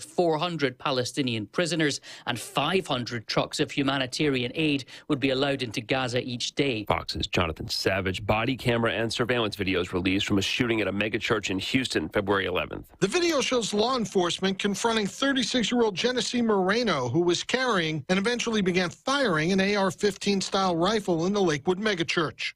400 Palestinian prisoners, and 500 trucks of humanitarian aid would be allowed into Gaza each day. Fox's Jonathan Savage. Body camera and surveillance videos released from a shooting at a megachurch in Houston, February 11th. The video shows law enforcement confronting 36-year-old Genesee Moreno, who was carrying and eventually began firing an AR-15 style rifle in the Lakewood megachurch.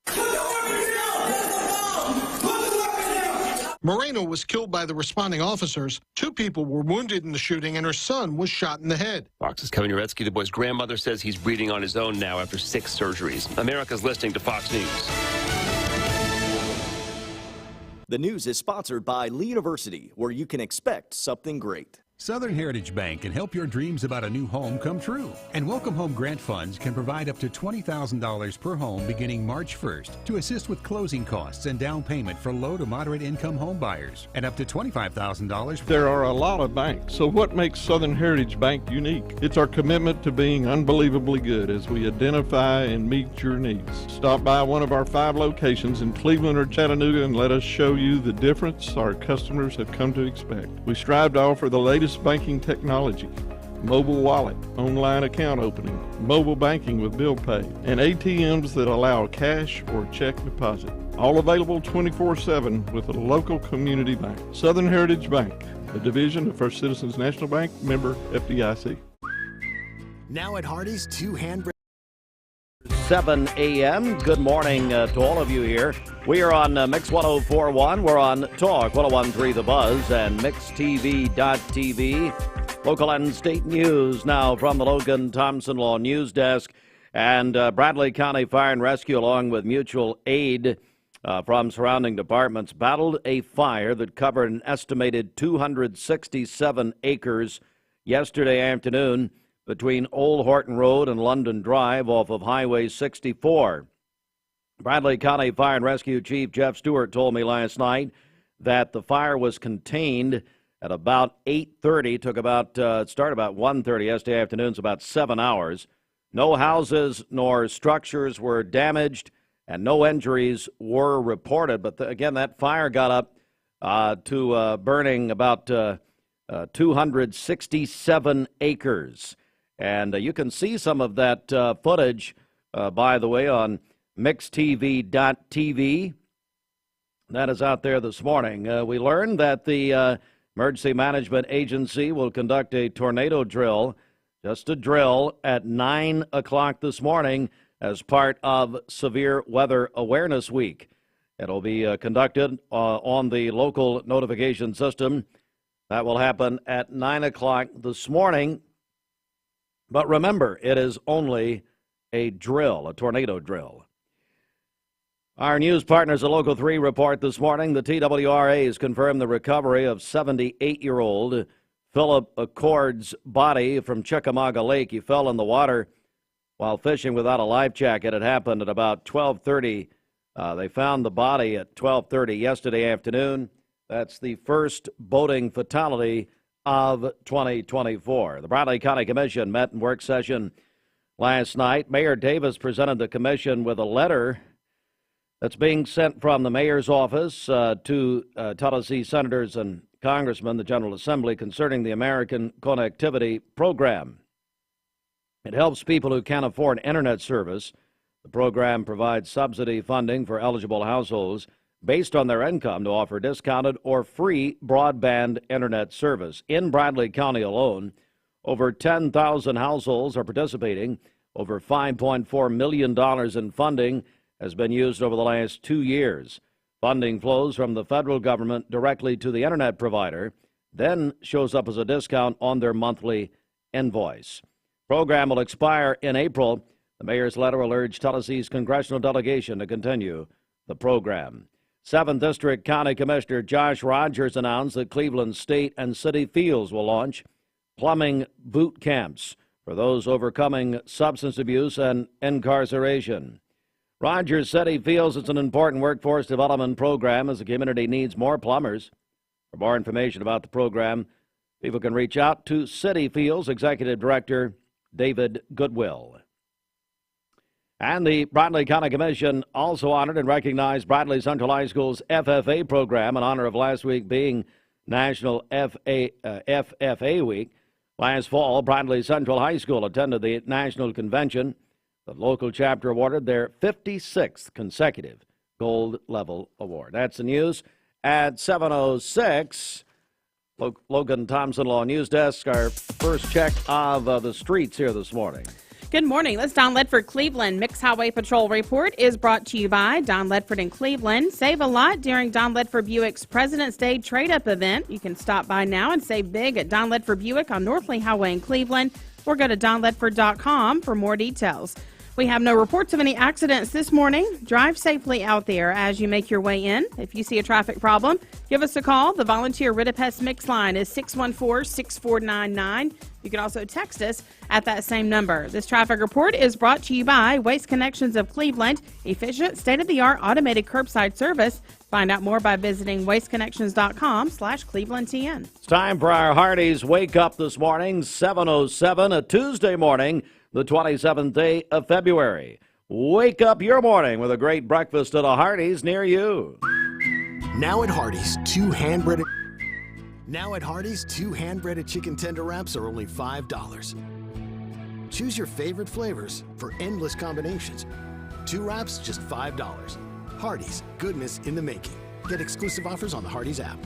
Moreno was killed by the responding officers. 2 people were wounded in the shooting, and her son was shot in the head. Fox's Kevin Uretsky, the boy's grandmother, says he's breathing on his own now after 6 surgeries. America's listening to Fox News. The news is sponsored by Lee University, where you can expect something great. Southern Heritage Bank can help your dreams about a new home come true. And Welcome Home Grant Funds can provide up to $20,000 per home beginning March 1st to assist with closing costs and down payment for low to moderate income home buyers, and up to $25,000. There are a lot of banks, so what makes Southern Heritage Bank unique? It's our commitment to being unbelievably good as we identify and meet your needs. Stop by one of our 5 locations in Cleveland or Chattanooga and let us show you the difference our customers have come to expect. We strive to offer the latest banking technology, mobile wallet, online account opening, mobile banking with bill pay, and ATMs that allow cash or check deposit. All available 24/7 with a local community bank. Southern Heritage Bank, a division of First Citizens National Bank, member FDIC. Now at Hardee's, 2 hand 7 a.m. Good morning to all of you here. We are on Mix 104.1. We're on Talk 101.3 The Buzz and MixTV.tv. Local and state news now from the Logan Tompson Law News Desk. And Bradley County Fire and Rescue, along with mutual aid from surrounding departments, battled a fire that covered an estimated 267 acres yesterday afternoon between Old Horton Road and London Drive off of Highway 64. Bradley County Fire and Rescue Chief Jeff Stewart told me last night that the fire was contained at about 8:30. It started about 1:30 yesterday afternoon, so about 7 hours. No houses nor structures were damaged, and no injuries were reported. But again, that fire got up to burning about 267 acres. And you can see some of that footage, by the way, on MixTV.tv. That is out there this morning. We learned that the Emergency Management Agency will conduct a tornado drill, just a drill, at 9 o'clock this morning as part of Severe Weather Awareness Week. It'll be conducted on the local notification system. That will happen at 9 o'clock this morning. But remember, it is only a drill, a tornado drill. Our news partners at Local 3 report this morning the TWRA has confirmed the recovery of 78-year-old Philip Accord's body from Chickamauga Lake. He fell in the water while fishing without a life jacket. It happened at about 12:30. They found the body at 12:30 yesterday afternoon. That's the first boating fatality of 2024. The Bradley County Commission met in work session last night. Mayor Davis presented the commission with a letter that's being sent from the mayor's office to Tennessee senators and congressmen, the General Assembly, concerning the American Connectivity Program. It helps people who can't afford internet service. The program provides subsidy funding for eligible households based on their income to offer discounted or free broadband internet service. In Bradley County alone, over 10,000 households are participating. Over $5.4 million in funding has been used over the last 2 years. Funding flows from the federal government directly to the internet provider, then shows up as a discount on their monthly invoice. Program will expire in April. The mayor's letter will urge Tennessee's congressional delegation to continue the program. 7th District County Commissioner Josh Rogers announced that Cleveland State and City Fields will launch plumbing boot camps for those overcoming substance abuse and incarceration. Rogers said he feels it's an important workforce development program as the community needs more plumbers. For more information about the program, people can reach out to City Fields Executive Director David Goodwill. And the Bradley County Commission also honored and recognized Bradley Central High School's FFA program in honor of last week being National FFA Week. Last fall, Bradley Central High School attended the national convention. The local chapter awarded their 56th consecutive gold level award. That's the news at 7:06. Logan Tompson, Law News Desk. Our first check of the streets here this morning. Good morning. This Don Ledford Cleveland Mixed Highway Patrol report is brought to you by Don Ledford in Cleveland. Save a lot during Don Ledford Buick's President's Day trade-up event. You can stop by now and save big at Don Ledford Buick on Northley Highway in Cleveland, or go to donledford.com for more details. We have no reports of any accidents this morning. Drive safely out there as you make your way in. If you see a traffic problem, give us a call. The volunteer Ritapest Mix line is 614-6499. You can also text us at that same number. This traffic report is brought to you by Waste Connections of Cleveland, efficient, state-of-the-art automated curbside service. Find out more by visiting wasteconnections.com/ClevelandTN. It's time for our Hardee's Wake Up this morning, 7:07, a Tuesday morning, the 27th day of February. Wake up your morning with a great breakfast at a Hardee's near you. Now at Hardee's, two hand-breaded chicken tender wraps are only $5. Choose your favorite flavors for endless combinations. 2 wraps, just $5. Hardee's, goodness in the making. Get exclusive offers on the Hardee's app.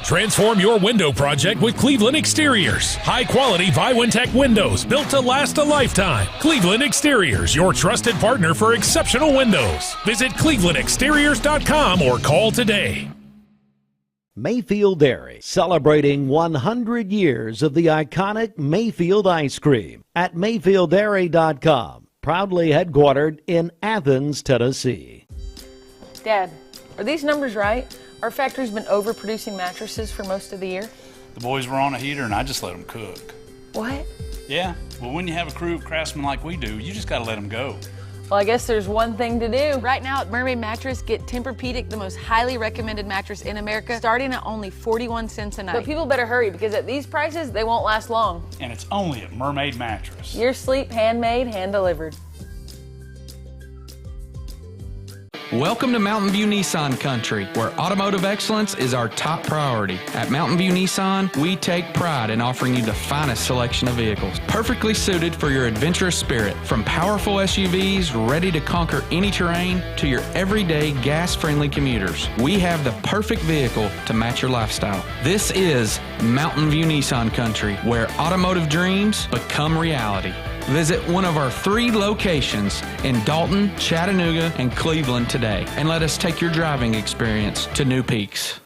Transform your window project with Cleveland Exteriors. High-quality Viwintech windows built to last a lifetime. Cleveland Exteriors, your trusted partner for exceptional windows. Visit clevelandexteriors.com or call today. Mayfield Dairy, celebrating 100 years of the iconic Mayfield ice cream at mayfielddairy.com. Proudly headquartered in Athens, Tennessee. Dad, are these numbers right? Our factory's been overproducing mattresses for most of the year. The boys were on a heater and I just let them cook. What? Yeah, well, when you have a crew of craftsmen like we do, you just gotta let them go. Well, I guess there's one thing to do. Right now at Mermaid Mattress, get Tempur-Pedic, the most highly recommended mattress in America, starting at only 41 cents a night. But people better hurry, because at these prices, they won't last long. And it's only at Mermaid Mattress. Your sleep, handmade, hand-delivered. Welcome to Mountain View Nissan Country, where automotive excellence is our top priority. At Mountain View Nissan, we take pride in offering you the finest selection of vehicles, perfectly suited for your adventurous spirit. From powerful SUVs ready to conquer any terrain to your everyday gas-friendly commuters, we have the perfect vehicle to match your lifestyle. This is Mountain View Nissan Country, where automotive dreams become reality. Visit one of our 3 locations in Dalton, Chattanooga, and Cleveland today, and let us take your driving experience to new peaks.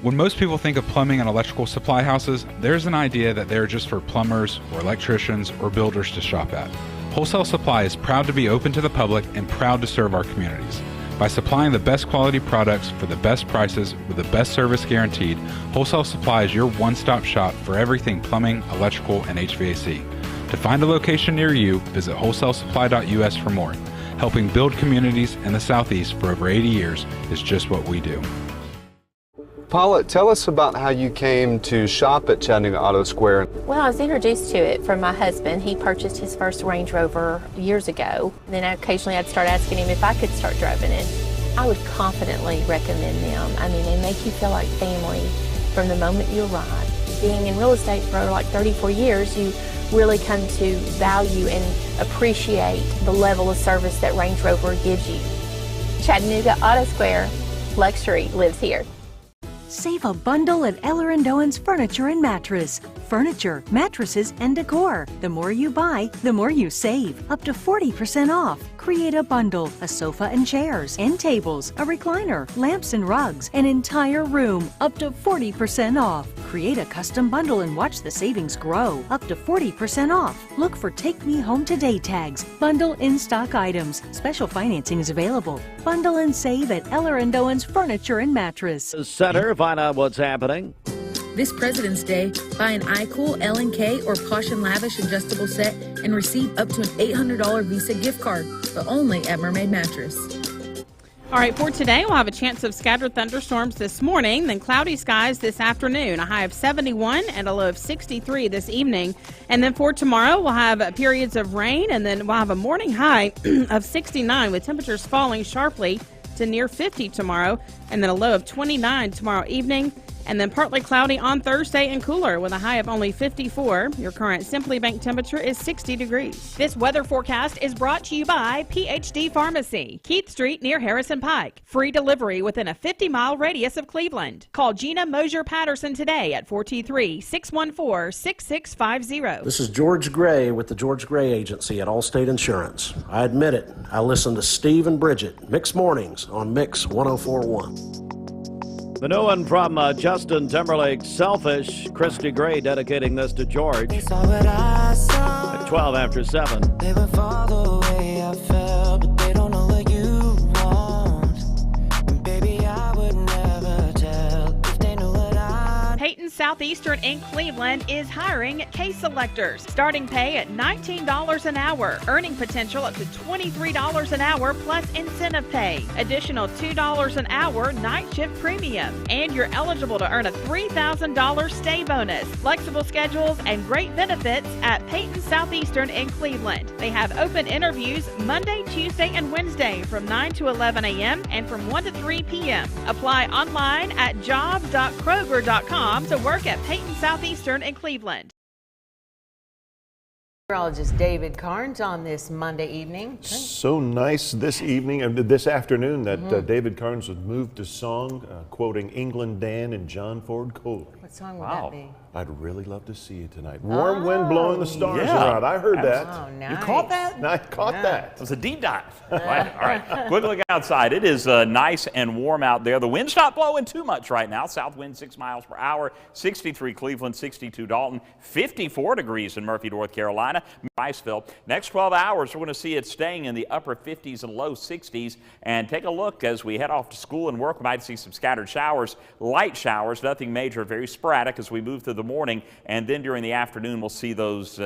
When most people think of plumbing and electrical supply houses, there's an idea that they're just for plumbers or electricians or builders to shop at. Wholesale Supply is proud to be open to the public and proud to serve our communities. By supplying the best quality products for the best prices with the best service guaranteed, Wholesale Supply is your one-stop shop for everything plumbing, electrical, and HVAC. To find a location near you, visit wholesalesupply.us for more. Helping build communities in the Southeast for over 80 years is just what we do. Paula, tell us about how you came to shop at Chattanooga Auto Square. Well, I was introduced to it from my husband. He purchased his first Range Rover years ago. Then occasionally I'd start asking him if I could start driving it. I would confidently recommend them. I mean, they make you feel like family from the moment you arrive. Being in real estate for like 34 years, you really come to value and appreciate the level of service that Range Rover gives you. Chattanooga Auto Square, luxury lives here. Save a bundle at Eller & Owen's Furniture and Mattress. furniture, mattresses, and decor. The more you buy, the more you save. Up to 40% off. Create a bundle, a sofa and chairs, end tables, a recliner, lamps and rugs, an entire room. Up to 40% off. Create a custom bundle and watch the savings grow. Up to 40% off. Look for Take Me Home Today tags. Bundle in-stock items. Special financing is available. Bundle and save at Eller & Owen's Furniture and Mattress. Center, find out what's happening. This President's Day, buy an iCool, L&K, or Posh & Lavish adjustable set and receive up to an $800 Visa gift card, but only at Mermaid Mattress. All right, for today, we'll have a chance of scattered thunderstorms this morning, then cloudy skies this afternoon, a high of 71 and a low of 63 this evening. And then for tomorrow, we'll have periods of rain, and then we'll have a morning high of 69 with temperatures falling sharply to near 50 tomorrow, and then a low of 29 tomorrow evening. And then partly cloudy on Thursday and cooler with a high of only 54. Your current Simply Bank temperature is 60 degrees. This weather forecast is brought to you by PhD Pharmacy, Keith Street near Harrison Pike. Free delivery within a 50-mile radius of Cleveland. Call Gina Mosier Patterson today at 423-614-6650. This is George Gray with the George Gray Agency at Allstate Insurance. I admit it, I listen to Steve and Bridget, Mix Mornings on Mix 1041. The new one from Justin Timberlake's Selfish, Christy Gray dedicating this to George. At 12 after 7. They would fall the way I felt, but they don't know what you want. And baby, I would never tell if they knew what I... Peyton Southeastern in Cleveland is hiring case selectors. Starting pay at $19 an hour. Earning potential up to $23 an hour plus incentive pay. Additional $2 an hour night shift premium. And you're eligible to earn a $3,000 stay bonus. Flexible schedules and great benefits at Peyton Southeastern in Cleveland. They have open interviews Monday, Tuesday, and Wednesday from 9 to 11 a.m. and from 1 to 3 p.m. Apply online at jobs.kroger.com to work at Peyton Southeastern in Cleveland. Meteorologist David Carnes on this Monday evening. So nice this evening, this afternoon, that David Carnes was moved to song, quoting England Dan and John Ford Coley. What song would that be? I'd really love to see you tonight. Warm wind blowing the stars around. I heard that. Oh, nice. You caught that? I caught that. It was a deep dive. All right. Quick look outside. It is nice and warm out there. The wind's not blowing too much right now. South wind 6 miles per hour. 63 Cleveland, 62 Dalton, 54 degrees in Murphy, North Carolina. Iceville. Next 12 hours, we're going to see it staying in the upper 50s and low 60s. And take a look as we head off to school and work. We might see some scattered showers, light showers, nothing major, very sporadic as we move through the morning, and then during the afternoon we'll see those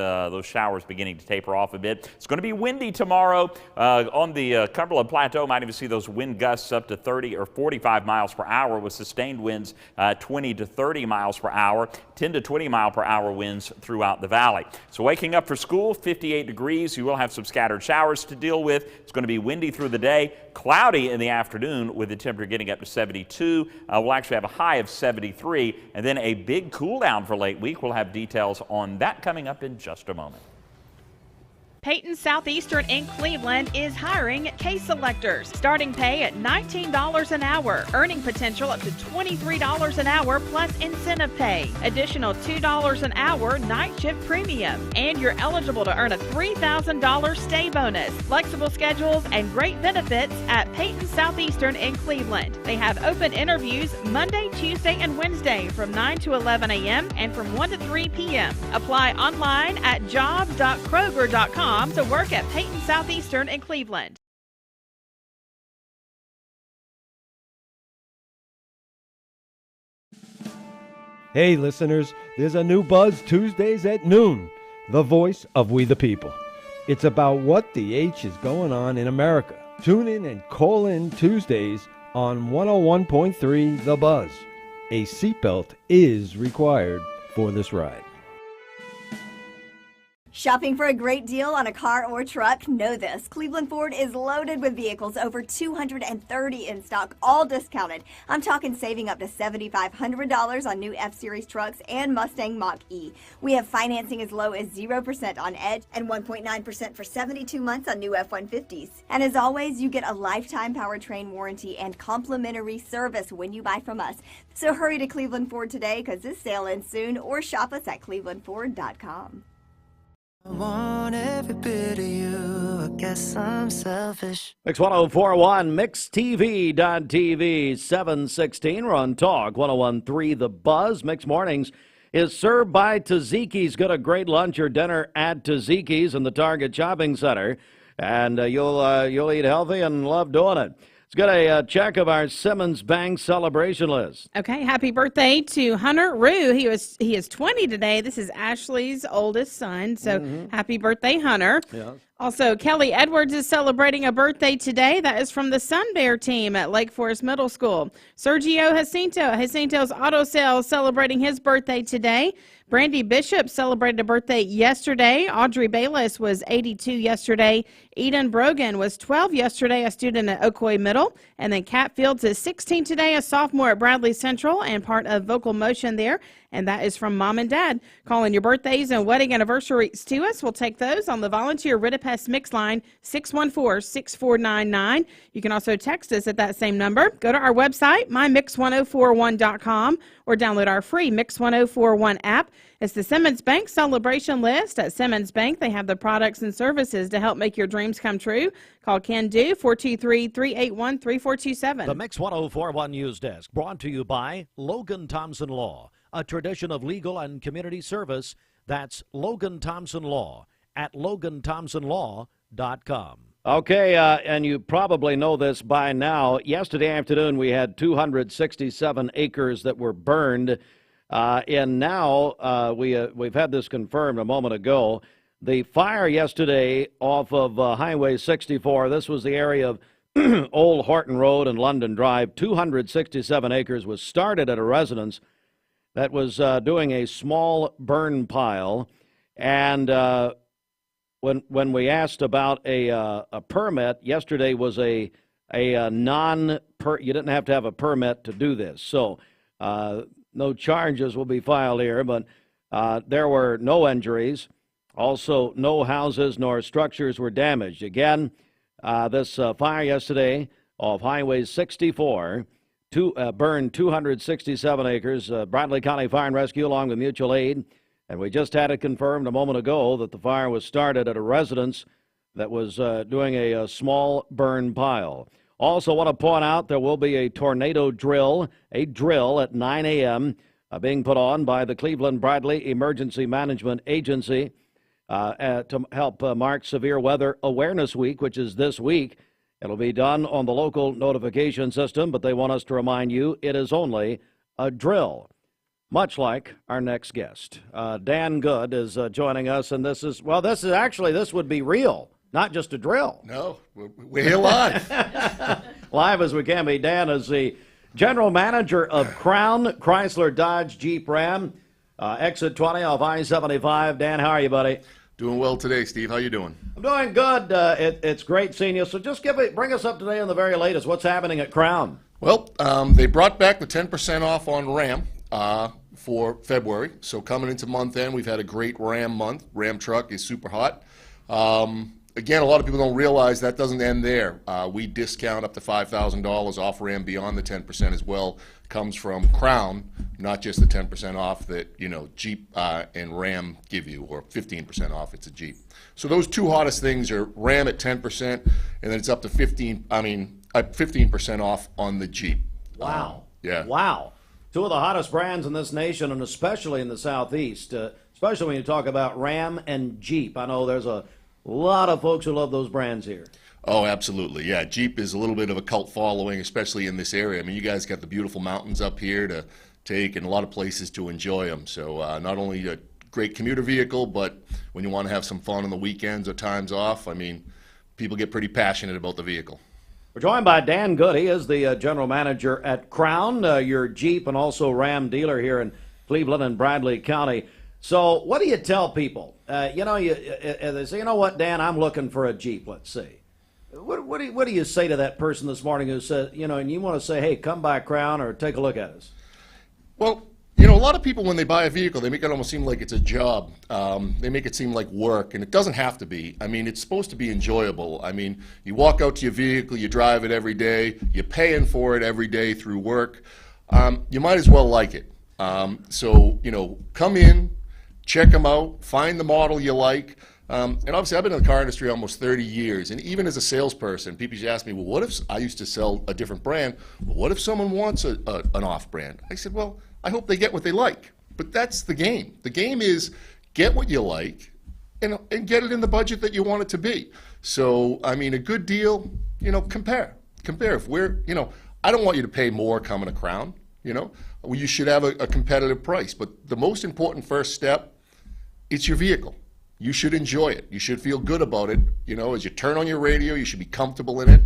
showers beginning to taper off a bit. It's going to be windy tomorrow on the Cumberland Plateau. Might even see those wind gusts up to 30 or 45 miles per hour with sustained winds 20 to 30 miles per hour, 10 to 20 mile per hour winds throughout the valley. So waking up for school, 58 degrees. You will have some scattered showers to deal with. It's going to be windy through the day, cloudy in the afternoon with the temperature getting up to 72. We'll actually have a high of 73, and then a big cool down for late week. We'll have details on that coming up in just a moment. Peyton Southeastern in Cleveland is hiring case selectors. Starting pay at $19 an hour. Earning potential up to $23 an hour plus incentive pay. Additional $2 an hour night shift premium. And you're eligible to earn a $3,000 stay bonus. Flexible schedules and great benefits at Peyton Southeastern in Cleveland. They have open interviews Monday, Tuesday, and Wednesday from 9 to 11 a.m. and from 1 to 3 p.m. Apply online at jobs.kroger.com to work at Peyton Southeastern in Cleveland. Hey listeners, there's a new Buzz Tuesdays at noon, the voice of we the people. It's about what the H is going on in America. Tune in and call in Tuesdays on 101.3 The Buzz. A seatbelt is required for this ride. Shopping for a great deal on a car or truck? Know this. Cleveland Ford is loaded with vehicles, over 230 in stock, all discounted. I'm talking saving up to $7,500 on new F-Series trucks and Mustang Mach-E. We have financing as low as 0% on Edge and 1.9% for 72 months on new F-150s. And as always, you get a lifetime powertrain warranty and complimentary service when you buy from us. So hurry to Cleveland Ford today because this sale ends soon, or shop us at clevelandford.com. I want every bit of you. I guess I'm selfish. Mix 1041, MixTV.tv, 716. We're on Talk 1013 The Buzz. Mix Mornings is served by Taziki's. Get a great lunch or dinner at Taziki's in the Target Shopping Center, and you'll eat healthy and love doing it. Let's get a check of our Simmons Bank celebration list. Okay, happy birthday to Hunter Rue. He is 20 today. This is Ashley's oldest son, so happy birthday, Hunter. Yeah. Also, Kelly Edwards is celebrating a birthday today. That is from the Sun Bear team at Lake Forest Middle School. Sergio Jacinto's Auto Sales, celebrating his birthday today. Brandy Bishop celebrated a birthday yesterday. Audrey Bayless was 82 yesterday. Eden Brogan was 12 yesterday, a student at Ocoee Middle. And then Kat Fields is 16 today, a sophomore at Bradley Central and part of Vocal Motion there. And that is from Mom and Dad. Calling your birthdays and wedding anniversaries to us. We'll take those on the volunteer Ritapest Mix line, 614-6499. You can also text us at that same number. Go to our website, mymix1041.com, or download our free Mix 1041 app. It's the Simmons Bank celebration list. At Simmons Bank, they have the products and services to help make your dreams come true. Call Ken Do, 423-381-3427. The Mix 1041 News Desk, brought to you by Logan Tompson Law, a tradition of legal and community service. That's Logan Tompson Law at LoganThompsonLaw.com. Okay, and you probably know this by now. Yesterday afternoon, we had 267 acres that were burned. And now we've had this confirmed a moment ago. The fire yesterday off of Highway 64, this was the area of Old Horton Road and London Drive. 267 acres was started at a residence that was doing a small burn pile. And when we asked about a permit, yesterday was you didn't have to have a permit to do this. So no charges will be filed here, but there were no injuries. Also, no houses nor structures were damaged. Again, this fire yesterday off Highway 64 burned 267 acres. Bradley County Fire and Rescue along with mutual aid. And we just had it confirmed a moment ago that the fire was started at a residence that was doing a small burn pile. Also want to point out there will be a tornado drill, at 9 a.m. Being put on by the Cleveland Bradley Emergency Management Agency to help mark Severe Weather Awareness Week, which is this week. It'll be done on the local notification system, but they want us to remind you it is only a drill, much like our next guest. Dan Good is joining us, and this would be real, not just a drill. No, we're here live. Live as we can be. Dan is the general manager of Crown Chrysler Dodge Jeep Ram, exit 20 off I-75. Dan, how are you, buddy? Doing well today, Steve. How you doing? I'm doing good. It's great seeing you. So just bring us up today on the very latest. What's happening at Crown? Well, they brought back the 10% off on Ram for February. So coming into month end, we've had a great Ram month. Ram truck is super hot. Again, a lot of people don't realize that doesn't end there. We discount up to $5,000 off Ram beyond the 10% as well. Comes from Crown, not just the 10% off that Jeep and Ram give you, or 15% off. It's a Jeep. So those two hottest things are Ram at 10%, and then it's up to 15% off on the Jeep. Wow. Yeah. Wow. Two of the hottest brands in this nation, and especially in the Southeast, especially when you talk about Ram and Jeep. I know there's a lot of folks who love those brands here. Oh, absolutely. Yeah, Jeep is a little bit of a cult following, especially in this area. I mean, you guys got the beautiful mountains up here to take and a lot of places to enjoy them. So not only a great commuter vehicle, but when you want to have some fun on the weekends or times off, I mean, people get pretty passionate about the vehicle. We're joined by Dan Good. He is the general manager at Crown, your Jeep and also Ram dealer here in Cleveland and Bradley County. So what do you tell people? They say, you know what, Dan, I'm looking for a Jeep, let's say. What do you say to that person this morning who says, and you want to say, hey, come by Crown or take a look at us? Well, a lot of people, when they buy a vehicle, they make it almost seem like it's a job. They make it seem like work, and it doesn't have to be. I mean, it's supposed to be enjoyable. I mean, you walk out to your vehicle, you drive it every day, you're paying for it every day through work. You might as well like it. So, come in, check them out, find the model you like. And obviously, I've been in the car industry almost 30 years, and even as a salesperson, people used to ask me, well, what if I used to sell a different brand? Well, what if someone wants an off-brand? I said, well, I hope they get what they like. But that's the game. The game is get what you like and get it in the budget that you want it to be. So, I mean, a good deal, compare. Compare. If we're, I don't want you to pay more coming to Crown, Well, you should have a competitive price. But the most important first step, it's your vehicle. You should enjoy it. You should feel good about it. As you turn on your radio, you should be comfortable in it.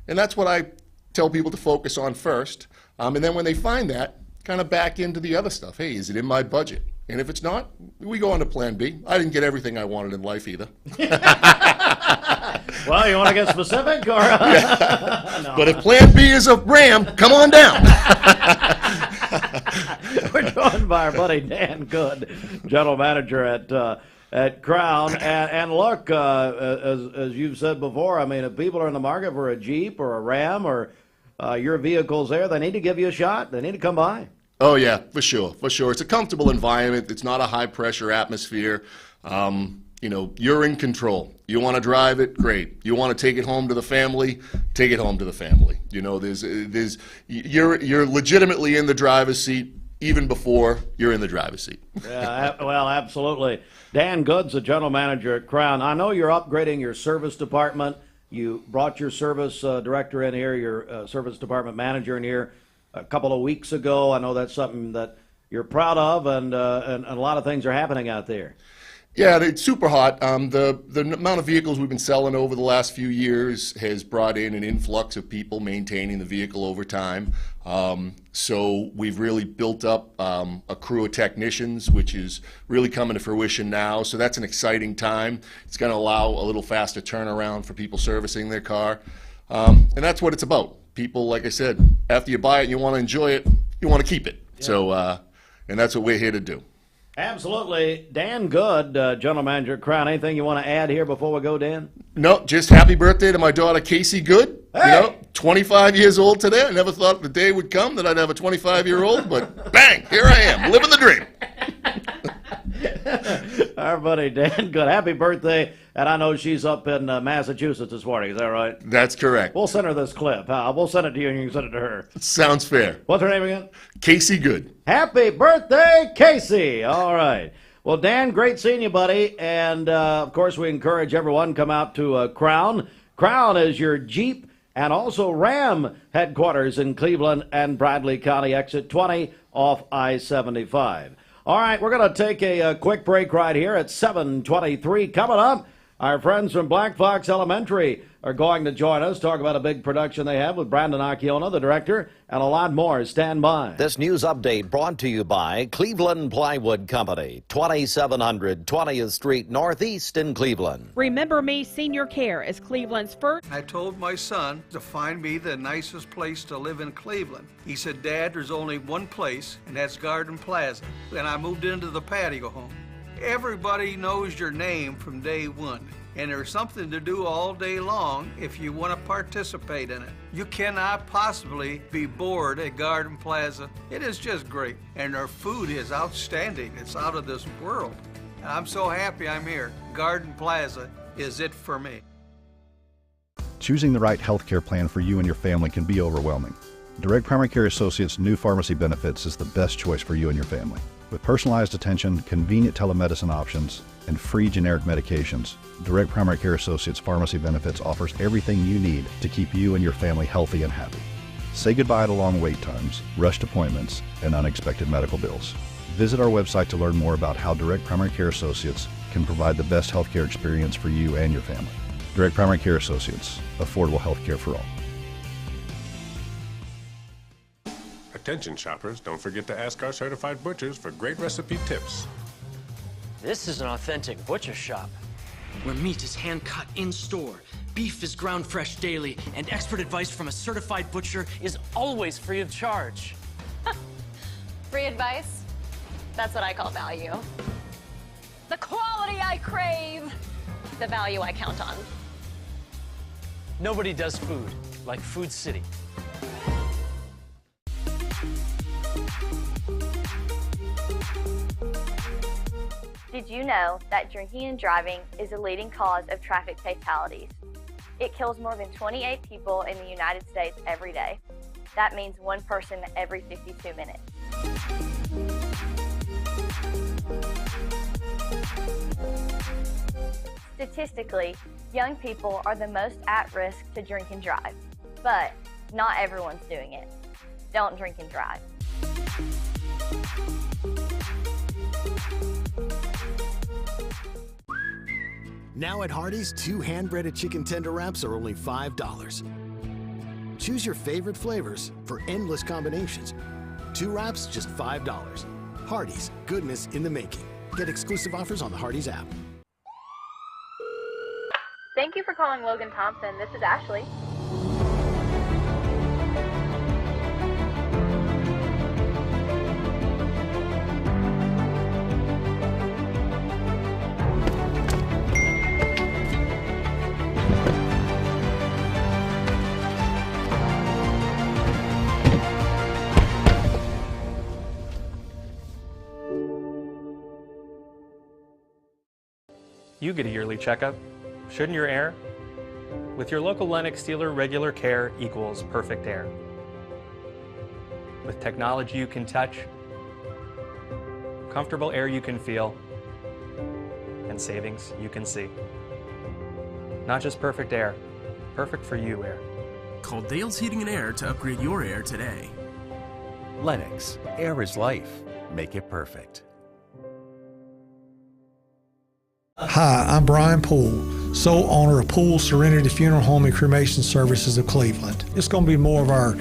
And that's what I tell people to focus on first. And then when they find that, kind of back into the other stuff. Hey, is it in my budget? And if it's not, we go on to plan B. I didn't get everything I wanted in life either. Well, you want to get specific? Or No. But if plan B is a Ram, come on down. We're joined by our buddy Dan Good, general manager at Crown. And look, as you've said before, I mean, if people are in the market for a Jeep or a Ram or your vehicle's there, they need to give you a shot. They need to come by. Oh, yeah, for sure. It's a comfortable environment. It's not a high-pressure atmosphere. You're in control. You want to drive it, great. You want to take it home to the family, take it home to the family. You're legitimately in the driver's seat even before you're in the driver's seat. Yeah, well, absolutely. Dan Good's the general manager at Crown. I know you're upgrading your service department. You brought your service director in here, your service department manager in here a couple of weeks ago. I know that's something that you're proud of, and a lot of things are happening out there. Yeah, it's super hot. The amount of vehicles we've been selling over the last few years has brought in an influx of people maintaining the vehicle over time. So we've really built up a crew of technicians, which is really coming to fruition now. So that's an exciting time. It's going to allow a little faster turnaround for people servicing their car. And that's what it's about. People, like I said, after you buy it and you want to enjoy it, you want to keep it. Yeah. So, and that's what we're here to do. Absolutely. Dan Good, general manager at Crown. Anything you want to add here before we go, Dan? No, just happy birthday to my daughter, Casey Good. Hey! 25 years old today. I never thought the day would come that I'd have a 25-year-old, but bang, here I am, living the dream. Our buddy Dan Good. Happy birthday. And I know she's up in Massachusetts this morning. Is that right? That's correct. We'll send her this clip. We'll send it to you and you can send it to her. Sounds fair. What's her name again? Casey Good. Happy birthday, Casey. All right. Well, Dan, great seeing you, buddy. And, of course, we encourage everyone to come out to Crown. Crown is your Jeep and also Ram headquarters in Cleveland and Bradley County, exit 20 off I-75. All right, we're going to take a quick break right here at 7:23. Coming up, our friends from Black Fox Elementary are going to join us, talk about a big production they have with Brandon Acciona, the director, and a lot more. Stand by. This news update brought to you by Cleveland Plywood Company, 2700 20th Street Northeast in Cleveland. Remember Me Senior Care is Cleveland's first. I told my son to find me the nicest place to live in Cleveland. He said, Dad, there's only one place, and that's Garden Plaza. And I moved into the patio home. Everybody knows your name from day one. And there's something to do all day long if you want to participate in it. You cannot possibly be bored at Garden Plaza. It is just great. And their food is outstanding. It's out of this world. And I'm so happy I'm here. Garden Plaza is it for me. Choosing the right health care plan for you and your family can be overwhelming. Direct Primary Care Associates' new pharmacy benefits is the best choice for you and your family. With personalized attention, convenient telemedicine options, and free generic medications, Direct Primary Care Associates Pharmacy Benefits offers everything you need to keep you and your family healthy and happy. Say goodbye to long wait times, rushed appointments, and unexpected medical bills. Visit our website to learn more about how Direct Primary Care Associates can provide the best healthcare experience for you and your family. Direct Primary Care Associates, affordable healthcare for all. Attention shoppers, don't forget to ask our certified butchers for great recipe tips. This is an authentic butcher shop, where meat is hand-cut in-store, beef is ground fresh daily, and expert advice from a certified butcher is always free of charge. Free advice? That's what I call value. The quality I crave, the value I count on. Nobody does food like Food City. Did you know that drinking and driving is a leading cause of traffic fatalities? It kills more than 28 people in the United States every day. That means one person every 52 minutes. Statistically, young people are the most at risk to drink and drive, but not everyone's doing it. Don't drink and drive. Now at Hardee's, 2 hand-breaded chicken tender wraps are only $5. Choose your favorite flavors for endless combinations. 2 wraps, just $5. Hardee's, goodness in the making. Get exclusive offers on the Hardee's app. Thank you for calling Logan Tompson. This is Ashley. You get a yearly checkup. Shouldn't your air? With your local Lennox dealer, regular care equals perfect air. With technology you can touch, comfortable air you can feel, and savings you can see. Not just perfect air, perfect for you air. Call Dale's Heating and Air to upgrade your air today. Lennox, air is life. Make it perfect. Hi, I'm Brian Poole, sole owner of Poole Serenity Funeral Home and Cremation Services of Cleveland. It's going to be more of our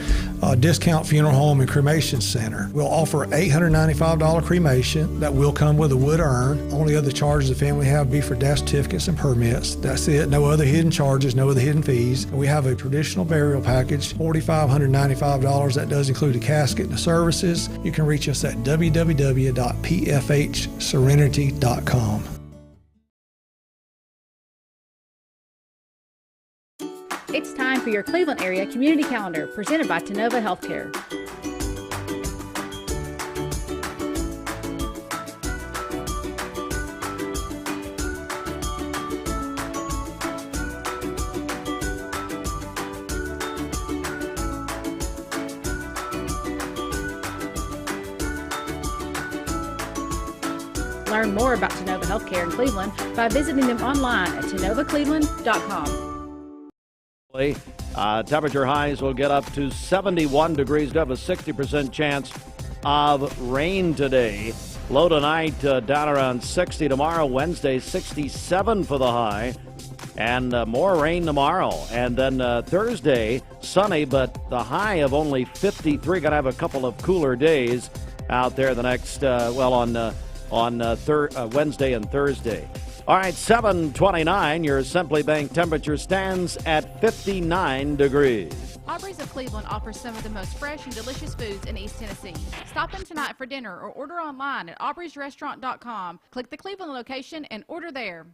discount funeral home and cremation center. We'll offer $895 cremation that will come with a wood urn. Only other charges the family have be for death certificates and permits. That's it. No other hidden charges, no other hidden fees. And we have a traditional burial package, $4,595. That does include a casket and the services. You can reach us at www.pfhserenity.com. It's time for your Cleveland area community calendar presented by Tenova Healthcare. Learn more about Tenova Healthcare in Cleveland by visiting them online at tenovacleveland.com. Temperature highs will get up to 71 degrees. We'll have a 60% chance of rain today. Low tonight, down around 60 tomorrow. Wednesday, 67 for the high. And more rain tomorrow. And then Thursday, sunny, but the high of only 53. Going to have a couple of cooler days out there the next, on Wednesday and Thursday. All right, 7:29. Your Simply Bank temperature stands at 59 degrees. Aubrey's of Cleveland offers some of the most fresh and delicious foods in East Tennessee. Stop in tonight for dinner or order online at aubreysrestaurant.com. Click the Cleveland location and order there.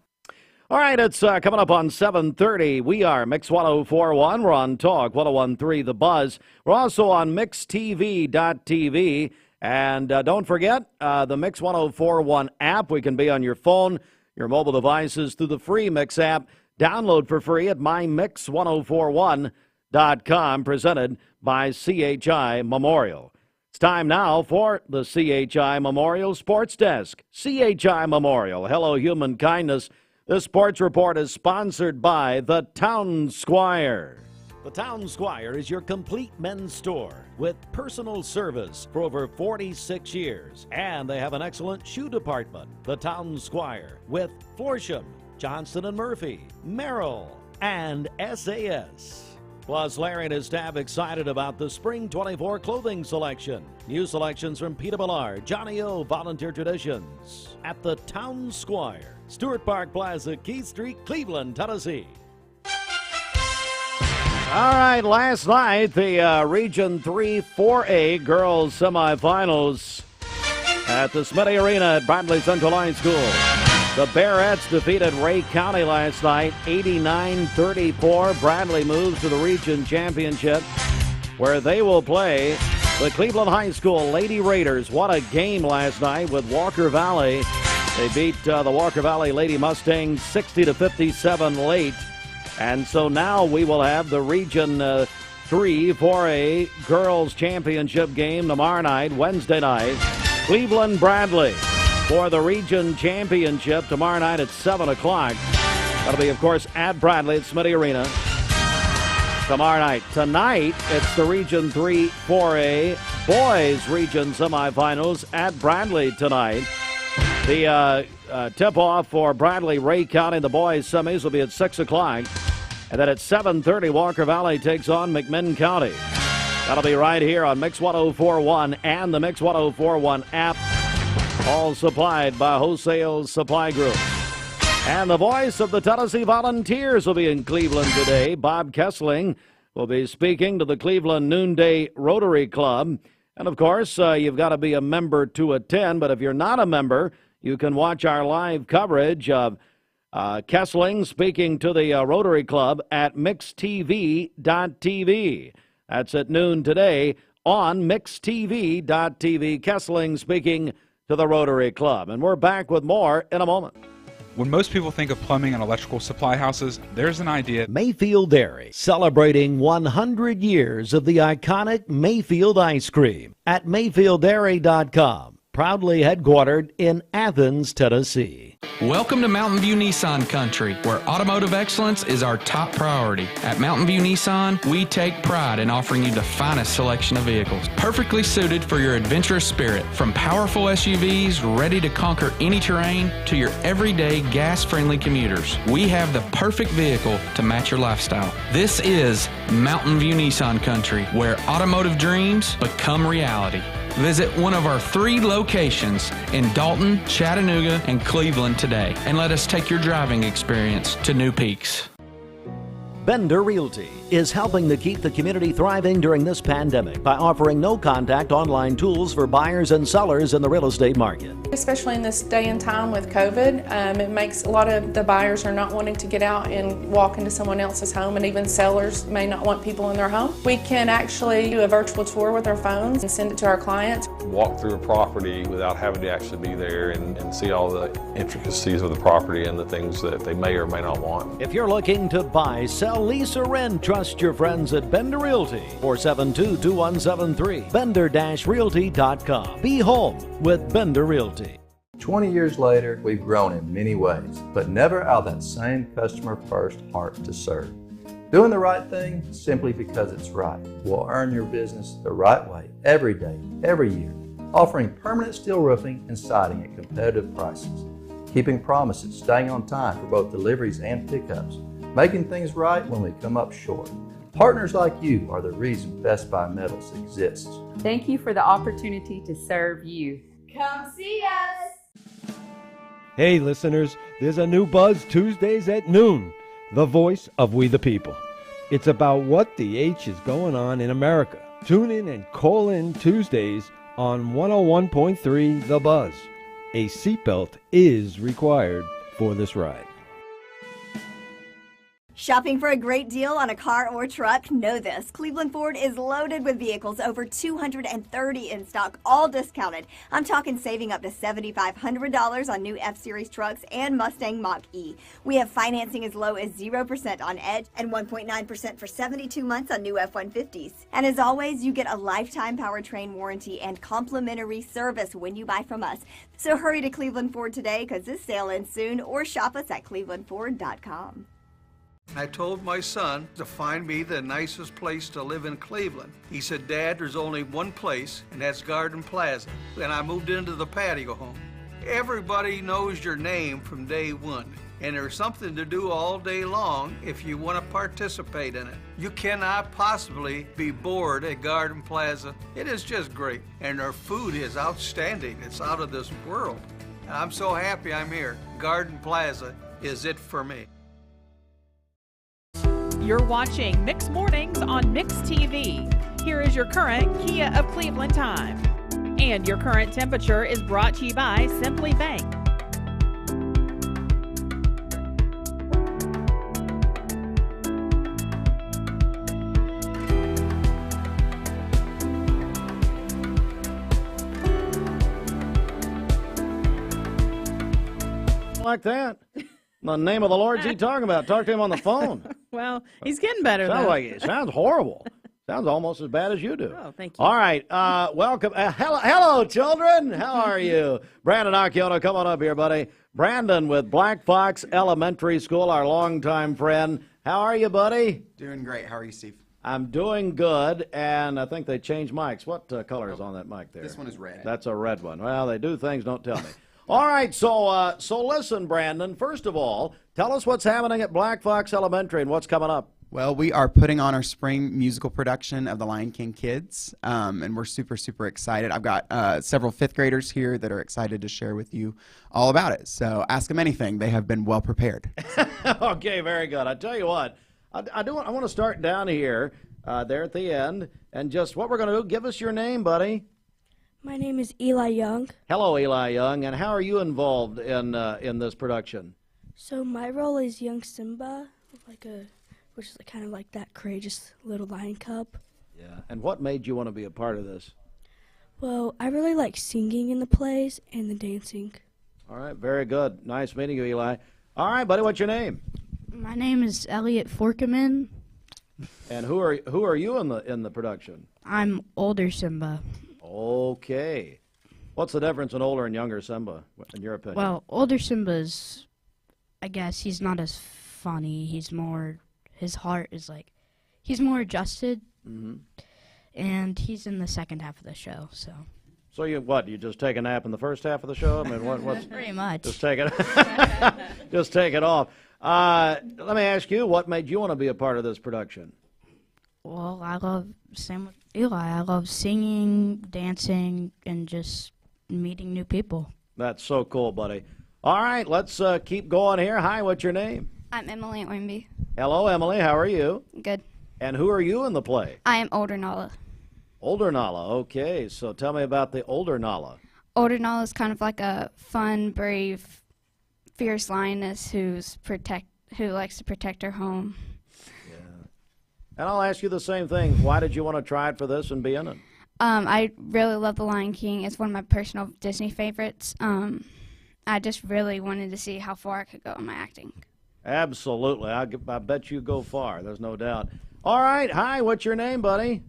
All right, it's coming up on 7:30. We are Mix 104.1. We're on Talk 101.3 The Buzz. We're also on MixTV.tv. And don't forget the Mix 104.1 app. We can be on your phone, your mobile devices through the free Mix app. Download for free at mymix1041.com, presented by CHI Memorial. It's time now for the CHI Memorial Sports Desk. CHI Memorial, hello human kindness. This sports report is sponsored by the Town Squire. The Town Squire is your complete men's store with personal service for over 46 years. And they have an excellent shoe department. The Town Squire with Florsham, Johnston & Murphy, Merrill, and SAS. Plus, Larry and his staff excited about the Spring 24 clothing selection. New selections from Peter Millar, Johnny O, Volunteer Traditions. At the Town Square, Stewart Park Plaza, Keith Street, Cleveland, Tennessee. All right, last night, the Region 3 4A girls semifinals at the Smitty Arena at Bradley Central High School. The Bearettes defeated Ray County last night, 89-34. Bradley moves to the region championship, where they will play the Cleveland High School Lady Raiders. What a game last night with Walker Valley. They beat the Walker Valley Lady Mustangs 60-57 late. And so now we will have the Region 3 4A girls championship game tomorrow night, Wednesday night. Cleveland Bradley for the region championship tomorrow night at 7 o'clock. That'll be, of course, at Bradley at Smitty Arena tomorrow night. Tonight, it's the Region 3 4A boys region semifinals at Bradley tonight. The tip-off for Bradley Ray County, the boys semis, will be at 6 o'clock. And then at 7:30, Walker Valley takes on McMinn County. That'll be right here on Mix 1041 and the Mix 1041 app. All supplied by Wholesale Supply Group. And the voice of the Tennessee Volunteers will be in Cleveland today. Bob Kessling will be speaking to the Cleveland Noonday Rotary Club. And, of course, you've got to be a member to attend. But if you're not a member, you can watch our live coverage of Kessling speaking to the Rotary Club at mixtv.tv. That's at noon today on mixtv.tv. Kessling speaking to the Rotary Club. And we're back with more in a moment. When most people think of plumbing and electrical supply houses, there's an idea. Mayfield Dairy, celebrating 100 years of the iconic Mayfield ice cream at MayfieldDairy.com. Proudly headquartered in Athens, Tennessee. Welcome to Mountain View Nissan Country, where automotive excellence is our top priority. At Mountain View Nissan, we take pride in offering you the finest selection of vehicles, perfectly suited for your adventurous spirit. From powerful SUVs ready to conquer any terrain to your everyday gas-friendly commuters, we have the perfect vehicle to match your lifestyle. This is Mountain View Nissan Country, where automotive dreams become reality. Visit one of our 3 locations in Dalton, Chattanooga, and Cleveland today, and let us take your driving experience to new peaks. Bender Realty is helping to keep the community thriving during this pandemic by offering no-contact online tools for buyers and sellers in the real estate market. Especially in this day and time with COVID, it makes a lot of the buyers are not wanting to get out and walk into someone else's home, and even sellers may not want people in their home. We can actually do a virtual tour with our phones and send it to our clients. Walk through a property without having to actually be there and see all the intricacies of the property and the things that they may or may not want. If you're looking to buy, sell, lease, or rent, trust your friends at Bender Realty. 472-2173. Bender-Realty.com. Be home with Bender Realty. 20 years later, we've grown in many ways, but never out of that same customer-first heart to serve. Doing the right thing simply because it's right will earn your business the right way every day, every year. Offering permanent steel roofing and siding at competitive prices. Keeping promises, staying on time for both deliveries and pickups. Making things right when we come up short. Partners like you are the reason Best Buy Metals exists. Thank you for the opportunity to serve you. Come see us! Hey listeners, there's a new Buzz Tuesdays at noon. The voice of We the People. It's about what the H is going on in America. Tune in and call in Tuesdays on 101.3 The Buzz. A seatbelt is required for this ride. Shopping for a great deal on a car or truck? Know this. Cleveland Ford is loaded with vehicles, over 230 in stock, all discounted. I'm talking saving up to $7,500 on new F-Series trucks and Mustang Mach-E. We have financing as low as 0% on Edge and 1.9% for 72 months on new F-150s. And as always, you get a lifetime powertrain warranty and complimentary service when you buy from us. So hurry to Cleveland Ford today, because this sale ends soon, or shop us at clevelandford.com. I told my son to find me the nicest place to live in Cleveland. He said, Dad, there's only one place, and that's Garden Plaza. And I moved into the patio home. Everybody knows your name from day one, and there's something to do all day long if you want to participate in it. You cannot possibly be bored at Garden Plaza. It is just great, and their food is outstanding. It's out of this world. I'm so happy I'm here. Garden Plaza is it for me. You're watching Mix Mornings on Mix TV. Here is your current Kia of Cleveland time. And your current temperature is brought to you by Simply Bank. Like that. The name of the Lord's he talking about? Talk to him on the phone. Well, he's getting better, Sounds though. like it sounds horrible. Sounds almost as bad as you do. Oh, thank you. All right, welcome. Hello, children. How are you? Brandon Acciona, come on up here, buddy. Brandon with Black Fox Elementary School, our longtime friend. How are you, buddy? Doing great. How are you, Steve? I'm doing good, and I think they changed mics. What color is on that mic there? This one is red. That's a red one. Well, they do things, don't tell me. All right, so listen, Brandon, first of all, tell us what's happening at Black Fox Elementary and what's coming up. Well, we are putting on our spring musical production of The Lion King Kids, and we're super, super excited. I've got several fifth graders here that are excited to share with you all about it. So ask them anything. They have been well prepared. Okay, very good. I tell you what, I want to start down here, there at the end, and just what we're going to do, give us your name, buddy. My name is Eli Young. Hello, Eli Young, and how are you involved in this production? So my role is young Simba, which is kind of like that courageous little lion cub. Yeah. And what made you want to be a part of this? Well, I really like singing in the plays and the dancing. All right, very good. Nice meeting you, Eli. All right, buddy, what's your name? My name is Elliot Forkeman. And who are you in the production? I'm older Simba. Okay. What's the difference in older and younger Simba, in your opinion? Well, older Simba's, I guess, he's not as funny. His heart is he's more adjusted. Mm-hmm. And he's in the second half of the show, so. So you just take a nap in the first half of the show? I mean, what's pretty much. Just take it, just take it off. Let me ask you, what made you want to be a part of this production? Well, same with Eli. I love singing, dancing, and just meeting new people. That's so cool, buddy. All right, let's keep going here. Hi, what's your name? I'm Emily at Wimby. Hello, Emily. How are you? Good. And who are you in the play? I am Older Nala. Older Nala. Okay, so tell me about the Older Nala. Older Nala is kind of like a fun, brave, fierce lioness who likes to protect her home. And I'll ask you the same thing. Why did you want to try it for this and be in it? I really love The Lion King. It's one of my personal Disney favorites. I just really wanted to see how far I could go in my acting. Absolutely. I bet you go far. There's no doubt. All right. Hi, what's your name, buddy?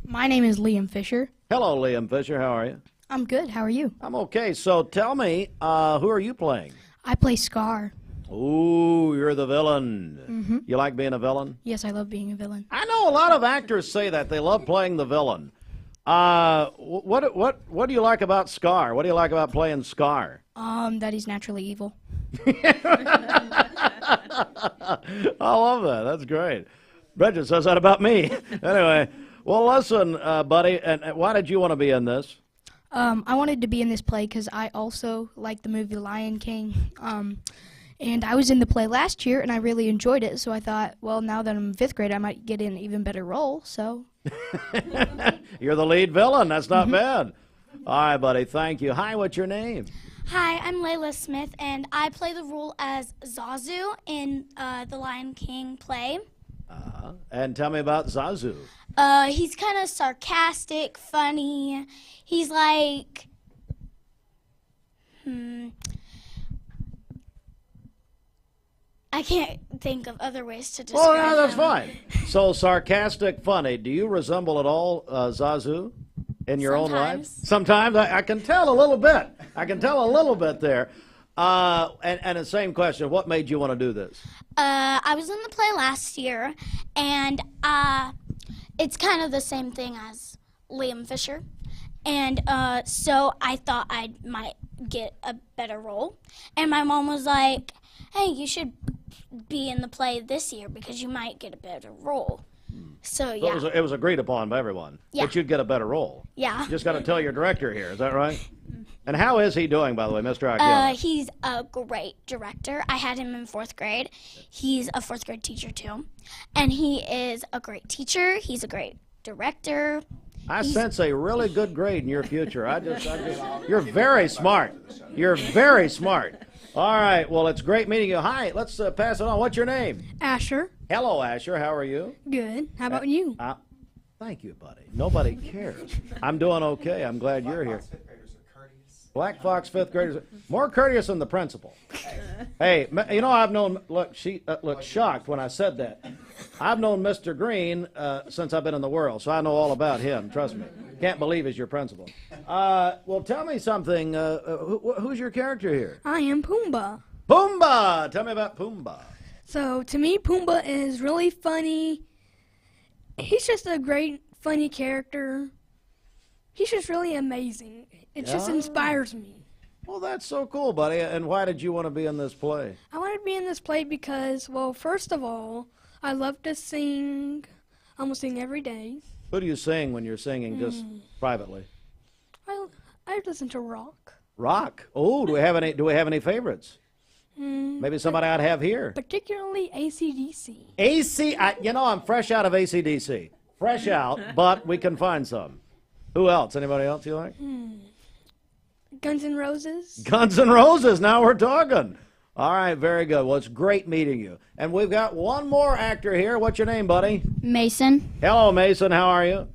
My name is Liam Fisher. Hello, Liam Fisher. How are you? I'm good. How are you? I'm okay. So tell me, who are you playing? I play Scar. Ooh, you're the villain. Mm-hmm. You like being a villain? Yes, I love being a villain. I know a lot of actors say that. They love playing the villain. What do you like about Scar? What do you like about playing Scar? That he's naturally evil. I love that. That's great. Bridget says that about me. Anyway, well, listen, buddy, and why did you want to be in this? I wanted to be in this play because I also like the movie Lion King. And I was in the play last year, and I really enjoyed it. So I thought, well, now that I'm in 5th grade, I might get in an even better role. So You're the lead villain. That's not bad. All right, buddy. Thank you. Hi, what's your name? Hi, I'm Layla Smith, and I play the role as Zazu in the Lion King play. And tell me about Zazu. He's kind of sarcastic, funny. He's like, I can't think of other ways to describe Well, no, that's him. fine. So sarcastic, funny. Do you resemble at all Zazu in your own life? Sometimes. I can tell a little bit. I can tell a little bit there. And the same question, what made you want to do this? I was in the play last year, and it's kind of the same thing as Liam Fisher. And so I thought I might get a better role. And my mom was like, hey, you should be in the play this year because you might get a better role. So, yeah. So it was agreed upon by everyone that you'd get a better role. Yeah. You just got to tell your director here. Is that right? And how is he doing, by the way, Mr. Akila? He's a great director. I had him in 4th grade. He's a 4th grade teacher, too. And he is a great teacher. He's a great director. I sense a really good grade in your future. You're very smart. You're very smart. All right, well, it's great meeting you. Hi, let's pass it on. What's your name? Asher. Hello, Asher. How are you? Good. How about you? Thank you, buddy. Nobody cares. I'm doing okay. I'm glad you're here. Black Fox 5th graders, more courteous than the principal. Hey, you know, I've known, look, she looked shocked when I said that. I've known Mr. Green since I've been in the world, so I know all about him, trust me. Can't believe he's your principal. Well, tell me something. Who's your character here? I am Pumbaa. Pumbaa! Tell me about Pumbaa. So, to me, Pumbaa is really funny. He's just a great, funny character. He's just really amazing. It just inspires me. Well, that's so cool, buddy. And why did you want to be in this play? I wanted to be in this play because, well, first of all, I love to sing. I almost sing every day. Who do you sing when you're singing just privately? I listen to rock. Rock? Oh, do we have any favorites? Maybe somebody I'd have here. Particularly AC/DC. You know, I'm fresh out of AC/DC. Fresh out, but we can find some. Who else? Anybody else you like? Guns N' Roses. Guns N' Roses. Now we're talking. All right, very good. Well, it's great meeting you. And we've got one more actor here. What's your name, buddy? Mason. Hello, Mason. How are you?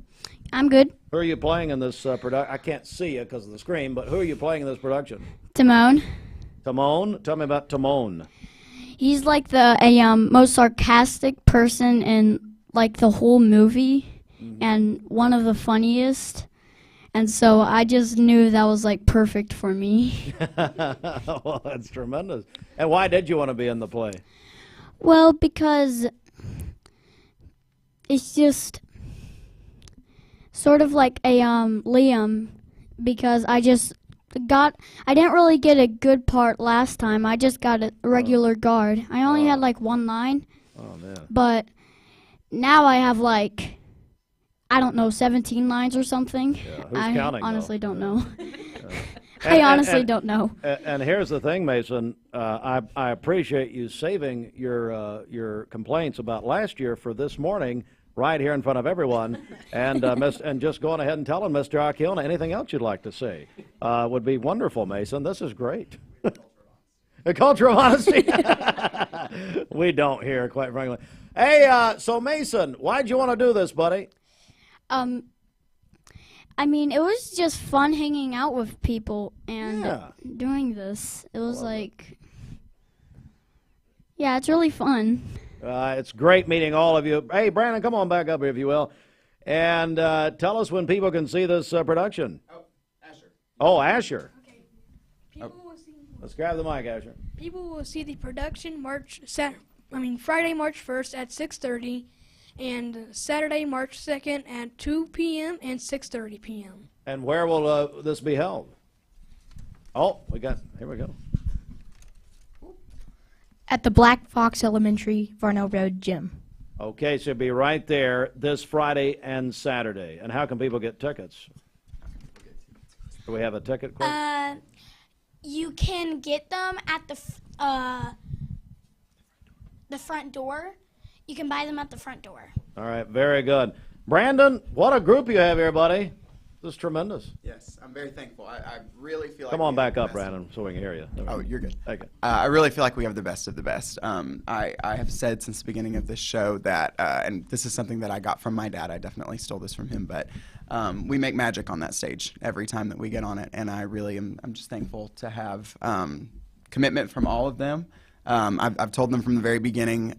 I'm good. Who are you playing in this production? I can't see you because of the screen, but who are you playing in this production? Timon. Timon? Tell me about Timon. He's like the most sarcastic person in like the whole movie, and one of the funniest. And so I just knew that was like perfect for me. Well, that's tremendous. And why did you want to be in the play? Well, because it's just sort of like a Liam, because I didn't really get a good part last time. I just got a regular guard. I only had like one line. Oh, man. But now I have like, I don't know, 17 lines or something. Yeah, who's counting, honestly though? don't know. I honestly don't know. And here's the thing, Mason. I appreciate you saving your complaints about last year for this morning, right here in front of everyone, and and just going ahead and telling Mr. Akilna anything else you'd like to say would be wonderful, Mason. This is great. A culture of honesty. We don't here, quite frankly. Hey, so Mason, why'd you want to do this, buddy? I mean, it was just fun hanging out with people and doing this. It was like, yeah, it's really fun. It's great meeting all of you. Hey, Brandon, come on back up here, if you will. And tell us when people can see this production. Oh, Asher. Oh, Asher. Okay. People will see. Let's grab the mic, Asher. People will see the production Friday, March 1st at 6:30. And Saturday, March 2nd at 2 p.m. and 6:30 p.m. And where will this be held? Oh, here we go. At the Black Fox Elementary, Varnell Road Gym. Okay, so it'll be right there this Friday and Saturday. And how can people get tickets? Do we have a ticket quote? You can get them at the front door. You can buy them at the front door. All right, very good. Brandon, what a group you have here, buddy. This is tremendous. Yes, I'm very thankful. I really feel like... Come on back up, Brandon, so we can hear you. Oh, you're good. Okay. I really feel like we have the best of the best. I have said since the beginning of this show that, and this is something that I got from my dad, I definitely stole this from him, but we make magic on that stage every time that we get on it, and I really I'm just thankful to have commitment from all of them. I've told them from the very beginning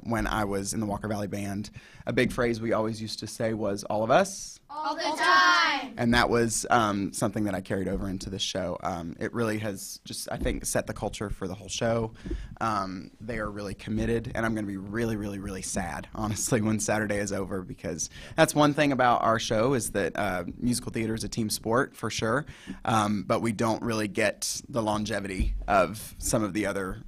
when I was in the Walker Valley Band, a big phrase we always used to say was, all of us. All the time. time! And that was something that I carried over into the show. It really has just, I think, set the culture for the whole show. They are really committed, and I'm going to be really, really, really sad, honestly, when Saturday is over, because that's one thing about our show is that musical theater is a team sport, for sure, but we don't really get the longevity of some of the other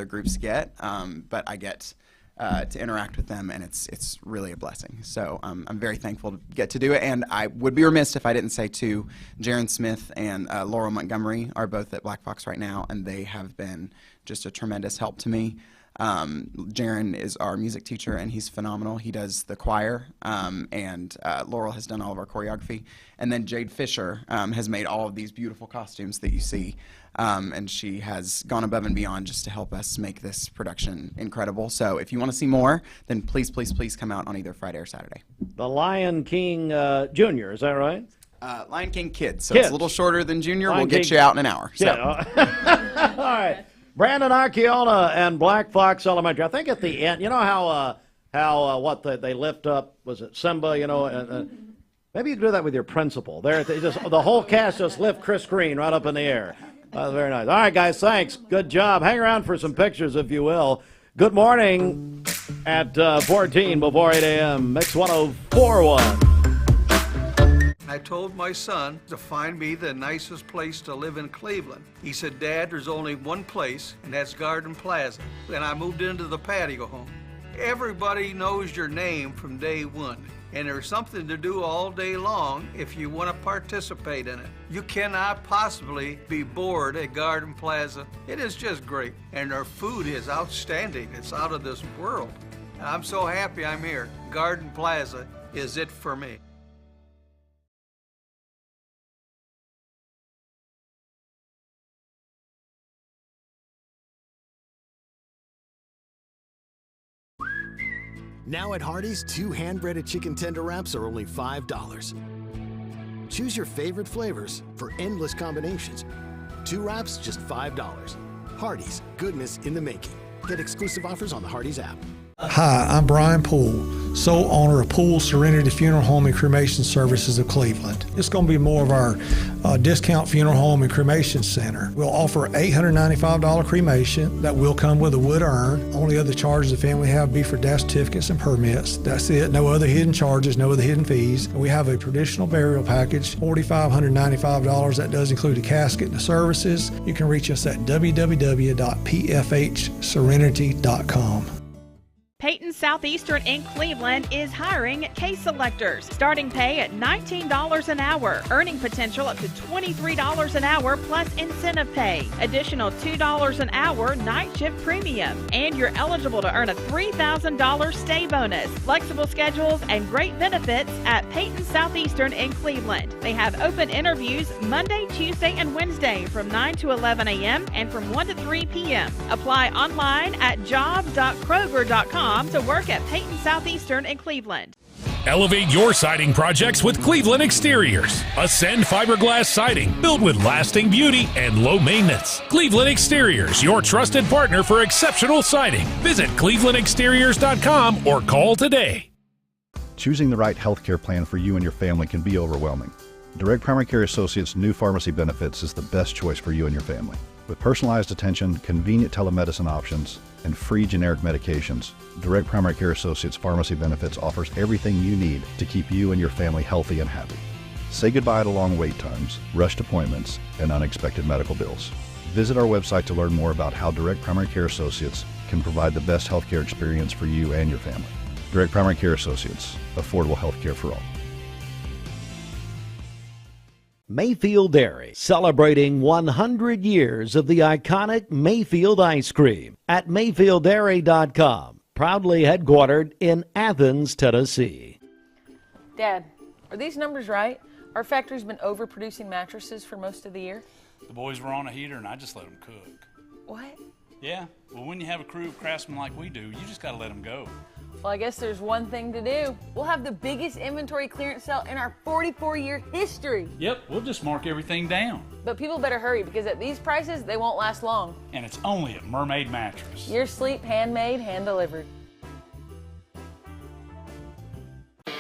groups get, but I get to interact with them, and it's really a blessing. So I'm very thankful to get to do it, and I would be remiss if I didn't say too, Jaron Smith and Laurel Montgomery are both at Black Fox right now, and they have been just a tremendous help to me. Jaron is our music teacher, and he's phenomenal. He does the choir, and Laurel has done all of our choreography. And then Jade Fisher has made all of these beautiful costumes that you see, and she has gone above and beyond just to help us make this production incredible. So if you want to see more, then please, please, please come out on either Friday or Saturday. The Lion King Jr., is that right? Lion King Kids, so Kids. it's a little shorter than Junior. Lion We'll get King. you out in an hour. So. Yeah. All right. Brandon Archiona and Black Fox Elementary. I think at the end, you know how they lift up, was it Simba, you know, and maybe you can do that with your principal. There, the whole cast just lift Chris Green right up in the air. Very nice. All right, guys, thanks. Good job. Hang around for some pictures, if you will. Good morning at 14 before 8 a.m. Mix 104.1. I told my son to find me the nicest place to live in Cleveland. He said, Dad, there's only one place, and that's Garden Plaza. And I moved into the patio home. Everybody knows your name from day one, and there's something to do all day long if you want to participate in it. You cannot possibly be bored at Garden Plaza. It is just great, and their food is outstanding. It's out of this world. And I'm so happy I'm here. Garden Plaza is it for me. Now at Hardee's, 2 hand-breaded chicken tender wraps are only $5. Choose your favorite flavors for endless combinations. 2 wraps, just $5. Hardee's, goodness in the making. Get exclusive offers on the Hardee's app. Hi, I'm Brian Poole, sole owner of Poole Serenity Funeral Home and Cremation Services of Cleveland. It's going to be more of our discount funeral home and cremation center. We'll offer $895 cremation that will come with a wood urn. Only other charges the family have be for death certificates and permits. That's it. No other hidden charges, no other hidden fees. We have a traditional burial package, $4,595. That does include a casket and the services. You can reach us at www.pfhserenity.com. Peyton Southeastern in Cleveland is hiring case selectors. Starting pay at $19 an hour. Earning potential up to $23 an hour plus incentive pay. Additional $2 an hour night shift premium. And you're eligible to earn a $3,000 stay bonus. Flexible schedules and great benefits at Peyton Southeastern in Cleveland. They have open interviews Monday, Tuesday, and Wednesday from 9 to 11 a.m. and from 1 to 3 p.m. Apply online at job.kroger.com to work at Peyton Southeastern in Cleveland. Elevate your siding projects with Cleveland Exteriors. Ascend fiberglass siding built with lasting beauty and low maintenance. Cleveland Exteriors, your trusted partner for exceptional siding. Visit clevelandexteriors.com or call today. Choosing the right healthcare plan for you and your family can be overwhelming. Direct Primary Care Associates' new pharmacy benefits is the best choice for you and your family. With personalized attention, convenient telemedicine options, and free generic medications, Direct Primary Care Associates Pharmacy Benefits offers everything you need to keep you and your family healthy and happy. Say goodbye to long wait times, rushed appointments, and unexpected medical bills. Visit our website to learn more about how Direct Primary Care Associates can provide the best healthcare experience for you and your family. Direct Primary Care Associates, affordable healthcare for all. Mayfield Dairy, celebrating 100 years of the iconic Mayfield ice cream at MayfieldDairy.com, proudly headquartered in Athens, Tennessee. Dad, are these numbers right? Our factory's been overproducing mattresses for most of the year. The boys were on a heater and I just let them cook. What? Yeah, well, when you have a crew of craftsmen like we do, you just gotta let them go. Well, I guess there's one thing to do. We'll have the biggest inventory clearance sale in our 44-year history. Yep, we'll just mark everything down. But people better hurry because at these prices, they won't last long. And it's only at Mermaid Mattress. Your sleep handmade, hand-delivered.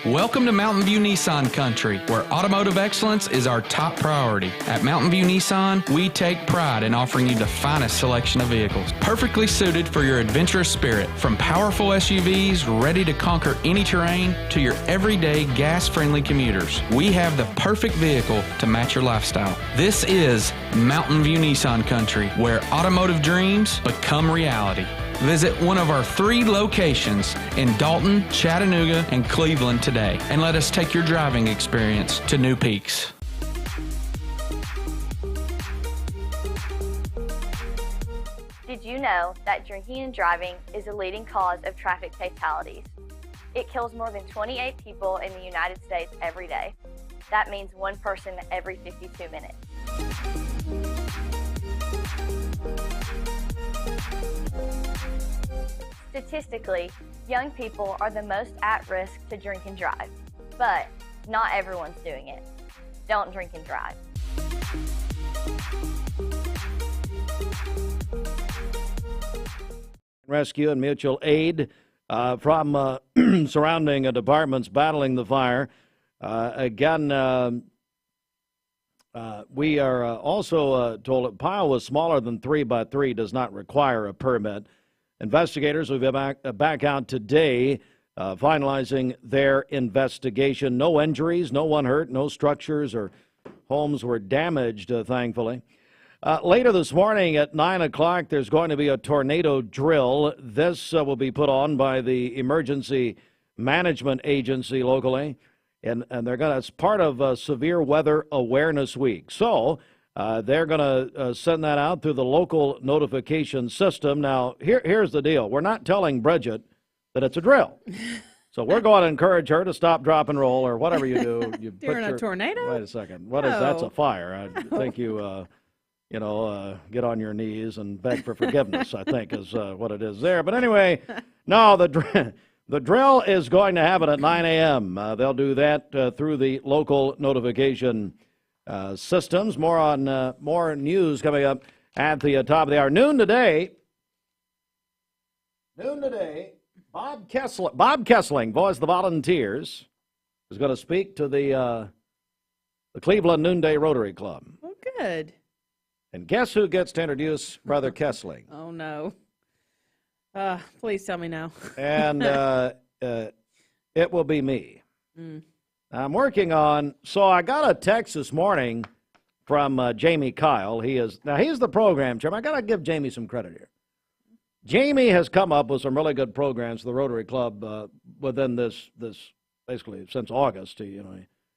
Welcome to Mountain View Nissan Country, where automotive excellence is our top priority. At Mountain View Nissan, we take pride in offering you the finest selection of vehicles, perfectly suited for your adventurous spirit. From powerful SUVs ready to conquer any terrain to your everyday gas-friendly commuters, we have the perfect vehicle to match your lifestyle. This is Mountain View Nissan Country, where automotive dreams become reality. Visit one of our 3 locations in Dalton, Chattanooga, and Cleveland today, and let us take your driving experience to new peaks. Did you know that drinking and driving is a leading cause of traffic fatalities? It kills more than 28 people in the United States every day. That means 1 person every 52 minutes. Statistically, young people are the most at risk to drink and drive, but not everyone's doing it. Don't drink and drive. Rescue and mutual aid from surrounding departments battling the fire. We are also told that pile was smaller than 3x3 does not require a permit. Investigators will be back out today, finalizing their investigation. No injuries, no one hurt, no structures or homes were damaged, thankfully. Later this morning at 9 o'clock, there's going to be a tornado drill. This will be put on by the Emergency Management Agency locally, and they're going to, it's part of Severe Weather Awareness Week. So they're going to send that out through the local notification system. Now, here's the deal. We're not telling Bridget that it's a drill. So we're going to encourage her to stop, drop, and roll, or whatever you do. You During a tornado? Wait a second. What is that's a fire. I think you, get on your knees and beg for forgiveness, I think is what it is there. But anyway, no, the drill is going to happen at 9 a.m. They'll do that through the local notification systems. More news coming up at the top of the hour. Noon today, Bob Kessling, voice of the Volunteers, is going to speak to the Cleveland Noonday Rotary Club. Oh, good. And guess who gets to introduce Brother Kessling? Oh, no. Please tell me now. And it will be me. I'm working on, so I got a text this morning from Jamie Kyle. He's the program chairman. I got to give Jamie some credit here. Jamie has come up with some really good programs for the Rotary Club within this basically since August. He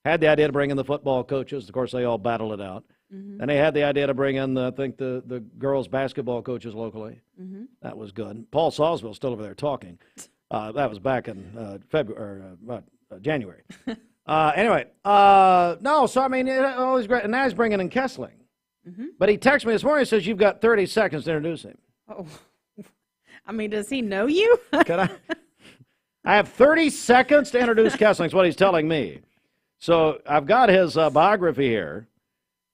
had the idea to bring in the football coaches. Of course, they all battled it out. Mm-hmm. And they had the idea to bring in, the girls' basketball coaches locally. Mm-hmm. That was good. Paul Salisbury's still over there talking. That was back in January. Anyway, no, so I mean, always great. And now he's bringing in Kessling. Mm-hmm. But he texted me this morning and says, you've got 30 seconds to introduce him. Oh, I mean, does he know you? I have 30 seconds to introduce Kessling, is what he's telling me. So I've got his biography here.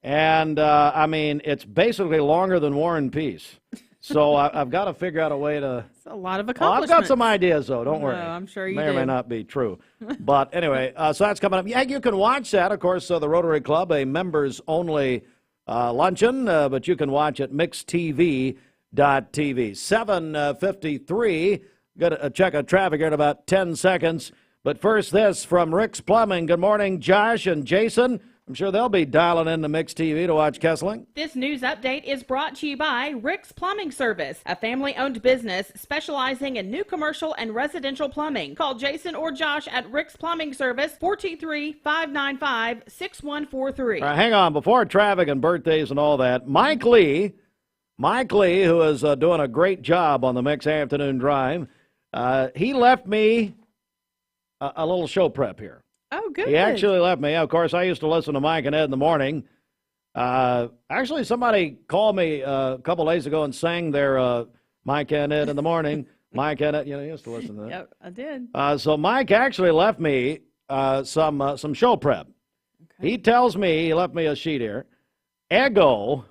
And, I mean, it's basically longer than War and Peace. So I've got to figure out a way to... It's a lot of accomplishments. I've got some ideas, though. Don't worry. I'm sure you may or may not be true. But anyway, so that's coming up. Yeah, you can watch that. Of course, the Rotary Club, a members-only luncheon, but you can watch it mixtv.tv. 7:53. Got to check on traffic here in about 10 seconds. But first, this from Rick's Plumbing. Good morning, Josh and Jason. I'm sure they'll be dialing in to Mix TV to watch Kessling. This news update is brought to you by Rick's Plumbing Service, a family-owned business specializing in new commercial and residential plumbing. Call Jason or Josh at Rick's Plumbing Service, 423-595-6143. All right, hang on. Before traffic and birthdays and all that, Mike Lee, who is doing a great job on the Mix Afternoon Drive, he left me a little show prep here. Oh, good. He actually left me. Of course, I used to listen to Mike and Ed in the morning. Actually, somebody called me a couple days ago and sang their Mike and Ed in the morning. Mike and Ed, you used to listen to that. Yep, I did. So Mike actually left me some show prep. Okay. He tells me, he left me a sheet here. Eggo,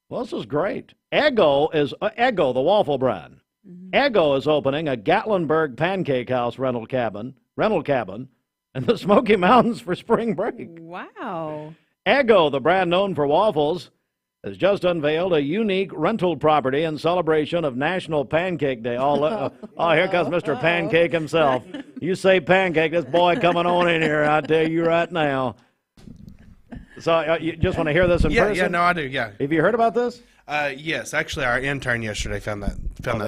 well, this is great. Eggo, the waffle brand. Mm-hmm. Eggo is opening a Gatlinburg Pancake House rental cabin rental cabin in the Smoky Mountains for spring break. Wow. Eggo, the brand known for waffles, has just unveiled a unique rental property in celebration of National Pancake Day. Oh, here comes Mr. Pancake himself. You say pancake, this boy coming on in here, I tell you right now. So you just want to hear this in person? Yeah, no, I do, yeah. Have you heard about this? Yes, actually, our intern yesterday found that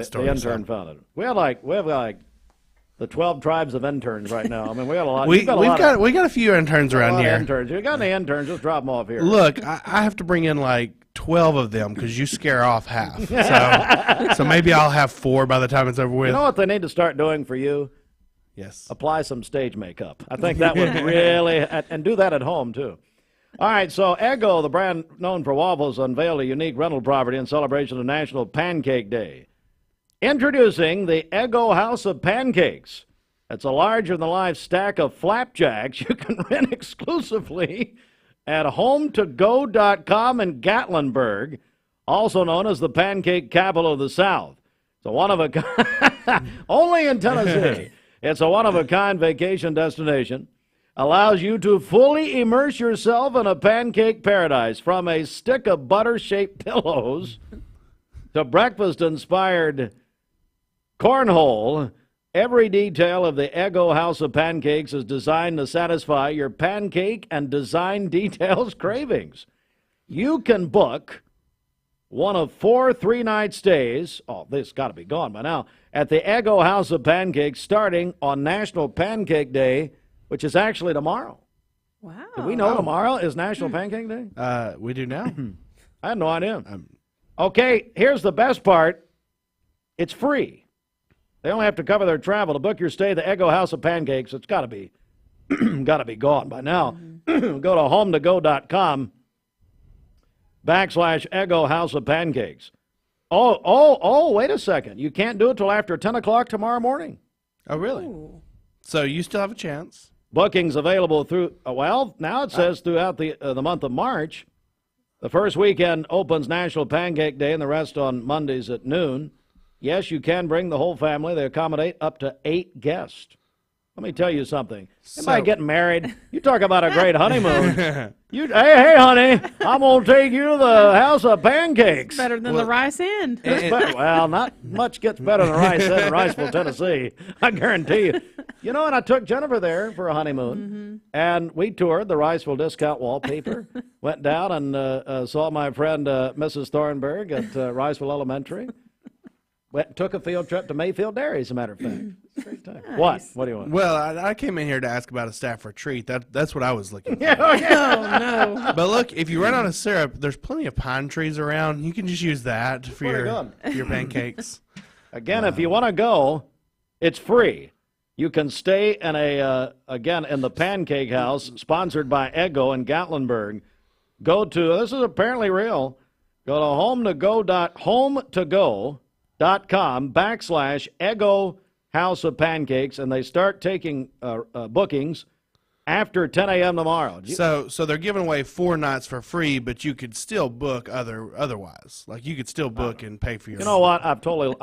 story. The intern found it. We have like the 12 tribes of interns right now. I mean, we got a lot. We got a few interns around here. Interns. You got any interns? Just drop them off here. Look, I have to bring in like 12 of them because you scare off half. So maybe I'll have 4 by the time it's over with. You know what they need to start doing for you? Yes. Apply some stage makeup. I think that would really, and do that at home too. All right, so Eggo, the brand known for waffles, unveiled a unique rental property in celebration of National Pancake Day. Introducing the Eggo House of Pancakes. It's a larger-than-life stack of flapjacks you can rent exclusively at HomeToGo.com in Gatlinburg, also known as the pancake capital of the South. It's a one-of-a-kind, only in Tennessee. It's a one-of-a-kind vacation destination. Allows you to fully immerse yourself in a pancake paradise, from a stick of butter-shaped pillows to breakfast-inspired cornhole. Every detail of the Eggo House of Pancakes is designed to satisfy your pancake and design details cravings. You can book one of 4 3-night stays, this has got to be gone by now, at the Eggo House of Pancakes starting on National Pancake Day, which is actually tomorrow. Wow. Did we know tomorrow is National Pancake Day? We do now. I had no idea. Okay, here's the best part. It's free. They only have to cover their travel. To book your stay at the Eggo House of Pancakes, it's got to be gone by now. Go to HomeToGo.com /Eggo House of Pancakes. Oh, wait a second. You can't do it till after 10 o'clock tomorrow morning. Oh, really? Ooh. So you still have a chance. Bookings available through, now it says throughout the month of March. The first weekend opens National Pancake Day and the rest on Mondays at noon. Yes, you can bring the whole family. They accommodate up to 8 guests. Let me tell you something. Somebody getting married, you talk about a great honeymoon. Hey, honey, I'm going to take you to the House of Pancakes. Better than the Rice Inn. Well, not much gets better than Rice Inn in Riceville, Tennessee. I guarantee you. You know, and I took Jennifer there for a honeymoon, and we toured the Riceville discount wallpaper, went down and saw my friend Mrs. Thornburg at Riceville Elementary. Took a field trip to Mayfield Dairy, as a matter of fact. Great time. Nice. What do you want? Well, I came in here to ask about a staff retreat. That's what I was looking for. Oh, no. But look, if you run out of syrup, there's plenty of pine trees around. You can just use that for your pancakes. Again, if you want to go, it's free. You can stay in in the Pancake House, sponsored by Eggo in Gatlinburg. This is apparently real. Go to HomeToGo.com /Eggo House of Pancakes, and they start taking bookings after 10 a.m. tomorrow. So they're giving away 4 nights for free, but you could still book otherwise. Like, you could still book and pay for your. You know what? I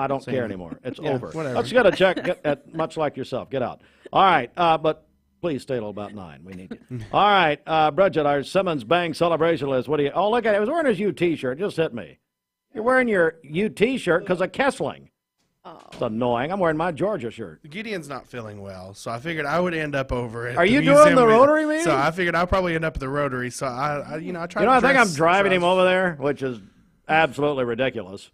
don't care anymore. It's over. Whatever. Let's get a check. Much like yourself. Get out. All right, but please stay till about 9. We need you. All right, Bridget, our Simmons Bank celebration list. What do you? Oh, look at it. I was wearing his U T-shirt. It just hit me. You're wearing your U T-shirt because of Kessling. Oh. It's annoying. I'm wearing my Georgia shirt. Gideon's not feeling well, so I figured I would end up over at Are the you museum doing the Rotary meeting? So I figured I'll probably end up at the Rotary. So I try. I think I'm driving him over there, which is absolutely ridiculous.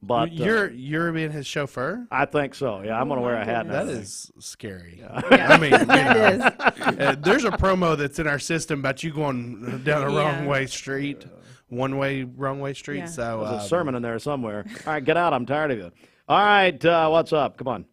But you're being his chauffeur? I think so. Yeah, I'm going to wear a hat. That is scary. Yeah. I mean, That is. There's a promo that's in our system about you going down a wrong way street, wrong way street. Yeah. So there's a sermon in there somewhere. All right, get out. I'm tired of you. All right, what's up? Come on.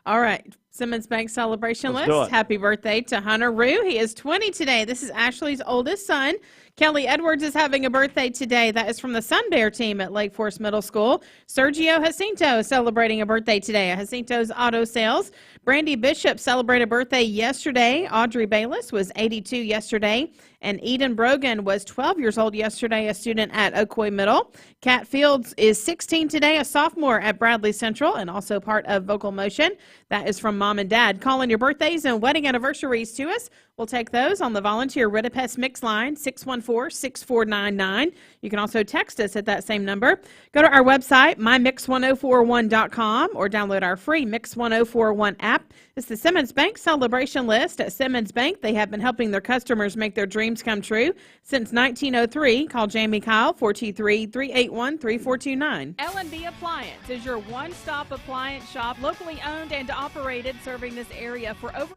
All right. Simmons Bank celebration Let's do list. it. Happy birthday to Hunter Rue. He is 20 today. This is Ashley's oldest son. Kelly Edwards is having a birthday today. That is from the Sun Bear team at Lake Forest Middle School. Sergio Jacinto celebrating a birthday today at Jacinto's Auto Sales. Brandy Bishop celebrated a birthday yesterday. Audrey Bayless was 82 yesterday. And Eden Brogan was 12 years old yesterday, a student at Ocoee Middle. Kat Fields is 16 today, a sophomore at Bradley Central and also part of Vocal Motion. That is from mom and dad. Call in your birthdays and wedding anniversaries to us. We'll take those on the volunteer Ridipest Mix line, 614-6499. You can also text us at that same number. Go to our website, mymix1041.com, or download our free Mix 1041 app. It's the Simmons Bank celebration list. At Simmons Bank, they have been helping their customers make their dreams come true since 1903. Call Jamie Kyle, 423-381-3429. L&B Appliance is your one-stop appliance shop, locally owned and operated, serving this area for over...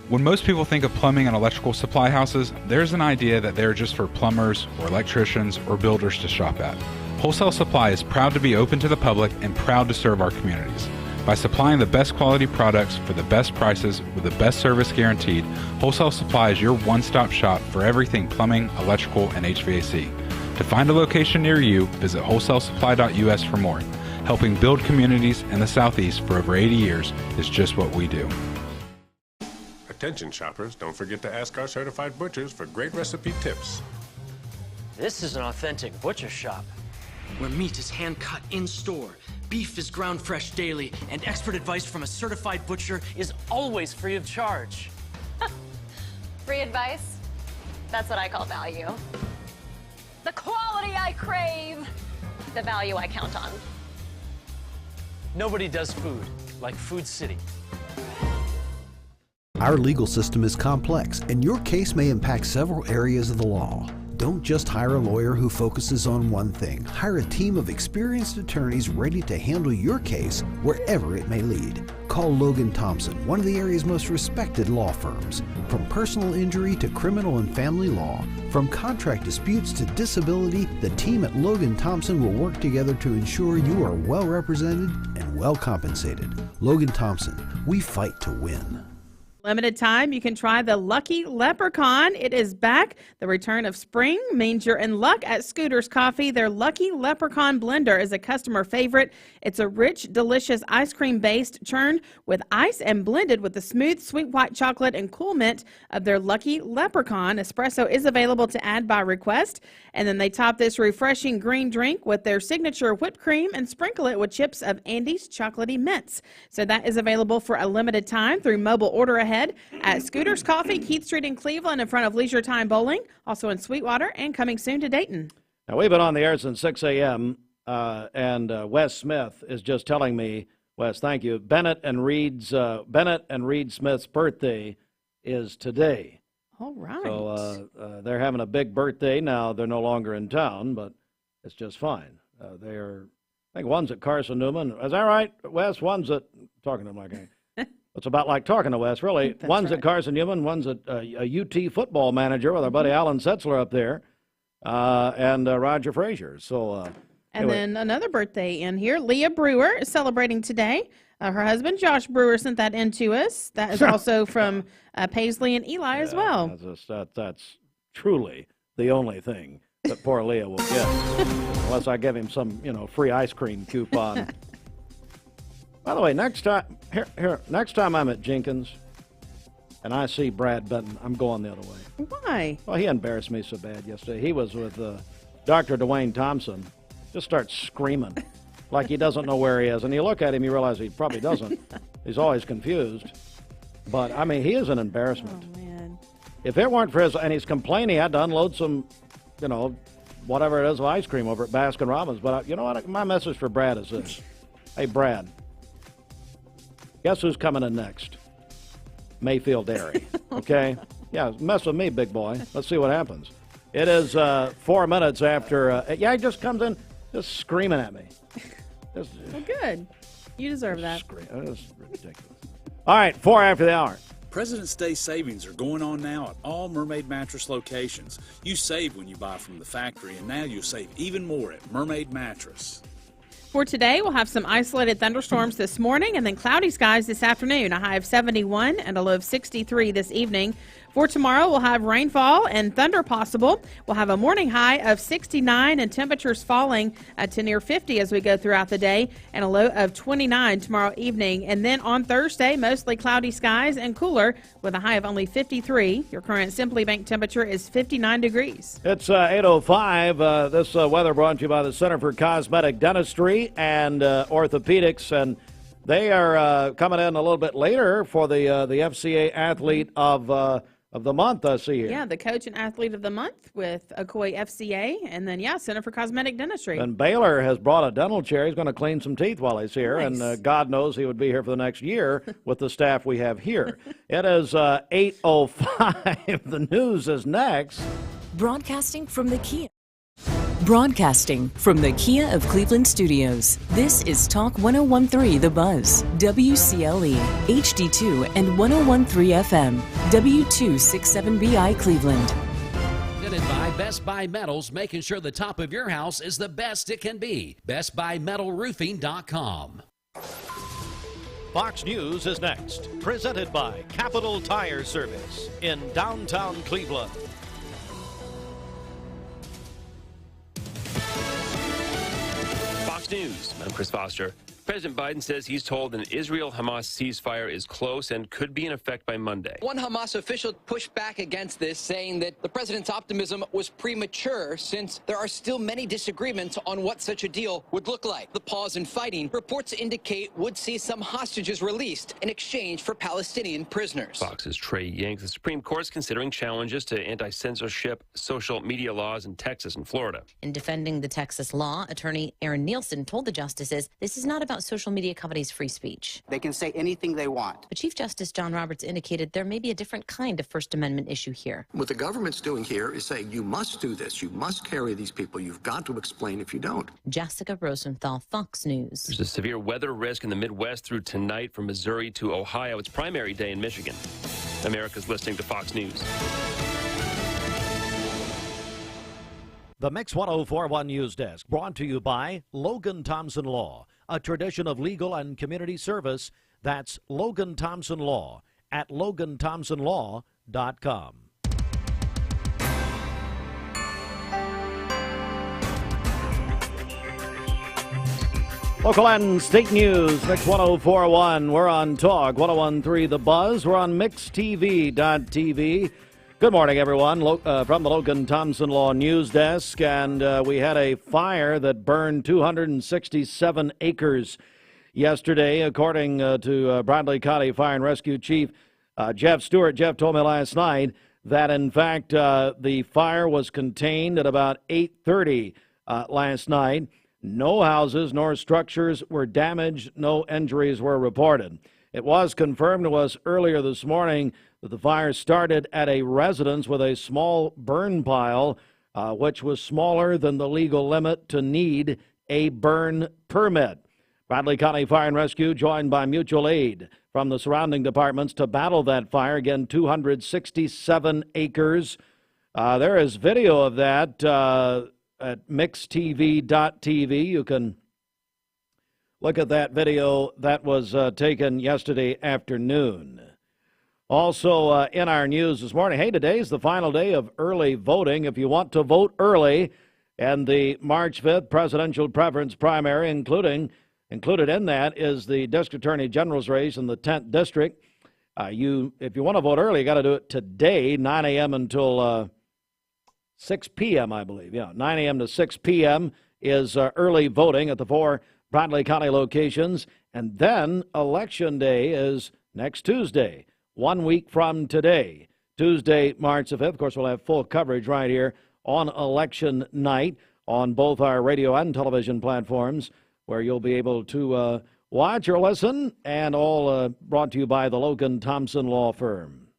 When most people think of plumbing and electrical supply houses, there's an idea that they're just for plumbers or electricians or builders to shop at. Wholesale Supply is proud to be open to the public and proud to serve our communities. By supplying the best quality products for the best prices with the best service guaranteed, Wholesale Supply is your one-stop shop for everything plumbing, electrical, and HVAC. To find a location near you, visit wholesalesupply.us for more. Helping build communities in the Southeast for over 80 years is just what we do. Attention shoppers, don't forget to ask our certified butchers for great recipe tips. This is an authentic butcher shop, where meat is hand-cut in-store, beef is ground fresh daily, and expert advice from a certified butcher is always free of charge. Free advice? That's what I call value. The quality I crave, the value I count on. Nobody does food like Food City. Our legal system is complex, and your case may impact several areas of the law. Don't just hire a lawyer who focuses on one thing. Hire a team of experienced attorneys ready to handle your case wherever it may lead. Call Logan Tompson, one of the area's most respected law firms. From personal injury to criminal and family law, from contract disputes to disability, the team at Logan Tompson will work together to ensure you are well represented and well compensated. Logan Tompson, we fight to win. Limited time, you can try the Lucky Leprechaun. It is back. The return of spring means you're in luck at Scooter's Coffee. Their Lucky Leprechaun blender is a customer favorite. It's a rich, delicious ice cream based, churned with ice and blended with the smooth, sweet white chocolate and cool mint of their Lucky Leprechaun. Espresso is available to add by request. And then they top this refreshing green drink with their signature whipped cream and sprinkle it with chips of Andy's chocolatey mints. So that is available for a limited time through mobile order ahead at Scooter's Coffee, Keith Street in Cleveland, in front of Leisure Time Bowling, also in Sweetwater, and coming soon to Dayton. Now, we've been on the air since 6 a.m., and Wes Smith is just telling me, Wes, thank you, Bennett and Reed Smith's birthday is today. All right. So they're having a big birthday. Now, they're no longer in town, but it's just fine. I think one's at Carson Newman. Is that right, Wes? One's at, talking to him like it's about like talking to Wes, really. One's right. At Carson Newman, one's at a UT football manager with our buddy Alan Setzler up there, and Roger Frazier. So, and anyway. then another birthday in here. Leah Brewer is celebrating today. Her husband, Josh Brewer, sent that in to us. That is also from Paisley and Eli as well. That's truly the only thing that poor Leah will get, unless I give him some, free ice cream coupon. By the way, next time I'm at Jenkins and I see Brad Benton, I'm going the other way. Why? Well, he embarrassed me so bad yesterday. He was with Dr. Dwayne Thompson. Just starts screaming like he doesn't know where he is. And you look at him, you realize he probably doesn't. He's always confused. But, I mean, he is an embarrassment. Oh, man. If it weren't for his, and he's complaining he had to unload some, whatever it is of ice cream over at Baskin Robbins. But you know what? My message for Brad is this. Hey, Brad. Guess who's coming in next? Mayfield Dairy. Okay? Yeah, mess with me, big boy. Let's see what happens. It is 4 minutes after. He just comes in just screaming at me. Well, good. You deserve that. That's ridiculous. All right, 4 after the hour. President's Day savings are going on now at all Mermaid Mattress locations. You save when you buy from the factory, and now you'll save even more at Mermaid Mattress. For today, we'll have some isolated thunderstorms this morning and then cloudy skies this afternoon, a high of 71 and a low of 63 this evening. For tomorrow, we'll have rainfall and thunder possible. We'll have a morning high of 69 and temperatures falling to near 50 as we go throughout the day, and a low of 29 tomorrow evening. And then on Thursday, mostly cloudy skies and cooler with a high of only 53. Your current Simply Bank temperature is 59 degrees. It's 8:05. This weather brought to you by the Center for Cosmetic Dentistry and Orthopedics, and they are coming in a little bit later for the FCA Athlete of the month, I see here. Yeah, the coach and athlete of the month with Ocoee FCA, and then, Center for Cosmetic Dentistry. And Baylor has brought a dental chair. He's going to clean some teeth while he's here, Nice. and God knows he would be here for the next year with the staff we have here. It is 8:05. The news is next. Broadcasting from the Kia of Cleveland Studios. This is Talk 1013 The Buzz, WCLE, HD2 and 1013 FM, W267BI Cleveland. Presented by Best Buy Metals, making sure the top of your house is the best it can be. BestBuyMetalRoofing.com. Fox News is next. Presented by Capital Tire Service in downtown Cleveland. Fox News, I'm Chris Foster. President Biden says he's told an Israel-Hamas ceasefire is close and could be in effect by Monday. One Hamas official pushed back against this, saying that the president's optimism was premature since there are still many disagreements on what such a deal would look like. The pause in fighting, reports indicate, would see some hostages released in exchange for Palestinian prisoners. Fox's Trey Yanks. The Supreme Court's considering challenges to anti-censorship social media laws in Texas and Florida. In defending the Texas law, attorney Aaron Nielsen told the justices this is not about social media companies' free speech. They can say anything they want. But Chief Justice John Roberts indicated there may be a different kind of First Amendment issue here. What the government's doing here is saying you must do this, you must carry these people, you've got to explain if you don't. Jessica Rosenthal, Fox News. There's a severe weather risk in the Midwest through tonight from Missouri to Ohio. It's primary day in Michigan. America's listening to Fox News. The Mix 1041 News Desk, brought to you by Logan Tompson Law, a tradition of legal and community service. That's Logan Tompson Law at LoganThompsonLaw.com. Local and state news, Mix 1041. We're on Talk 1013 The Buzz. We're on MixTV.tv. Good morning, everyone, from the Logan Tompson Law News Desk, and we had a fire that burned 267 acres yesterday, according to Bradley County Fire and Rescue Chief Jeff Stewart. Jeff told me last night that, in fact, the fire was contained at about 8:30 last night. No houses nor structures were damaged. No injuries were reported. It was confirmed to us earlier this morning that the fire started at a residence with a small burn pile, which was smaller than the legal limit to need a burn permit. Bradley County Fire and Rescue joined by mutual aid from the surrounding departments to battle that fire. Again, 267 acres. There is video of that at mixtv.tv. You can look at that video that was taken yesterday afternoon. Also in our news this morning, hey, today's the final day of early voting. If you want to vote early in the March 5th presidential preference primary, included in that is the District Attorney General's race in the 10th District. If you want to vote early, you got to do it today, 9 a.m. until 6 p.m., I believe. 9 a.m. to 6 p.m. is early voting at the 4 Bradley County locations. And then Election Day is next Tuesday, 1 week from today, Tuesday, March the 5th. Of course, we'll have full coverage right here on election night on both our radio and television platforms, where you'll be able to watch or listen, and all brought to you by the Logan Tompson Law Firm.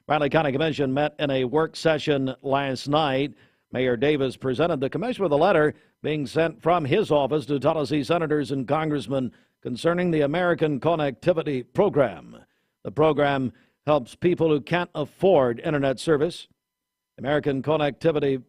Bradley County Commission met in a work session last night. Mayor Davis presented the commission with a letter being sent from his office to Tennessee senators and congressmen concerning the American Connectivity Program. The program helps people who can't afford internet service. American Connectivity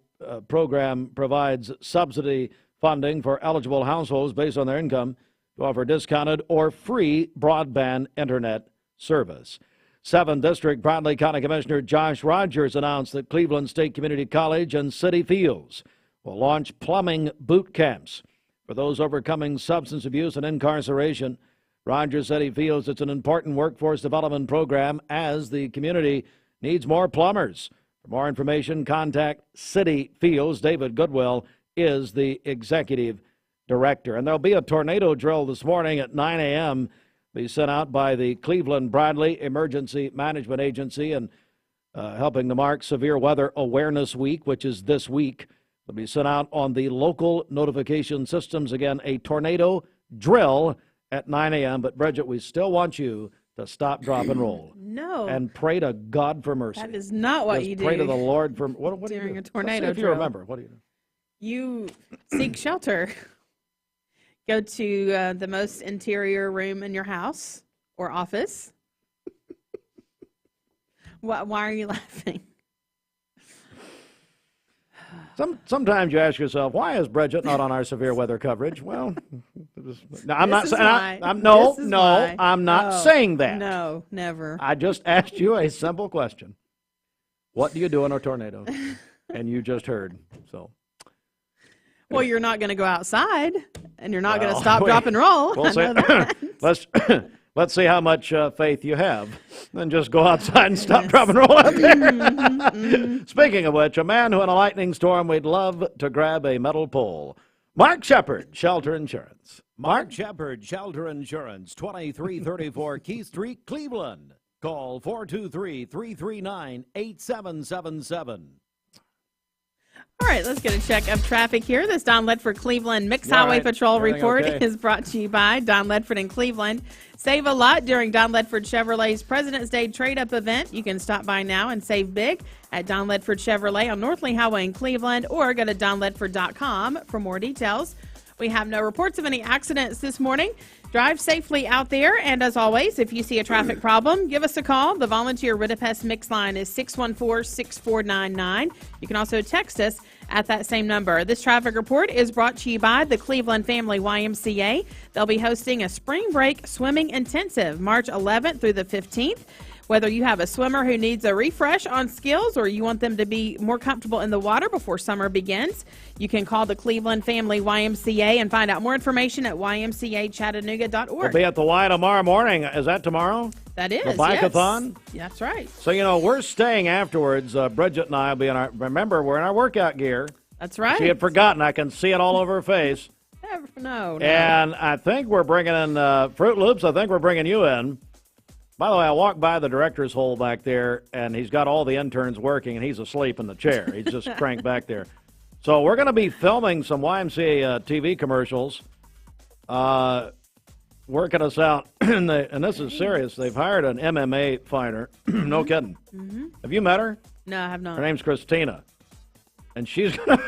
Program provides subsidy funding for eligible households based on their income to offer discounted or free broadband internet service. 7th District Bradley County Commissioner Josh Rogers announced that Cleveland State Community College and City Fields will launch plumbing boot camps for those overcoming substance abuse and incarceration. Rogers said he feels it's an important workforce development program as the community needs more plumbers. For more information, contact City Fields. David Goodwill is the executive director. And there'll be a tornado drill this morning at 9 a.m. be sent out by the Cleveland Bradley Emergency Management Agency and helping to mark Severe Weather Awareness Week, which is this week. It'll be sent out on the local notification systems. Again, a tornado drill at 9 a.m. But, Bridget, we still want you to stop, drop, and roll. No. And pray to God for mercy. That is not what you do. Pray to the Lord for what during do you a tornado if you drill. remember, what do you do? You seek shelter. Go to the most interior room in your house or office. Why are you laughing? Sometimes you ask yourself, why is Bridget not on our severe weather coverage? Well, I'm not saying I'm not saying that. No, never. I just asked you a simple question. What do you do in a tornado? And you just heard. So. Well, you're not going to go outside, and you're not going to stop, drop, and roll. We'll see. Let's see how much faith you have. Then just go outside and stop, drop, and roll out there. Speaking of which, a man who in a lightning storm, we'd love to grab a metal pole. Mark Shepard, Shelter Insurance. Mark Shepard, Shelter Insurance, 2334 Keith Street, Cleveland. Call 423-339-8777. All right, let's get a check of traffic here. This Don Ledford Cleveland Mixed Highway Patrol report is brought to you by Don Ledford in Cleveland. Save a lot during Don Ledford Chevrolet's President's Day trade-up event. You can stop by now and save big at Don Ledford Chevrolet on Northley Highway in Cleveland, or go to donledford.com for more details. We have no reports of any accidents this morning. Drive safely out there, and as always, if you see a traffic problem, give us a call. The volunteer Ridipest Mix line is 614-6499. You can also text us at that same number. This traffic report is brought to you by the Cleveland Family YMCA. They'll be hosting a spring break swimming intensive March 11th through the 15th. Whether you have a swimmer who needs a refresh on skills or you want them to be more comfortable in the water before summer begins, you can call the Cleveland Family YMCA and find out more information at ymcachattanooga.org. We'll be at the Y tomorrow morning. Is that tomorrow? That is, the bike-a-thon? Yes. That's right. So, we're staying afterwards. Bridget and I will be in remember, we're in our workout gear. That's right. She had forgotten. I can see it all over her face. No. And I think we're bringing in Fruit Loops. I think we're bringing you in. By the way, I walked by the director's hole back there, and he's got all the interns working, and he's asleep in the chair. He's just cranked back there. So we're going to be filming some YMCA TV commercials, working us out. And this is serious. They've hired an MMA fighter. No kidding. Mm-hmm. Have you met her? No, I have not. Her name's Christina. And she's going to,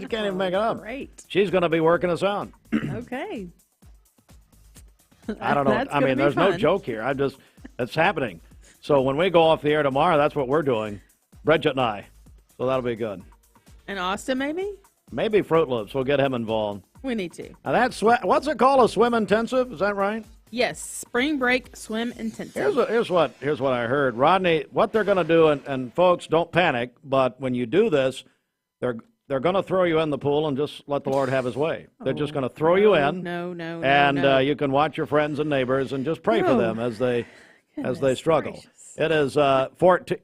you can't even make it up. Great. She's going to be working us out. Okay. I don't know. I mean, there's no joke here. It's happening. So when we go off the air tomorrow, that's what we're doing, Bridget and I. So that'll be good. And Austin, maybe? Maybe Fruit Loops. We'll get him involved. We need to. Now that's what's it called? A swim intensive? Is that right? Yes, spring break swim intensive. Here's what I heard, Rodney. What they're going to do, and folks, don't panic. But when you do this, they're going to throw you in the pool and just let the Lord have His way. They're just going to throw you in. No. And you can watch your friends and neighbors and just pray for them as they struggle. Gracious. It is 14.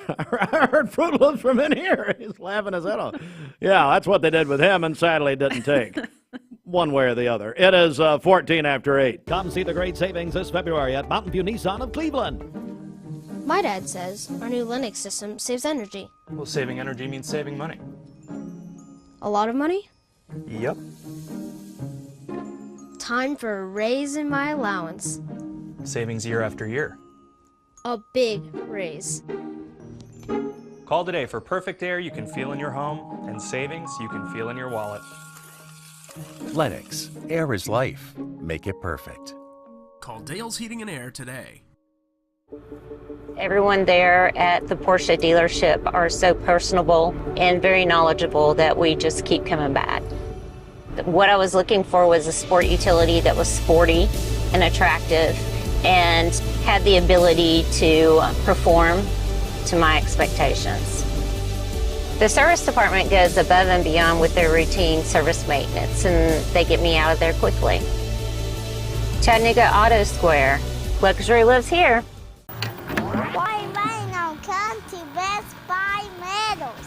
I heard Fruit Loops from in here. He's laughing his head off. Yeah, that's what they did with him, and sadly it didn't take. One way or the other. It is 14 after 8. Come see the great savings this February at Mountain View Nissan of Cleveland. My dad says our new Linux system saves energy. Well, saving energy means saving money. A lot of money? Yep. Time for a raise in my allowance. Savings year after year. A big raise. Call today for perfect air you can feel in your home and savings you can feel in your wallet. Lennox. Air is life. Make it perfect. Call Dale's Heating and Air today. Everyone there at the Porsche dealership are so personable and very knowledgeable that we just keep coming back. What I was looking for was a sport utility that was sporty and attractive and had the ability to perform to my expectations. The service department goes above and beyond with their routine service maintenance, and they get me out of there quickly. Chattanooga Auto Square. Luxury lives here. Why now come to Best Buy Metals?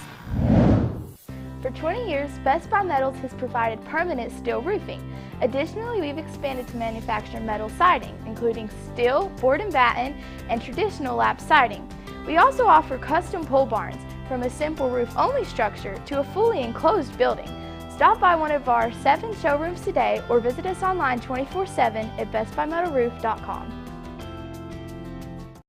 For 20 years, Best Buy Metals has provided permanent steel roofing. Additionally, we've expanded to manufacture metal siding, including steel, board and batten, and traditional lap siding. We also offer custom pole barns, from a simple roof-only structure to a fully enclosed building. Stop by one of our 7 showrooms today or visit us online 24/7 at bestbymetalroof.com.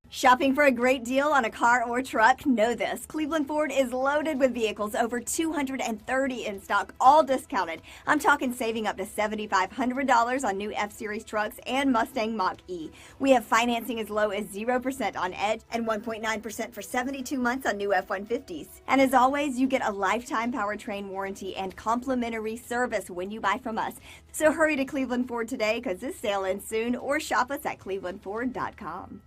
Shopping for a great deal on a car or truck? Know this. Cleveland Ford is loaded with vehicles, over 230 in stock, all discounted. I'm talking saving up to $7,500 on new F-Series trucks and Mustang Mach-E. We have financing as low as 0% on Edge and 1.9% for 72 months on new F-150s. And as always, you get a lifetime powertrain warranty and complimentary service when you buy from us. So hurry to Cleveland Ford today because this sale ends soon, or shop us at clevelandford.com.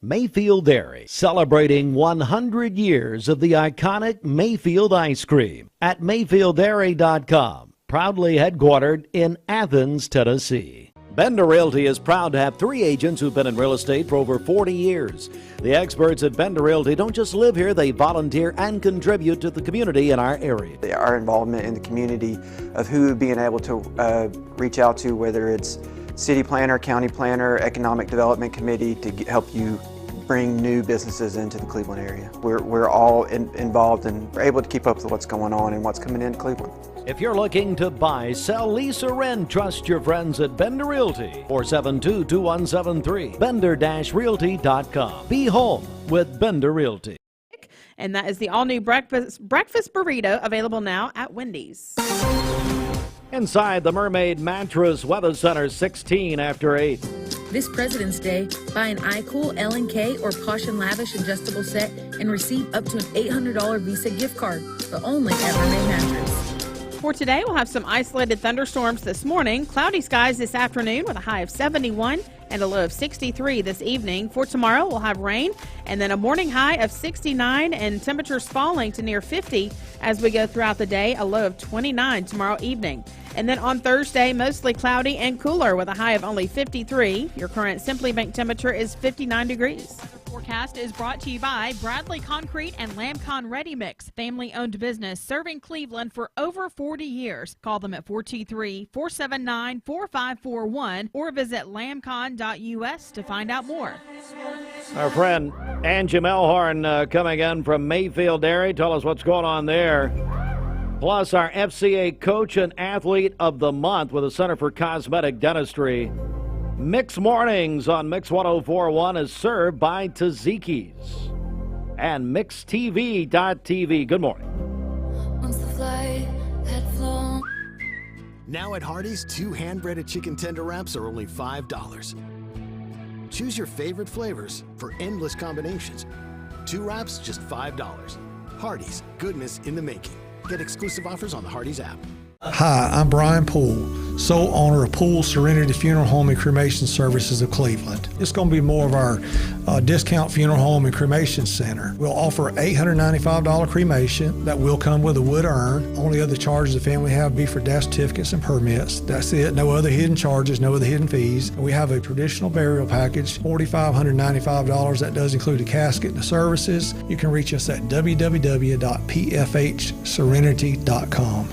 Mayfield Dairy, celebrating 100 years of the iconic Mayfield ice cream at MayfieldDairy.com, proudly headquartered in Athens, Tennessee. Bender Realty is proud to have 3 agents who've been in real estate for over 40 years. The experts at Bender Realty don't just live here, they volunteer and contribute to the community in our area. Our involvement in the community of who being able to reach out to, whether it's city planner, county planner, economic development committee, to help you bring new businesses into the Cleveland area. We're all involved and we're able to keep up with what's going on and what's coming into Cleveland. If you're looking to buy, sell, lease, or rent, trust your friends at Bender Realty. 472-2173. Bender-Realty.com. Be home with Bender Realty. And that is the all-new breakfast burrito, available now at Wendy's. Inside the Mermaid Mattress Weather Center, 16 after 8. This President's Day, buy an iCool, L&K, or Posh & Lavish adjustable set and receive up to an $800 Visa gift card, but only at Mermaid Mattress. For today, we'll have some isolated thunderstorms this morning, cloudy skies this afternoon with a high of 71 and a low of 63 this evening. For tomorrow, we'll have rain and then a morning high of 69 and temperatures falling to near 50 as we go throughout the day, a low of 29 tomorrow evening. And then on Thursday, mostly cloudy and cooler with a high of only 53. Your current Simply Bank temperature is 59 degrees. Forecast is brought to you by Bradley Concrete and Lamcon Ready Mix, family-owned business serving Cleveland for over 40 years. Call them at 423-479-4541 or visit lamcon.us to find out more. Our friend Angie Melhorn coming in from Mayfield Dairy. Tell us what's going on there. Plus, our FCA Coach and Athlete of the Month with the Center for Cosmetic Dentistry. Mix Mornings on Mix 104.1 is served by Tzatziki's and MixTV.tv. Good morning. Once the flight had flown. Now at Hardee's, 2 hand-breaded chicken tender wraps are only $5. Choose your favorite flavors for endless combinations. 2 wraps, just $5. Hardee's, goodness in the making. Get exclusive offers on the Hardee's app. Hi, I'm Brian Poole, sole owner of Poole Serenity Funeral Home and Cremation Services of Cleveland. It's going to be more of our discount funeral home and cremation center. We'll offer $895 cremation that will come with a wood urn. Only other charges the family have be for death certificates and permits. That's it. No other hidden charges, no other hidden fees. We have a traditional burial package, $4,595. That does include a casket and the services. You can reach us at www.pfhserenity.com.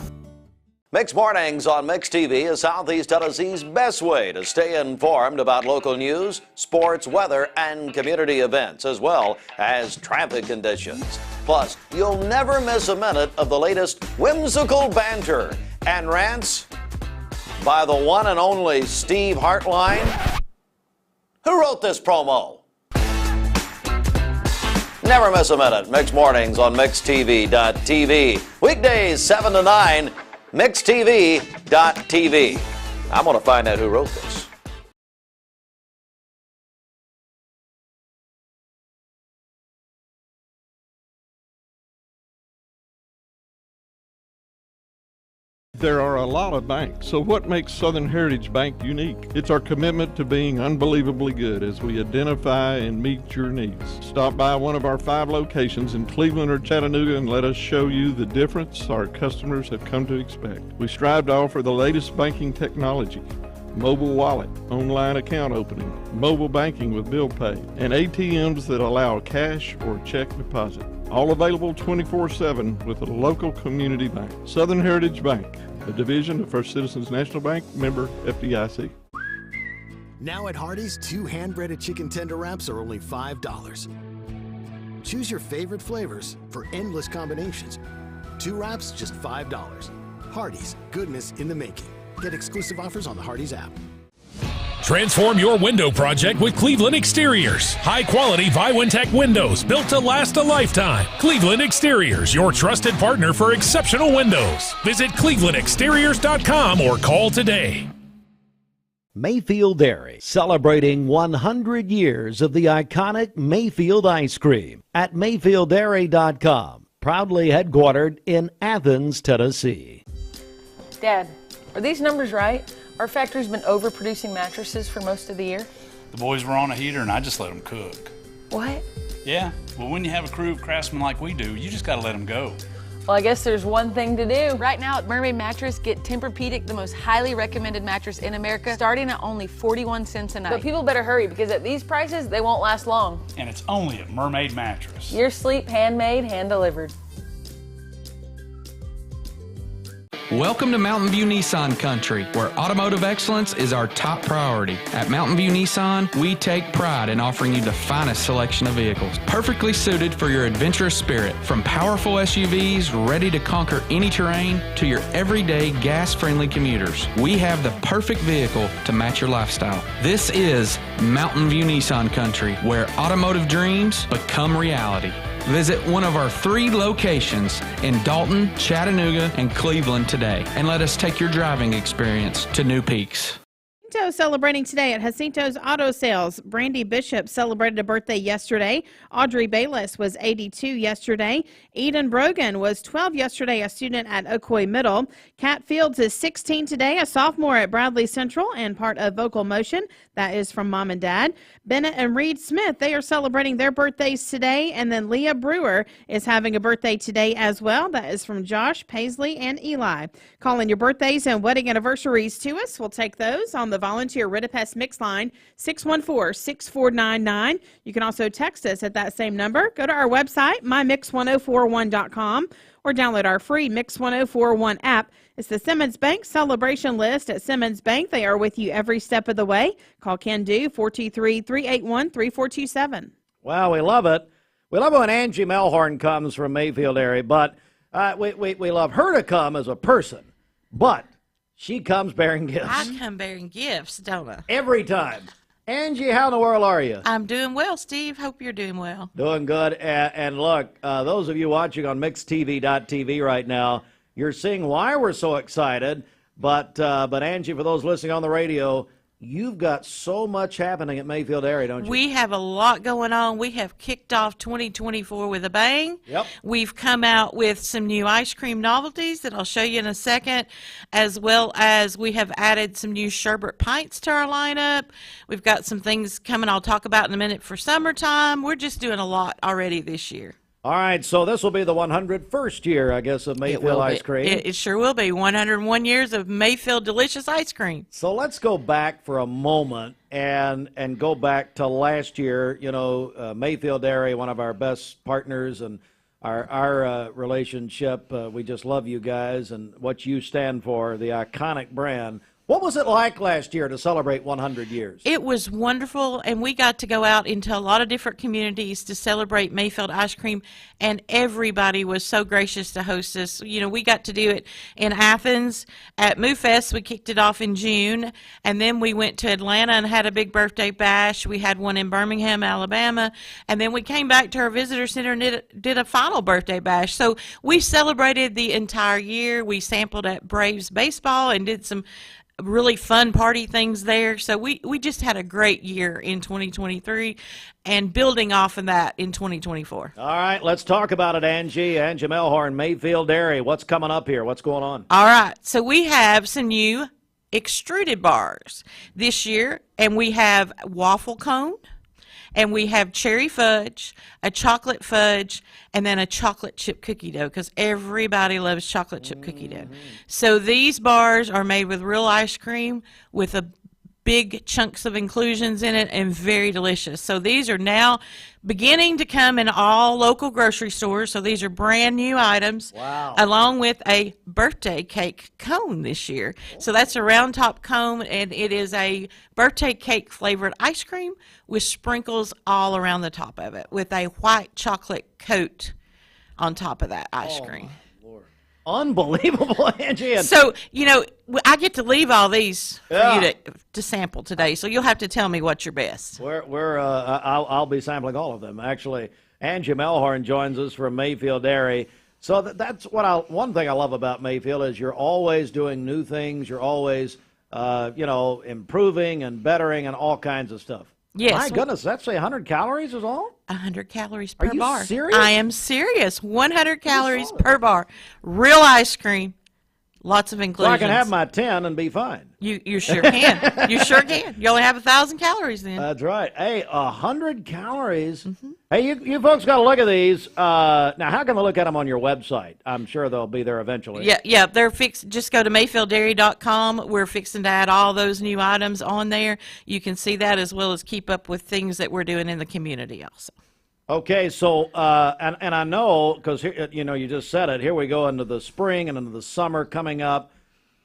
Mix Mornings on Mix TV is Southeast Tennessee's best way to stay informed about local news, sports, weather, and community events, as well as traffic conditions. Plus, you'll never miss a minute of the latest whimsical banter and rants by the one and only Steve Hartline. Who wrote this promo? Never miss a minute. Mix Mornings on MixTV.tv. Weekdays 7 to 9. MixTV.tv. I'm going to find out who wrote this. There are a lot of banks, so what makes Southern Heritage Bank unique? It's our commitment to being unbelievably good as we identify and meet your needs. Stop by one of our 5 locations in Cleveland or Chattanooga and let us show you the difference our customers have come to expect. We strive to offer the latest banking technology, mobile wallet, online account opening, mobile banking with bill pay, and ATMs that allow cash or check deposit. All available 24/7 with a local community bank. Southern Heritage Bank, a division of First Citizens National Bank, member FDIC. Now at Hardee's, 2 hand-breaded chicken tender wraps are only $5. Choose your favorite flavors for endless combinations. 2 wraps, just $5. Hardee's, goodness in the making. Get exclusive offers on the Hardee's app. Transform your window project with Cleveland Exteriors. High-quality Viwintech windows built to last a lifetime. Cleveland Exteriors, your trusted partner for exceptional windows. Visit clevelandexteriors.com or call today. Mayfield Dairy, celebrating 100 years of the iconic Mayfield ice cream at mayfielddairy.com. Proudly headquartered in Athens, Tennessee. Dad, are these numbers right? Our factory's been overproducing mattresses for most of the year. The boys were on a heater and I just let them cook. What? Yeah, well, when you have a crew of craftsmen like we do, you just gotta let them go. Well, I guess there's one thing to do. Right now at Mermaid Mattress, get Tempur-Pedic, the most highly recommended mattress in America, starting at only 41 cents a night. But people better hurry because at these prices, they won't last long. And it's only at Mermaid Mattress. Your sleep, handmade, hand-delivered. Welcome to Mountain View Nissan Country, where automotive excellence is our top priority. At Mountain View Nissan, we take pride in offering you the finest selection of vehicles, perfectly suited for your adventurous spirit. From powerful SUVs ready to conquer any terrain to your everyday gas-friendly commuters, we have the perfect vehicle to match your lifestyle. This is Mountain View Nissan Country, where automotive dreams become reality. Visit one of our 3 locations in Dalton, Chattanooga, and Cleveland today, and let us take your driving experience to new peaks. Celebrating today at Jacinto's Auto Sales. Brandy Bishop celebrated a birthday yesterday. Audrey Bayless was 82 yesterday. Eden Brogan was 12 yesterday, a student at Ocoee Middle. Kat Fields is 16 today, a sophomore at Bradley Central and part of Vocal Motion. That is from Mom and Dad. Bennett and Reed Smith, they are celebrating their birthdays today. And then Leah Brewer is having a birthday today as well. That is from Josh, Paisley, and Eli. Calling your birthdays and wedding anniversaries to us. We'll take those on the Volunteer Ridipest Mix line, 614-6499. You can also text us at that same number. Go to our website, mymix1041.com, or download our free Mix 1041 app. It's the Simmons Bank Celebration List at Simmons Bank. They are with you every step of the way. Call Ken Do, 423-381-3427. Well, we love it. We love it when Angie Melhorn comes from Mayfield area, but we love her to come as a person, but she comes bearing gifts. I come bearing gifts, don't I? Every time. Angie, how in the world are you? I'm doing well, Steve. Hope you're doing well. Doing good. And look, those of you watching on mixtv.tv right now, you're seeing why we're so excited. But Angie, for those listening on the radio, you've got so much happening at Mayfield area, don't you? We have a lot going on. We have kicked off 2024 with a bang. Yep. We've come out with some new ice cream novelties that I'll show you in a second, as well as we have added some new sherbet pints to our lineup. We've got some things coming I'll talk about in a minute for summertime. We're just doing a lot already this year. All right, so this will be the 101st year, I guess, of Mayfield ice cream. It sure will be. 101 years of Mayfield delicious ice cream. So let's go back for a moment and go back to last year. You know, Mayfield area, one of our best partners, and our relationship. We just love you guys and what you stand for, the iconic brand. What was it like last year to celebrate 100 years? It was wonderful, and we got to go out into a lot of different communities to celebrate Mayfield ice cream, and everybody was so gracious to host us. You know, we got to do it in Athens at MooFest. We kicked it off in June, and then we went to Atlanta and had a big birthday bash. We had one in Birmingham, Alabama, and then we came back to our visitor center and did a final birthday bash. So we celebrated the entire year. We sampled at Braves baseball and did some really fun party things there. So we just had a great year in 2023 and building off of that in 2024. All right, let's talk about it, Angie. Angie Melhorn, Mayfield Dairy. What's coming up here? What's going on? All right, so we have some new extruded bars this year, and we have waffle cone, and we have cherry fudge, a chocolate fudge, and then a chocolate chip cookie dough, because everybody loves chocolate chip cookie dough. So these bars are made with real ice cream with a big chunks of inclusions in it and very delicious. So these are now beginning to come in all local grocery stores. So these are brand new items. Wow. Along with a birthday cake cone this year. So that's a round top cone, and it is a birthday cake flavored ice cream with sprinkles all around the top of it with a white chocolate coat on top of that ice cream. Unbelievable, Angie. So, I get to leave all these for you to sample today, so you'll have to tell me what's your best. I'll be sampling all of them. Actually, Angie Melhorn joins us from Mayfield Dairy. So that's one thing I love about Mayfield is you're always doing new things. You're always, improving and bettering and all kinds of stuff. Yes. My goodness, that's 100 calories is all? 100 calories per bar. Are you serious? I am serious. 100 calories per bar. Real ice cream. Lots of inclusions. So I can have my 10 and be fine. You sure can. You sure can. You only have 1,000 calories then. That's right. Hey, 100 calories. Mm-hmm. Hey, you folks got to look at these. Now, how can they look at them on your website? I'm sure they'll be there eventually. Yeah. They're fixed. Just go to mayfielddairy.com. We're fixing to add all those new items on there. You can see that as well as keep up with things that we're doing in the community also. Okay, so, and I know, because, you just said it, here we go into the spring and into the summer coming up.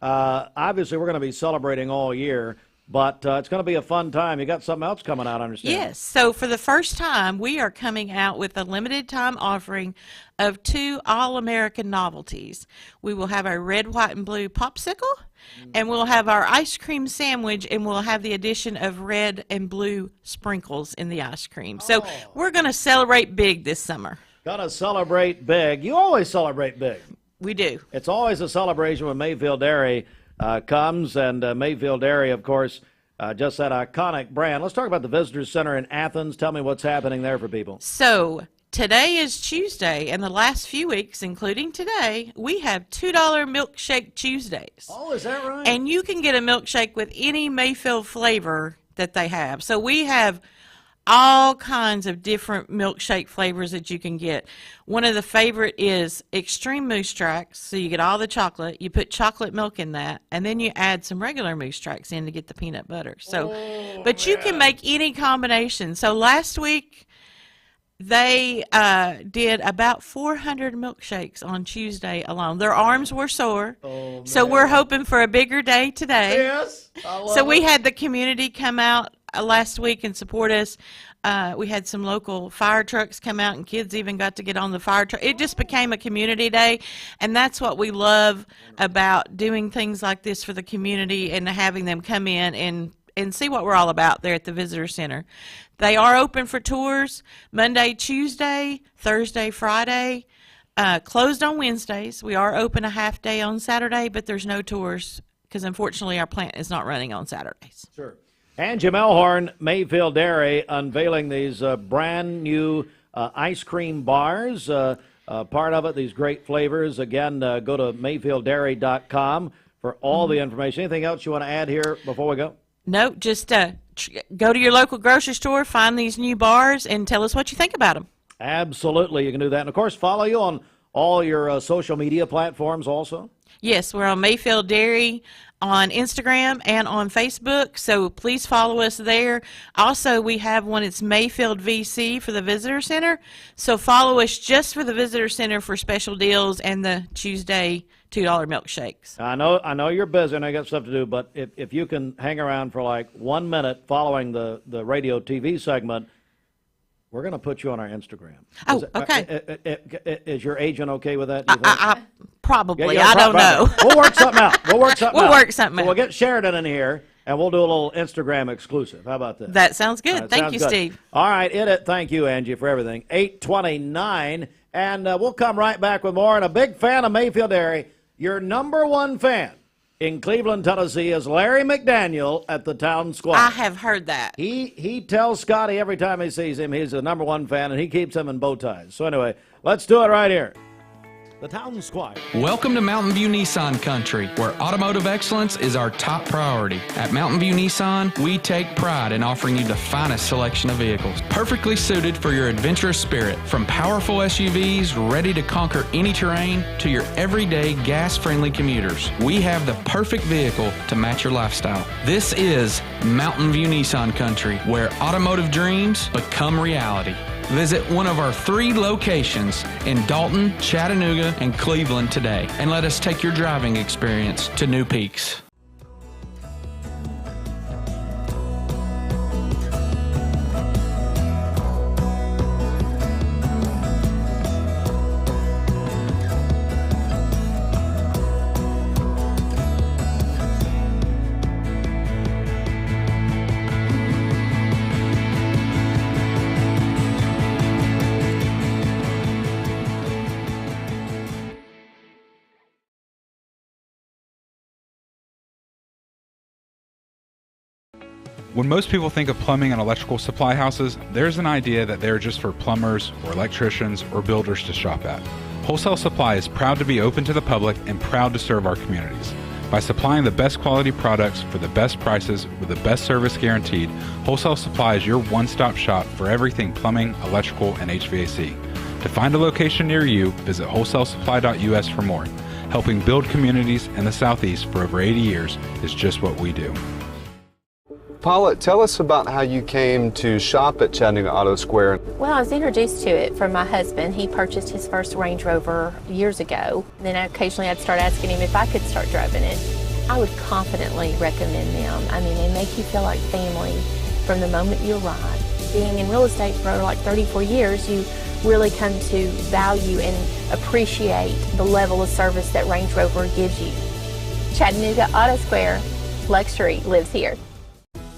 Obviously, we're going to be celebrating all year, but it's going to be a fun time. You got something else coming out, I understand. Yes, so for the first time, we are coming out with a limited time offering of 2 All-American novelties. We will have our red, white, and blue popsicle, and we'll have our ice cream sandwich, and we'll have the addition of red and blue sprinkles in the ice cream. So we're going to celebrate big this summer. Going to celebrate big. You always celebrate big. We do. It's always a celebration when Mayfield Dairy comes, and Mayfield Dairy, of course, just that iconic brand. Let's talk about the Visitor Center in Athens. Tell me what's happening there for people. So today is Tuesday, and the last few weeks, including today, we have $2 Milkshake Tuesdays. Oh, is that right? And you can get a milkshake with any Mayfield flavor that they have. So we have all kinds of different milkshake flavors that you can get. One of the favorite is Extreme Moose Tracks. So you get all the chocolate, you put chocolate milk in that, and then you add some regular Moose Tracks in to get the peanut butter. So, you can make any combination. So last week, they did about 400 milkshakes on Tuesday alone. Their arms were sore, so we're hoping for a bigger day today. Yes, I love so we had the community come out last week and support us. We had some local fire trucks come out, and kids even got to get on the fire truck. It just became a community day, and that's what we love about doing things like this for the community and having them come in and see what we're all about there at the Visitor Center. They are open for tours Monday, Tuesday, Thursday, Friday, closed on Wednesdays. We are open a half day on Saturday, but there's no tours because unfortunately our plant is not running on Saturdays. Sure. Angie Melhorn, Mayfield Dairy, unveiling these brand new ice cream bars. Part of it, these great flavors. Again, go to mayfielddairy.com for all the information. Anything else you want to add here before we go? No, just go to your local grocery store, find these new bars, and tell us what you think about them. Absolutely, you can do that. And, of course, follow you on all your social media platforms also. Yes, we're on Mayfield Dairy on Instagram and on Facebook, so please follow us there. Also, we have one, it's Mayfield VC for the Visitor Center, so follow us just for the Visitor Center for special deals and the Tuesday $2 milkshakes. I know you're busy and I got stuff to do, but if you can hang around for like 1 minute following the radio TV segment, we're going to put you on our Instagram. Okay. Is your agent okay with that? Probably. I don't know. We'll work something out. We'll work something out. We'll get Sheridan in here, and we'll do a little Instagram exclusive. How about that? That sounds good. Thank you, Steve. All right. Thank you, Angie, for everything. 8:29, and we'll come right back with more. And a big fan of Mayfield Dairy, your number one fan in Cleveland, Tennessee, is Larry McDaniel at the Town Square. I have heard that. He tells Scotty every time he sees him he's a number one fan, and he keeps him in bow ties. So anyway, let's do it right here. The Town Squire. Welcome to Mountain View Nissan Country, where automotive excellence is our top priority. At Mountain View Nissan, we take pride in offering you the finest selection of vehicles, perfectly suited for your adventurous spirit. From powerful SUVs ready to conquer any terrain to your everyday gas-friendly commuters, we have the perfect vehicle to match your lifestyle. This is Mountain View Nissan Country, where automotive dreams become reality. Visit one of our 3 locations in Dalton, Chattanooga, and Cleveland today, and let us take your driving experience to new peaks. When most people think of plumbing and electrical supply houses, there's an idea that they're just for plumbers or electricians or builders to shop at. Wholesale Supply is proud to be open to the public and proud to serve our communities. By supplying the best quality products for the best prices with the best service guaranteed, Wholesale Supply is your one-stop shop for everything plumbing, electrical, and HVAC. To find a location near you, visit wholesalesupply.us for more. Helping build communities in the Southeast for over 80 years is just what we do. Paula, tell us about how you came to shop at Chattanooga Auto Square. Well, I was introduced to it from my husband. He purchased his first Range Rover years ago. Then occasionally I'd start asking him if I could start driving it. I would confidently recommend them. I mean, they make you feel like family from the moment you arrive. Being in real estate for like 34 years, you really come to value and appreciate the level of service that Range Rover gives you. Chattanooga Auto Square, luxury lives here.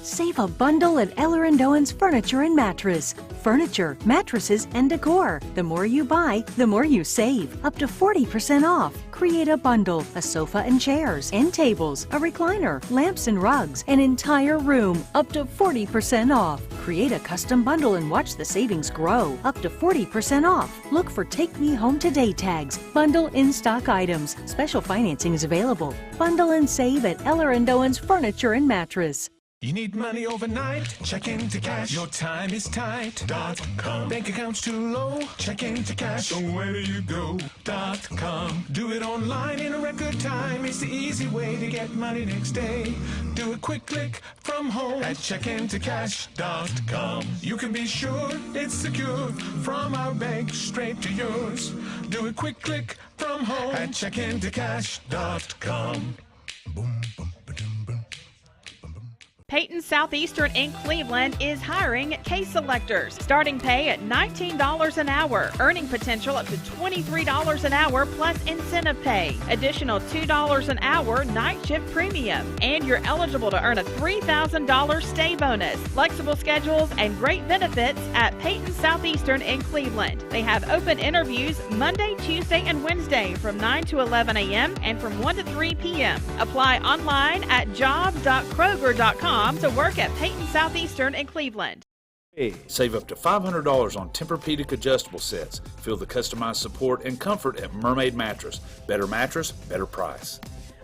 Save a bundle at Eller & Owen's Furniture and Mattress. Furniture, mattresses, and decor. The more you buy, the more you save. Up to 40% off. Create a bundle, a sofa and chairs, end tables, a recliner, lamps and rugs, an entire room. Up to 40% off. Create a custom bundle and watch the savings grow. Up to 40% off. Look for Take Me Home Today tags. Bundle in-stock items. Special financing is available. Bundle and save at Eller & Owen's Furniture and Mattress. You need money overnight? Check into cash. Your time is tight.com. Bank account's too low? Check into cash. So where do you go.com? Do it online in a record time. It's the easy way to get money next day. Do a quick click from home at checkintocash.com. You can be sure it's secure from our bank straight to yours. Do a quick click from home at checkintocash.com. Boom, boom. Peyton Southeastern in Cleveland is hiring case selectors. Starting pay at $19 an hour. Earning potential up to $23 an hour plus incentive pay. Additional $2 an hour night shift premium. And you're eligible to earn a $3,000 stay bonus. Flexible schedules and great benefits at Peyton Southeastern in Cleveland. They have open interviews Monday, Tuesday, and Wednesday from 9 to 11 a.m. and from 1 to 3 p.m. Apply online at job.kroger.com to work at Peyton Southeastern in Cleveland. Save up to $500 on Tempur-Pedic adjustable sets. Feel the customized support and comfort at Mermaid Mattress. Better mattress, better price.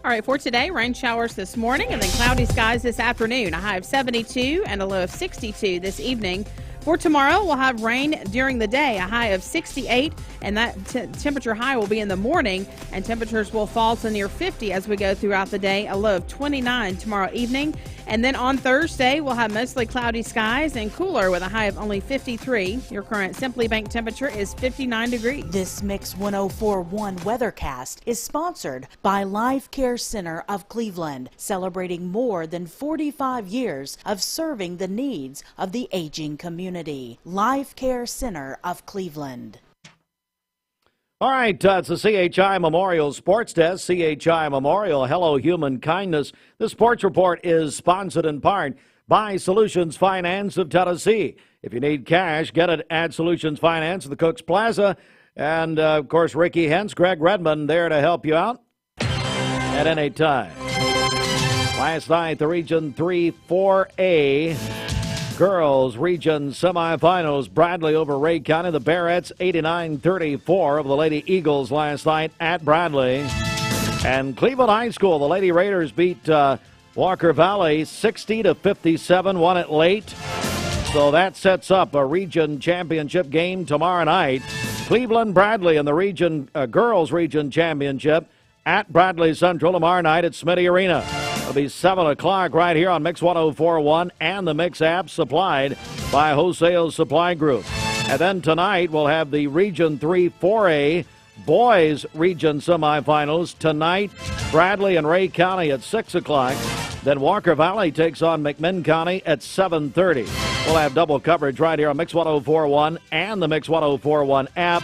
All right, for today, rain showers this morning and then cloudy skies this afternoon. A high of 72 and a low of 62 this evening. For tomorrow, we'll have rain during the day, a high of 68, and that temperature high will be in the morning, and temperatures will fall to near 50 as we go throughout the day, a low of 29 tomorrow evening. And then on Thursday, we'll have mostly cloudy skies and cooler with a high of only 53. Your current Simply Bank temperature is 59 degrees. This Mix 104.1 Weathercast is sponsored by Life Care Center of Cleveland, celebrating more than 45 years of serving the needs of the aging community. Life Care Center of Cleveland. All right, it's the CHI Memorial Sports Desk. CHI Memorial, hello human kindness. The sports report is sponsored in part by Solutions Finance of Tennessee. If you need cash, get it at Solutions Finance at the Cooks Plaza. And, of course, Ricky Hentz, Greg Redmond there to help you out at any time. Last night, the Region 3 4A Girls Region semifinals. Bradley over Ray County. The Barretts 89-34 of the Lady Eagles last night at Bradley. And Cleveland High School, the Lady Raiders beat Walker Valley 60-57, won it late. So that sets up a region championship game tomorrow night. Cleveland Bradley in the region girls region championship at Bradley Central tomorrow night at Smitty Arena. It'll be 7 o'clock right here on Mix 104.1 and the Mix app, supplied by Wholesale Supply Group. And then tonight we'll have the Region 3 4A boys region semifinals. Tonight, Bradley and Ray County at 6 o'clock. Then Walker Valley takes on McMinn County at 7:30. We'll have double coverage right here on Mix 104.1 and the Mix 104.1 app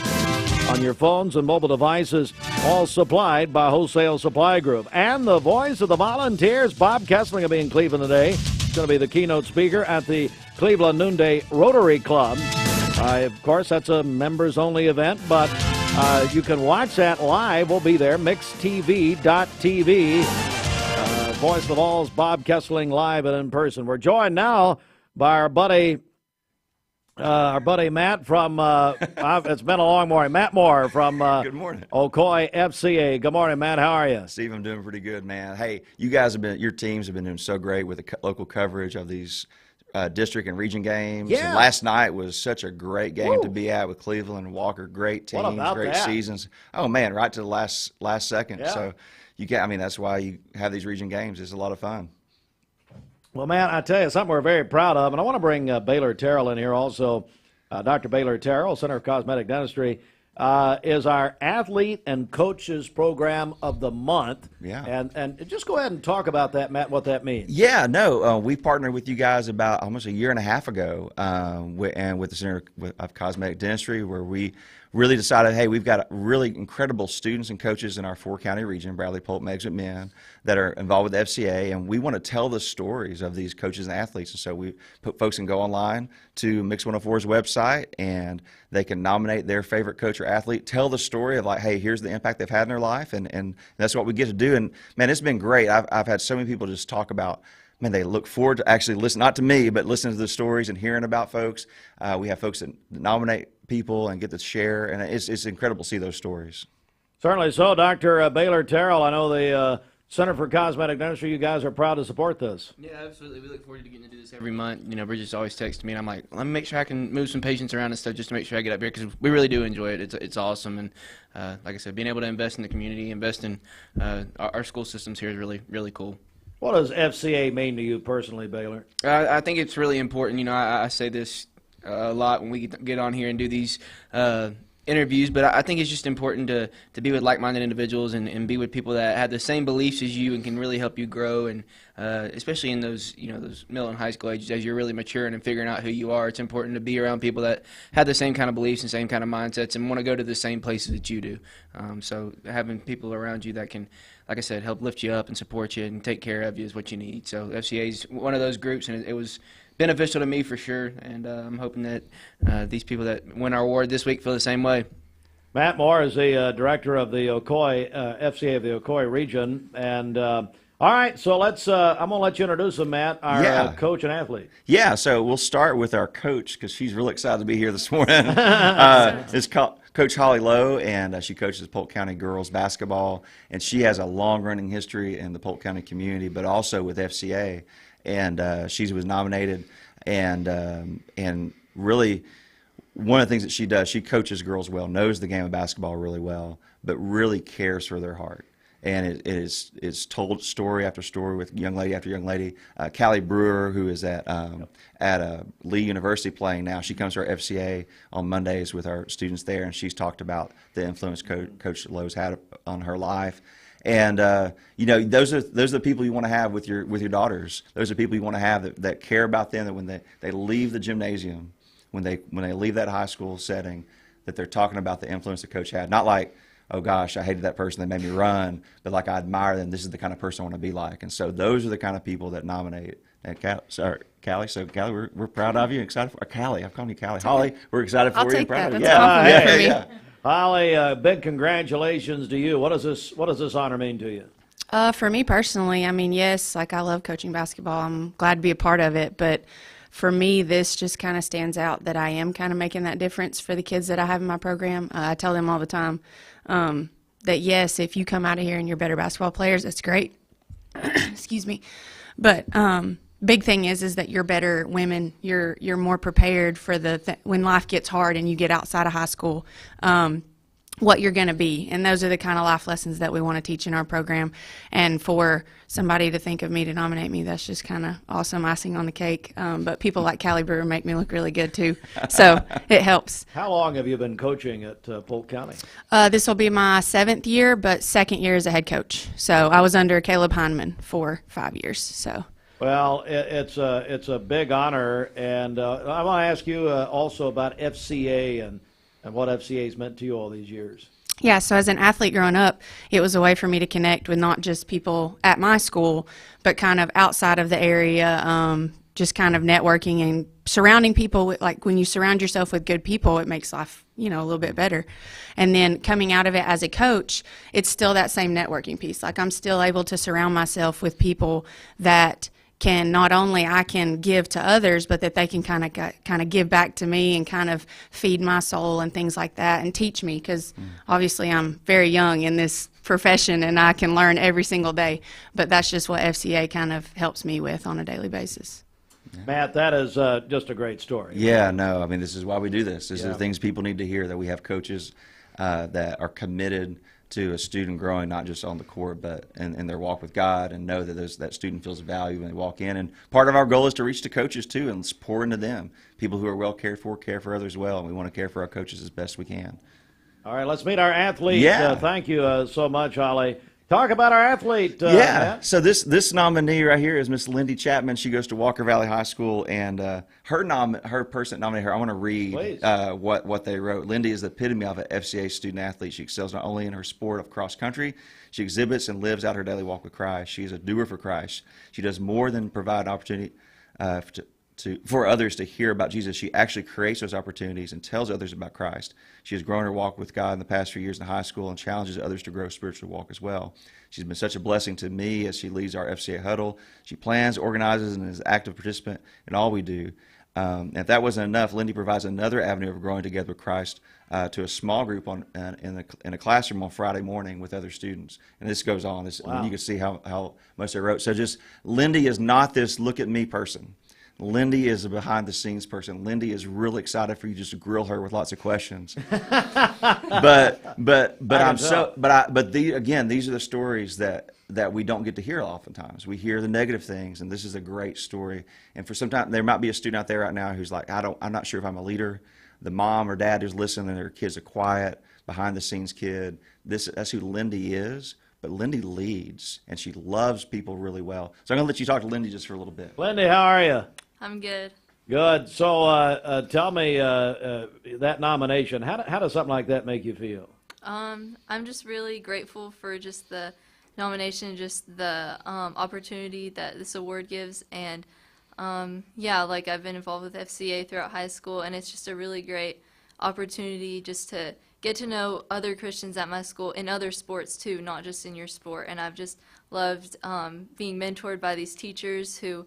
on your phones and mobile devices, all supplied by Wholesale Supply Group. And the voice of the Volunteers, Bob Kessling, will be in Cleveland today. He's going to be the keynote speaker at the Cleveland Noonday Rotary Club. Of course, that's a members-only event, but you can watch that live. We'll be there, mixtv.tv. Voice of the Vols, Bob Kessling, live and in person. We're joined now by our buddy Matt from, it's been a long morning, Matt Moore from Good morning. Ocoee FCA. Good morning, Matt. How are you? Steve, I'm doing pretty good, man. Hey, your teams have been doing so great with the local coverage of these district and region games. Yeah. And last night was such a great game to be at with Cleveland and Walker. Great teams, What about great that? seasons. Oh, man, right to the last second. Yeah. So that's why you have these region games. It's a lot of fun. Well, man, I tell you, something we're very proud of, and I want to bring Baylor Terrell in here also. Dr. Baylor Terrell, Center of Cosmetic Dentistry, is our Athlete and Coaches Program of the Month. Yeah. And just go ahead and talk about that, Matt, what that means. Yeah, no, we partnered with you guys about almost a year and a half ago, and with the Center of Cosmetic Dentistry, where we really decided, hey, we've got really incredible students and coaches in our four-county region, Bradley, Polk, Meigs, McMinn, that are involved with the FCA, and we want to tell the stories of these coaches and athletes. And so we put folks can go online to Mix 104's website, and they can nominate their favorite coach or athlete, tell the story of like, hey, here's the impact they've had in their life, and that's what we get to do. And, man, it's been great. I've had so many people just talk about, man, they look forward to actually listen, not to me, but listening to the stories and hearing about folks. We have folks that nominate people and get to share, and it's incredible to see those stories. Certainly so. Dr. Baylor Terrell, I know the Center for Cosmetic Dentistry, you guys are proud to support this. Yeah, absolutely. We look forward to getting to do this every month. You know, Bridget's always texts me, and I'm like, let me make sure I can move some patients around and stuff just to make sure I get up here, because we really do enjoy it. It's awesome. And like I said, being able to invest in the community, invest in our school systems here is really, really cool. What does FCA mean to you personally, Baylor? I think it's really important. You know, I say this a lot when we get on here and do these interviews, but I think it's just important to be with like-minded individuals and be with people that have the same beliefs as you and can really help you grow. And especially in those middle and high school ages, as you're really maturing and figuring out who you are, it's important to be around people that have the same kind of beliefs and same kind of mindsets and want to go to the same places that you do. So having people around you that can, like I said, help lift you up and support you and take care of you is what you need. So FCA is one of those groups, and it was beneficial to me for sure, and I'm hoping that these people that win our award this week feel the same way. Matt Moore is the director of the Ocoee FCA of the Ocoee region, and all right, so let's. I'm gonna let you introduce him, Matt, our coach and athlete. Yeah, so we'll start with our coach because she's really excited to be here this morning. It's Coach Holly Lowe, and she coaches Polk County girls basketball, and she has a long-running history in the Polk County community, but also with FCA. And she was nominated, and really one of the things that she does, she coaches girls well, knows the game of basketball really well, but really cares for their heart. And it's told story after story with young lady after young lady. Callie Brewer, who is at Lee University playing now, she comes to our FCA on Mondays with our students there, and she's talked about the influence Coach Lowe's had on her life. And those are the people you want to have with your daughters. Those are people you want to have that care about them. That when they leave the gymnasium, when they leave that high school setting, that they're talking about the influence the coach had. Not like, oh gosh, I hated that person, they made me run, but like I admire them. This is the kind of person I want to be like. And so those are the kind of people that nominate. And Callie. So Callie, we're proud of you. Excited for Callie. I'm calling you Callie. Holly, we're excited for you. I'll take that. Proud That's yeah. Holly, big congratulations to you. What does this honor mean to you? For me personally, I mean, yes, like I love coaching basketball. I'm glad to be a part of it, but for me, this just kind of stands out that I am kind of making that difference for the kids that I have in my program. I tell them all the time that, yes, if you come out of here and you're better basketball players, that's great. Excuse me. But big thing is that you're better women. You're more prepared for when life gets hard and you get outside of high school, what you're going to be. And those are the kind of life lessons that we want to teach in our program. And for somebody to think of me to nominate me, that's just kind of awesome icing on the cake. But people like Callie Brewer make me look really good too. So it helps. How long have you been coaching at Polk County? This will be my 7th year, but 2nd year as a head coach. So I was under Caleb Heineman for 5 years. So. Well, it's a big honor. And I want to ask you also about FCA and what FCA has meant to you all these years. Yeah, so as an athlete growing up, it was a way for me to connect with not just people at my school, but kind of outside of the area, just kind of networking and surrounding people with, like, when you surround yourself with good people, it makes life, a little bit better. And then coming out of it as a coach, it's still that same networking piece. Like, I'm still able to surround myself with people that can not only I can give to others, but that they can kind of give back to me and kind of feed my soul and things like that and teach me, because obviously I'm very young in this profession and I can learn every single day. But that's just what FCA kind of helps me with on a daily basis. Matt, that is just a great story. Yeah, no, I mean, this is why we do this. This is the things people need to hear, that we have coaches that are committed to a student growing not just on the court but in their walk with God, and know that that student feels value when they walk in. And part of our goal is to reach the coaches too and pour into them. People who are well cared for care for others well, and we want to care for our coaches as best we can. All right, let's meet our athlete. Yeah. Thank you so much, Holly. Talk about our athlete. Matt. So this nominee right here is Miss Lindy Chapman. She goes to Walker Valley High School, and her person that nominated her, I want to read what they wrote. Lindy is the epitome of an FCA student athlete. She excels not only in her sport of cross country, she exhibits and lives out her daily walk with Christ. She is a doer for Christ. She does more than provide opportunity for others to hear about Jesus. She actually creates those opportunities and tells others about Christ. She has grown her walk with God in the past few years in high school and challenges others to grow spiritual walk as well. She's been such a blessing to me as she leads our FCA huddle. She plans, organizes, and is an active participant in all we do. And if that wasn't enough, Lindy provides another avenue of growing together with Christ to a small group in a classroom on Friday morning with other students. And this goes on. Wow. You can see how much they wrote. So just, Lindy is not this look at me person. Lindy is a behind-the-scenes person. Lindy is really excited for you just to grill her with lots of questions. But these are the stories that we don't get to hear oftentimes. We hear the negative things, and this is a great story. And for some time, there might be a student out there right now who's like, I'm not sure if I'm a leader. The mom or dad who's listening, and their kid's a quiet, behind-the-scenes kid. That's who Lindy is. But Lindy leads, and she loves people really well. So I'm going to let you talk to Lindy just for a little bit. Lindy, how are you? I'm good. Good. So tell me that nomination. How does something like that make you feel? I'm just really grateful for just the nomination, just the opportunity that this award gives. And like I've been involved with FCA throughout high school, and it's just a really great opportunity just to get to know other Christians at my school in other sports too, not just in your sport. And I've just loved being mentored by these teachers who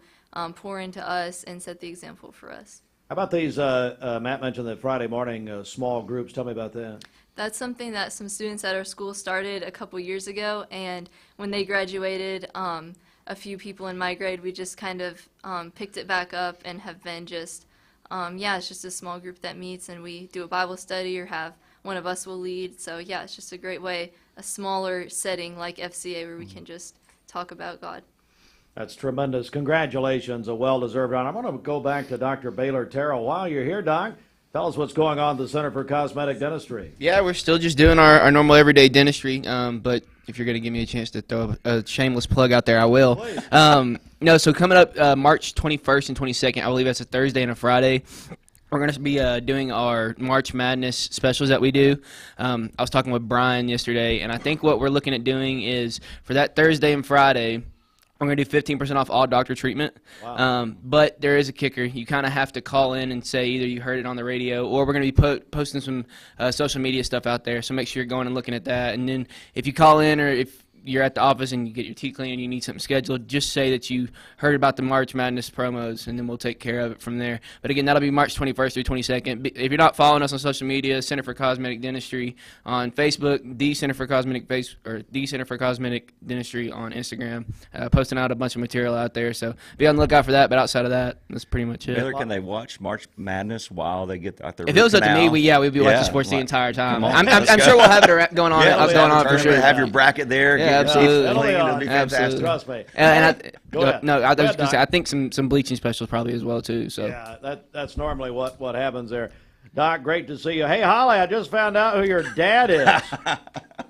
pour into us and set the example for us. How about these, Matt mentioned the Friday morning small groups. Tell me about that. That's something that some students at our school started a couple years ago, and when they graduated, a few people in my grade, we just kind of picked it back up and have been just, it's just a small group that meets, and we do a Bible study or have one of us will lead. So yeah, it's just a great way, a smaller setting like FCA where we can just talk about God. That's tremendous. Congratulations, a well-deserved honor. I'm going to go back to Dr. Baylor Terrell. While you're here, Doc, tell us what's going on at the Center for Cosmetic Dentistry. Yeah, we're still just doing our normal everyday dentistry, but if you're going to give me a chance to throw a shameless plug out there, I will. So coming up March 21st and 22nd, I believe that's a Thursday and a Friday, we're going to be doing our March Madness specials that we do. I was talking with Brian yesterday, and I think what we're looking at doing is for that Thursday and Friday, we're going to do 15% off all doctor treatment. Wow. But there is a kicker. You kind of have to call in and say either you heard it on the radio or we're going to be posting some social media stuff out there. So make sure you're going and looking at that. And then if you call in or if you're at the office and you get your teeth cleaned and you need something scheduled, just say that you heard about the March Madness promos, and then we'll take care of it from there. But again, that'll be March 21st through 22nd. If you're not following us on social media, Center for Cosmetic Dentistry on Facebook, the Center for Cosmetic Dentistry on Instagram, posting out a bunch of material out there. So be on the lookout for that. But outside of that, that's pretty much it. Taylor, can they watch March Madness while they get out there? If it was up to me, we'd be watching sports the entire time. I'm sure we'll have it going on. For sure. Have your bracket there. Yeah, absolutely. It'll be fantastic. Trust me. I think some bleaching specials probably as well too. So yeah, that's normally what happens there. Doc, great to see you. Hey, Holly, I just found out who your dad is.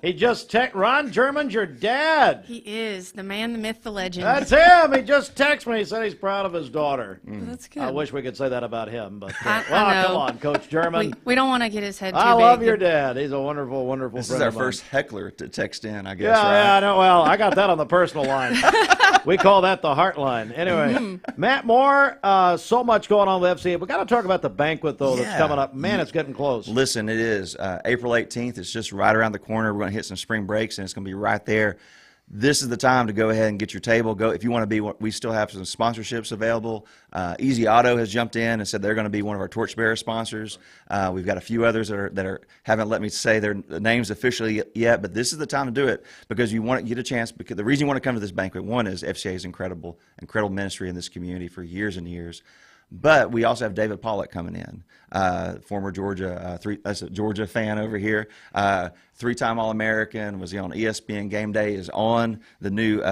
He just Ron German's your dad. He is the man, the myth, the legend. That's him. He just texted me. He said he's proud of his daughter. That's good. I wish we could say that about him, but I come on, Coach German. We don't want to get his head too I big. love your dad. He's a wonderful, wonderful This friend is our of mine. first heckler to text in, I guess. Yeah, I know. Well, I got that on the personal line. We call that the heart line. Anyway, Matt Moore, so much going on with FCA. We got to talk about the banquet, though, that's coming up. Man, it's getting close. Listen, it is April 18th. It's just right around the corner. We're going to hit some spring breaks, and it's going to be right there. This is the time to go ahead and get your table. Go if you want to be. We still have some sponsorships available. Easy Auto has jumped in and said they're going to be one of our torchbearer sponsors. We've got a few others that haven't let me say their names officially yet, but this is the time to do it because you want to get a chance. Because the reason you want to come to this banquet, one is FCA's incredible ministry in this community for years and years. But we also have David Pollock coming in, former Georgia, that's a Georgia fan over here, three-time All-American, was he on ESPN Game Day, is on the new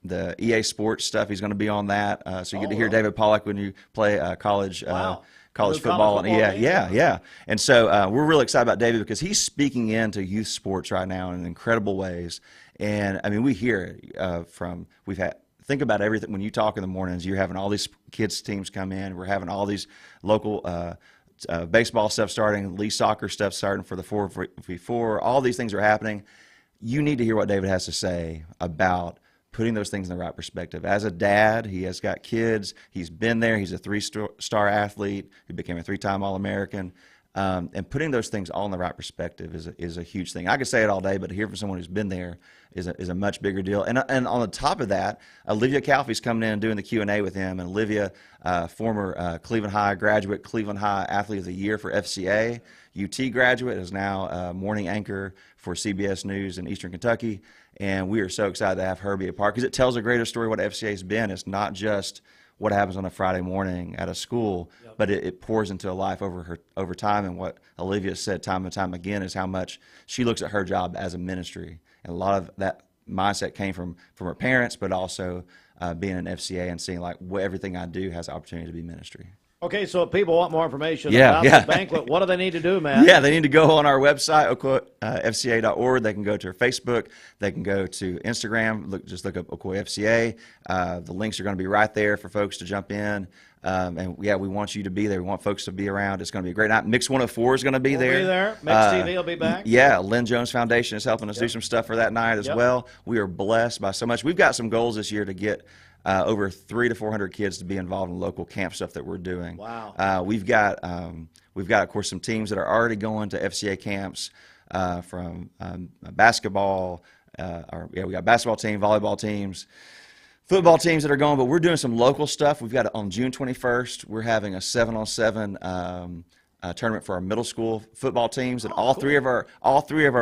the EA Sports stuff. He's going to be on that. So you get to hear David Pollock when you play college football. And yeah. And so we're really excited about David because he's speaking into youth sports right now in incredible ways. And, I mean, we hear it think about everything. When you talk in the mornings, you're having all these kids' teams come in. We're having all these local baseball stuff starting, league soccer stuff starting for the 4v4. All these things are happening. You need to hear what David has to say about putting those things in the right perspective. As a dad, he has got kids. He's been there. He's a three-star athlete. He became a three-time All-American. And putting those things all in the right perspective is a huge thing. I could say it all day, but to hear from someone who's been there is a much bigger deal. And on the top of that, Olivia Calfee's coming in and doing the Q&A with him. And Olivia, former Cleveland High graduate, Cleveland High Athlete of the Year for FCA, UT graduate, is now a morning anchor for CBS News in Eastern Kentucky. And we are so excited to have her be a part because it tells a greater story what FCA's been. It's not just what happens on a Friday morning at a school, but it pours into a life over time. And what Olivia said time and time again is how much she looks at her job as a ministry. And a lot of that mindset came from her parents, but also being an FCA and seeing like everything I do has the opportunity to be ministry. Okay, so if people want more information about the banquet, what do they need to do, man? Yeah, they need to go on our website, fca.org. They can go to our Facebook. They can go to Instagram. Just look up Ocoee FCA. The links are going to be right there for folks to jump in. And, we want you to be there. We want folks to be around. It's going to be a great night. Mix 104 is going to be there. We'll be there. Mix TV will be back. Yeah, Lynn Jones Foundation is helping us do some stuff for that night as well. We are blessed by so much. We've got some goals this year to get over 300 to 400 kids to be involved in local camp stuff that we're doing. Wow. We've got, of course, some teams that are already going to FCA camps from basketball. We got basketball team, volleyball teams, football teams that are going, but we're doing some local stuff. We've got on June 21st, we're having a 7-on-7 tournament for our middle school football teams, and all three of our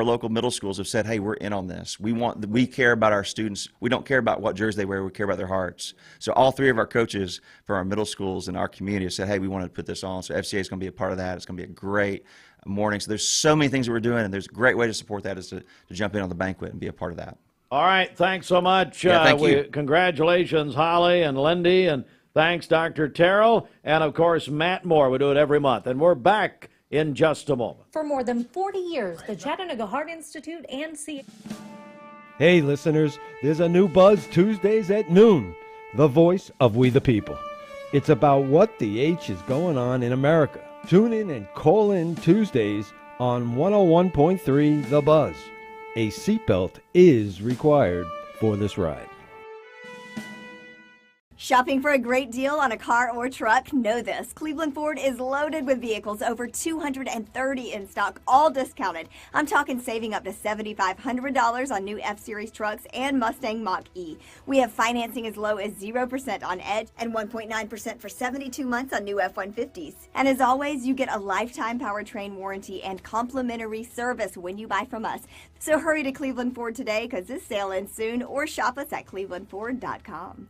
local middle schools have said, "Hey, we're in on this. We care about our students. We don't care about what jersey they wear. We care about their hearts." So all three of our coaches for our middle schools in our community have said, "Hey, we want to put this on." So FCA is going to be a part of that. It's going to be a great morning. So there's so many things that we're doing, and there's a great way to support that is to jump in on the banquet and be a part of that. All right, thanks so much. Thank you. Congratulations, Holly and Lindy, and thanks, Dr. Terrell, and, of course, Matt Moore. We do it every month, and we're back in just a moment. For more than 40 years, the Chattanooga Heart Institute and Hey, listeners, there's a new Buzz Tuesdays at noon, the voice of We the People. It's about what the H is going on in America. Tune in and call in Tuesdays on 101.3 The Buzz. A seatbelt is required for this ride. Shopping for a great deal on a car or truck? Know this. Cleveland Ford is loaded with vehicles, over 230 in stock, all discounted. I'm talking saving up to $7,500 on new F-Series trucks and Mustang Mach-E. We have financing as low as 0% on Edge and 1.9% for 72 months on new F-150s. And as always, you get a lifetime powertrain warranty and complimentary service when you buy from us. So hurry to Cleveland Ford today, because this sale ends soon, or shop us at clevelandford.com.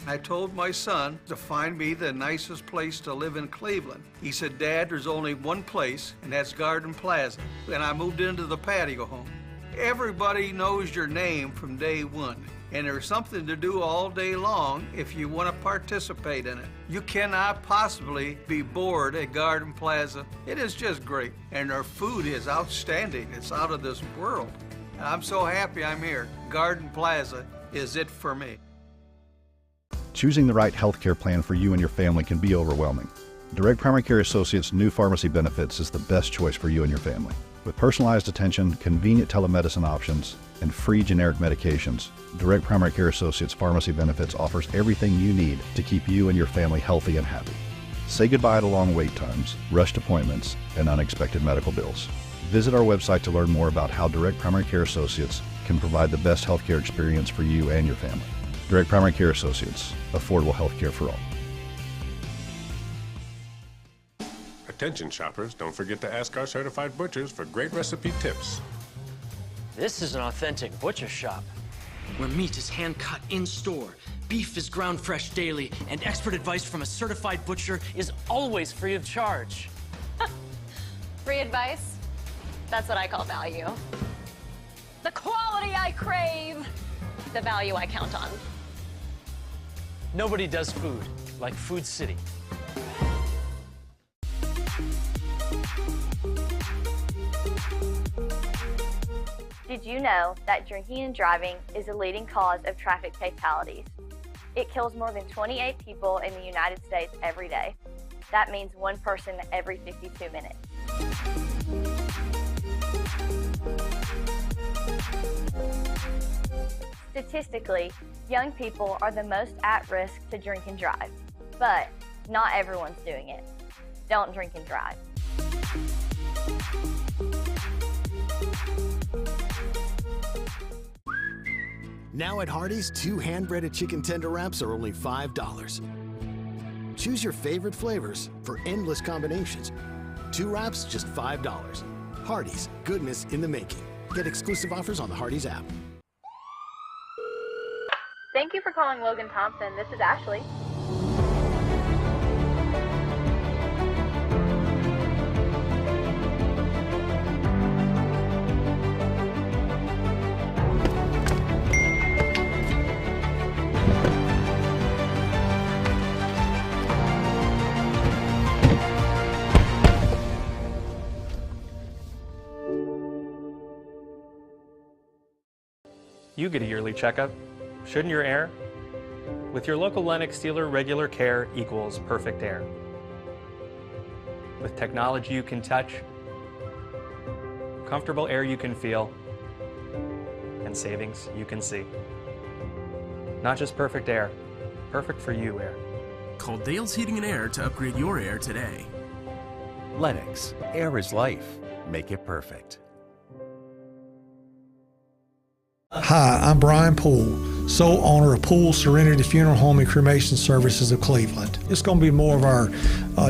I told my son to find me the nicest place to live in Cleveland. He said, Dad, there's only one place, and that's Garden Plaza. And I moved into the patio home. Everybody knows your name from day one, and there's something to do all day long if you want to participate in it. You cannot possibly be bored at Garden Plaza. It is just great, and their food is outstanding. It's out of this world. And I'm so happy I'm here. Garden Plaza is it for me. Choosing the right healthcare plan for you and your family can be overwhelming. Direct Primary Care Associates' new pharmacy benefits is the best choice for you and your family. With personalized attention, convenient telemedicine options, and free generic medications, Direct Primary Care Associates Pharmacy Benefits offers everything you need to keep you and your family healthy and happy. Say goodbye to long wait times, rushed appointments, and unexpected medical bills. Visit our website to learn more about how Direct Primary Care Associates can provide the best healthcare experience for you and your family. Direct Primary Care Associates, affordable health care for all. Attention shoppers, don't forget to ask our certified butchers for great recipe tips. This is an authentic butcher shop, where meat is hand-cut in-store, beef is ground fresh daily, and expert advice from a certified butcher is always free of charge. Free advice? That's what I call value. The quality I crave, the value I count on. Nobody does food like Food City. Did you know that drinking and driving is a leading cause of traffic fatalities? It kills more than 28 people in the United States every day. That means one person every 52 minutes. Statistically, young people are the most at risk to drink and drive, but not everyone's doing it. Don't drink and drive. Now at Hardee's, 2 hand-breaded chicken tender wraps are only $5. Choose your favorite flavors for endless combinations. 2 wraps, just $5. Hardee's, goodness in the making. Get exclusive offers on the Hardee's app. Thank you for calling Logan Tompson. This is Ashley. You get a yearly checkup. Shouldn't your air? With your local Lennox dealer, regular care equals perfect air. With technology you can touch, comfortable air you can feel, and savings you can see. Not just perfect air, perfect for you air. Call Dale's Heating and Air to upgrade your air today. Lennox, air is life. Make it perfect. Hi, I'm Brian Poole, sole owner of Poole Serenity Funeral Home and Cremation Services of Cleveland. It's going to be more of our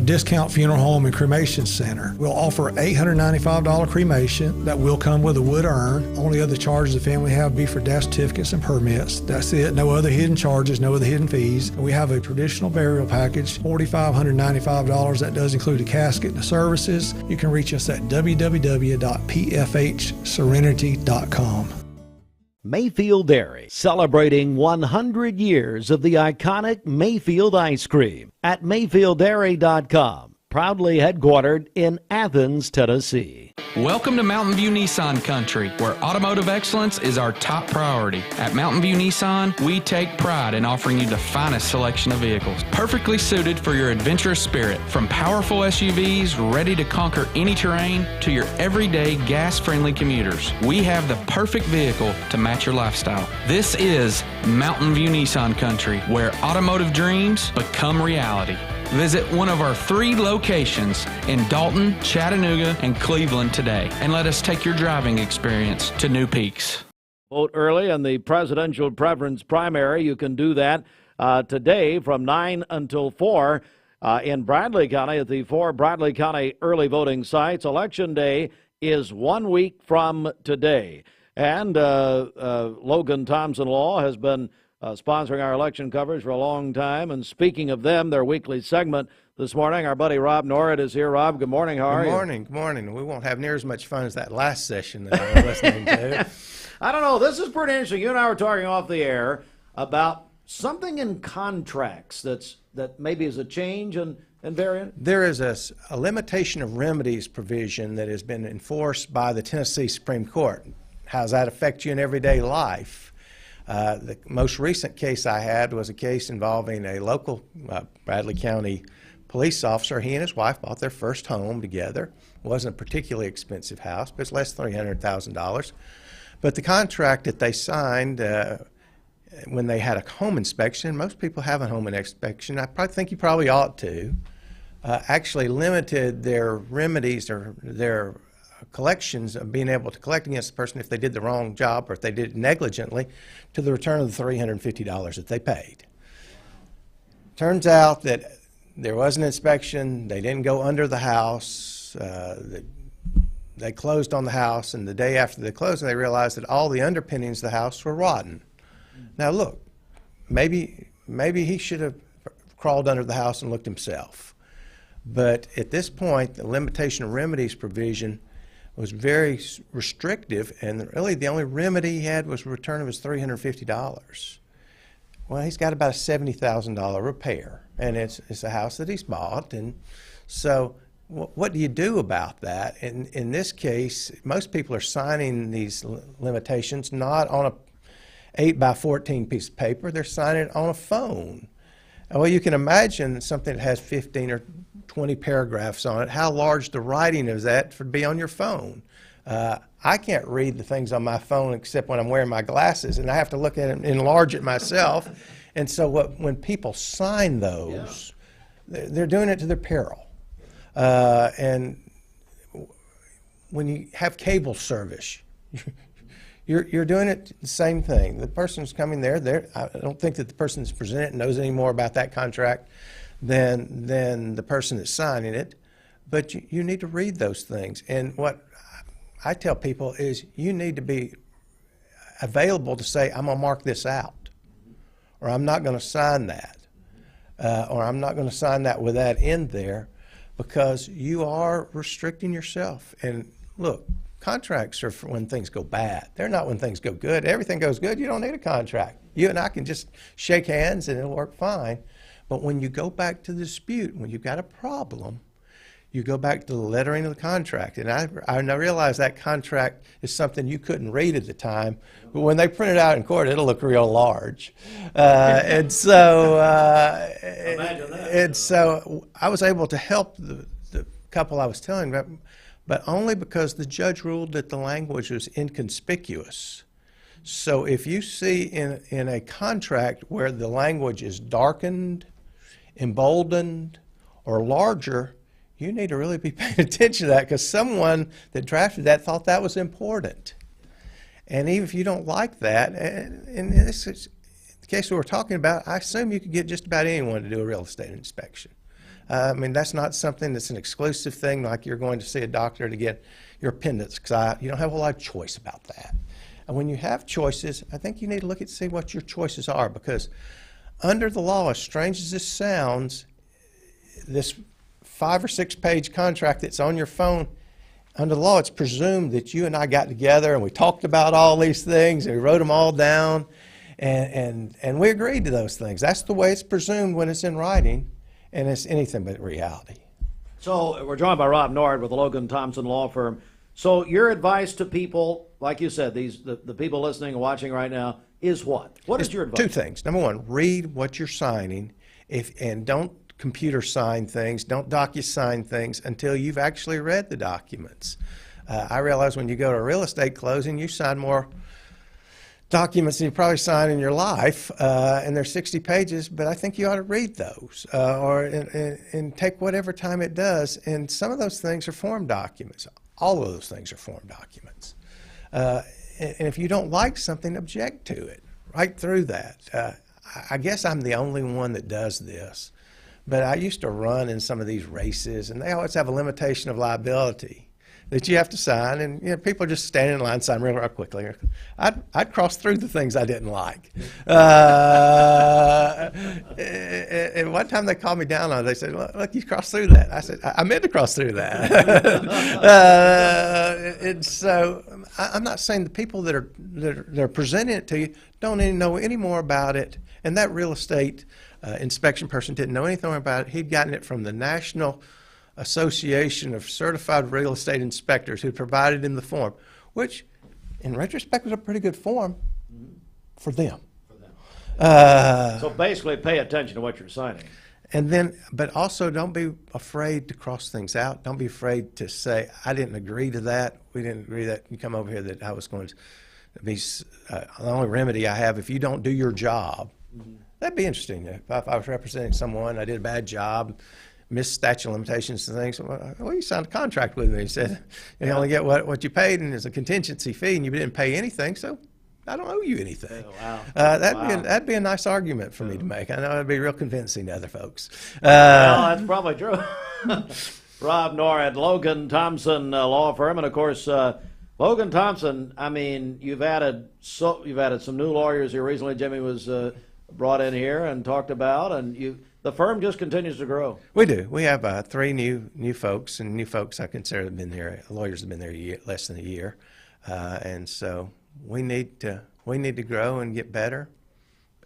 discount funeral home and cremation center. We'll offer $895 cremation that will come with a wood urn. Only other charges the family have be for death certificates and permits. That's it. No other hidden charges, no other hidden fees. We have a traditional burial package, $4,595. That does include a casket and the services. You can reach us at www.pfhserenity.com. Mayfield Dairy, celebrating 100 years of the iconic Mayfield ice cream at mayfielddairy.com. proudly headquartered in Athens, Tennessee. Welcome to Mountain View Nissan Country, where automotive excellence is our top priority. At Mountain View Nissan, we take pride in offering you the finest selection of vehicles, perfectly suited for your adventurous spirit. From powerful SUVs ready to conquer any terrain to your everyday gas-friendly commuters, we have the perfect vehicle to match your lifestyle. This is Mountain View Nissan Country, where automotive dreams become reality. Visit one of our 3 locations in Dalton, Chattanooga, and Cleveland today, and let us take your driving experience to new peaks. Vote early in the presidential preference primary. You can do that today from 9 until 4 in Bradley County at the 4 Bradley County early voting sites. Election Day is 1 week from today. And Logan Tompson Law has been sponsoring our election coverage for a long time. And speaking of them, their weekly segment this morning, our buddy Rob Norrid is here. Rob, good morning. How are you? Good morning. We won't have near as much fun as that last session that I was listening to. I don't know. This is pretty interesting. You and I were talking off the air about something in contracts that maybe is a change and variant. There is a limitation of remedies provision that has been enforced by the Tennessee Supreme Court. How does that affect you in everyday life? The most recent case I had was a case involving a local Bradley County police officer. He and his wife bought their first home together. It wasn't a particularly expensive house, but it's less than $300,000. But the contract that they signed when they had a home inspection, most people have a home inspection, I think you probably ought to, actually limited their remedies or their collections of being able to collect against the person if they did the wrong job or if they did it negligently to the return of the $350 that they paid. Turns out that there was an inspection, they didn't go under the house, they closed on the house, and the day after the closing they realized that all the underpinnings of the house were rotten. Now look, maybe he should have crawled under the house and looked himself. But at this point, the limitation of remedies provision was very restrictive, and really the only remedy he had was a return of his $350. Well, he's got about a $70,000 repair, and it's a house that he's bought, and so what do you do about that? In this case, most people are signing these limitations not on a 8x14 piece of paper, they're signing it on a phone. Well, you can imagine something that has 15 or 20 paragraphs on it, how large the writing is that to be on your phone. I can't read the things on my phone except when I'm wearing my glasses, and I have to look at it and enlarge it myself. And so when people sign those, they're doing it to their peril. And when you have cable service, you're doing it the same thing. The person's coming there. I don't think that the person that's presenting it knows any more about that contract than the person that's signing it. But you need to read those things. And what I tell people is you need to be available to say, I'm going to mark this out, or I'm not going to sign that, or I'm not going to sign that with that in there, because you are restricting yourself. And look, contracts are for when things go bad. They're not when things go good. Everything goes good, you don't need a contract. You and I can just shake hands and it'll work fine. But when you go back to the dispute, when you've got a problem, you go back to the lettering of the contract. And I realize that contract is something you couldn't read at the time, but when they print it out in court, it'll look real large. And so I was able to help the couple I was telling about, but only because the judge ruled that the language was inconspicuous. So if you see in a contract where the language is darkened, emboldened, or larger, you need to really be paying attention to that, because someone that drafted that thought that was important. And even if you don't like that, and this is the case we were talking about, I assume you could get just about anyone to do a real estate inspection. I mean, that's not something that's an exclusive thing, like you're going to see a doctor to get your appendix, because you don't have a lot of choice about that. And when you have choices, I think you need to look at see what your choices are, because under the law, as strange as this sounds, this 5 or 6 page contract that's on your phone, under the law, it's presumed that you and I got together and we talked about all these things and we wrote them all down, and we agreed to those things. That's the way it's presumed when it's in writing, and it's anything but reality. So we're joined by Rob Nord with the Logan Tompson Law Firm. So your advice to people, like you said, the people listening and watching right now, is what? What is your advice? Two things. Number one, read what you're signing, and don't computer sign things, don't docu-sign things until you've actually read the documents. I realize when you go to a real estate closing, you sign more documents than you probably sign in your life, and they're 60 pages, but I think you ought to read those and take whatever time it does. And some of those things are form documents. All of those things are form documents. And if you don't like something, object to it right through that. I guess I'm the only one that does this, but I used to run in some of these races, and they always have a limitation of liability that you have to sign, and people are just standing in line, sign real quickly. I'd cross through the things I didn't like. And one time they called me down on it. They said, "Look, you crossed through that." I said, "I meant to cross through that." And so I'm not saying the people that are presenting it to you don't even know any more about it. And that real estate inspection person didn't know anything about it. He'd gotten it from the National Association of Certified Real Estate Inspectors, who provided him the form, which in retrospect was a pretty good form for them. So basically pay attention to what you're signing. And then, but also don't be afraid to cross things out. Don't be afraid to say, I didn't agree to that. We didn't agree that. You come over here that I was going to be, the only remedy I have, if you don't do your job, that'd be interesting. If I was representing someone, I did a bad job, missed statute of limitations and things. Well, you signed a contract with me. You said you only get what you paid, and there's a contingency fee, and you didn't pay anything, so I don't owe you anything. Oh, wow. That'd be a nice argument for me to make. I know it'd be real convincing to other folks. Well, that's probably true. Rob Nord at Logan Tompson Law Firm, and of course, Logan Tompson. I mean, you've added some new lawyers here recently. Jimmy was brought in here and talked about, and the firm just continues to grow. We do. We have 3 new folks, and new folks I consider have been there. Lawyers have been there less than a year, and so we need to grow and get better,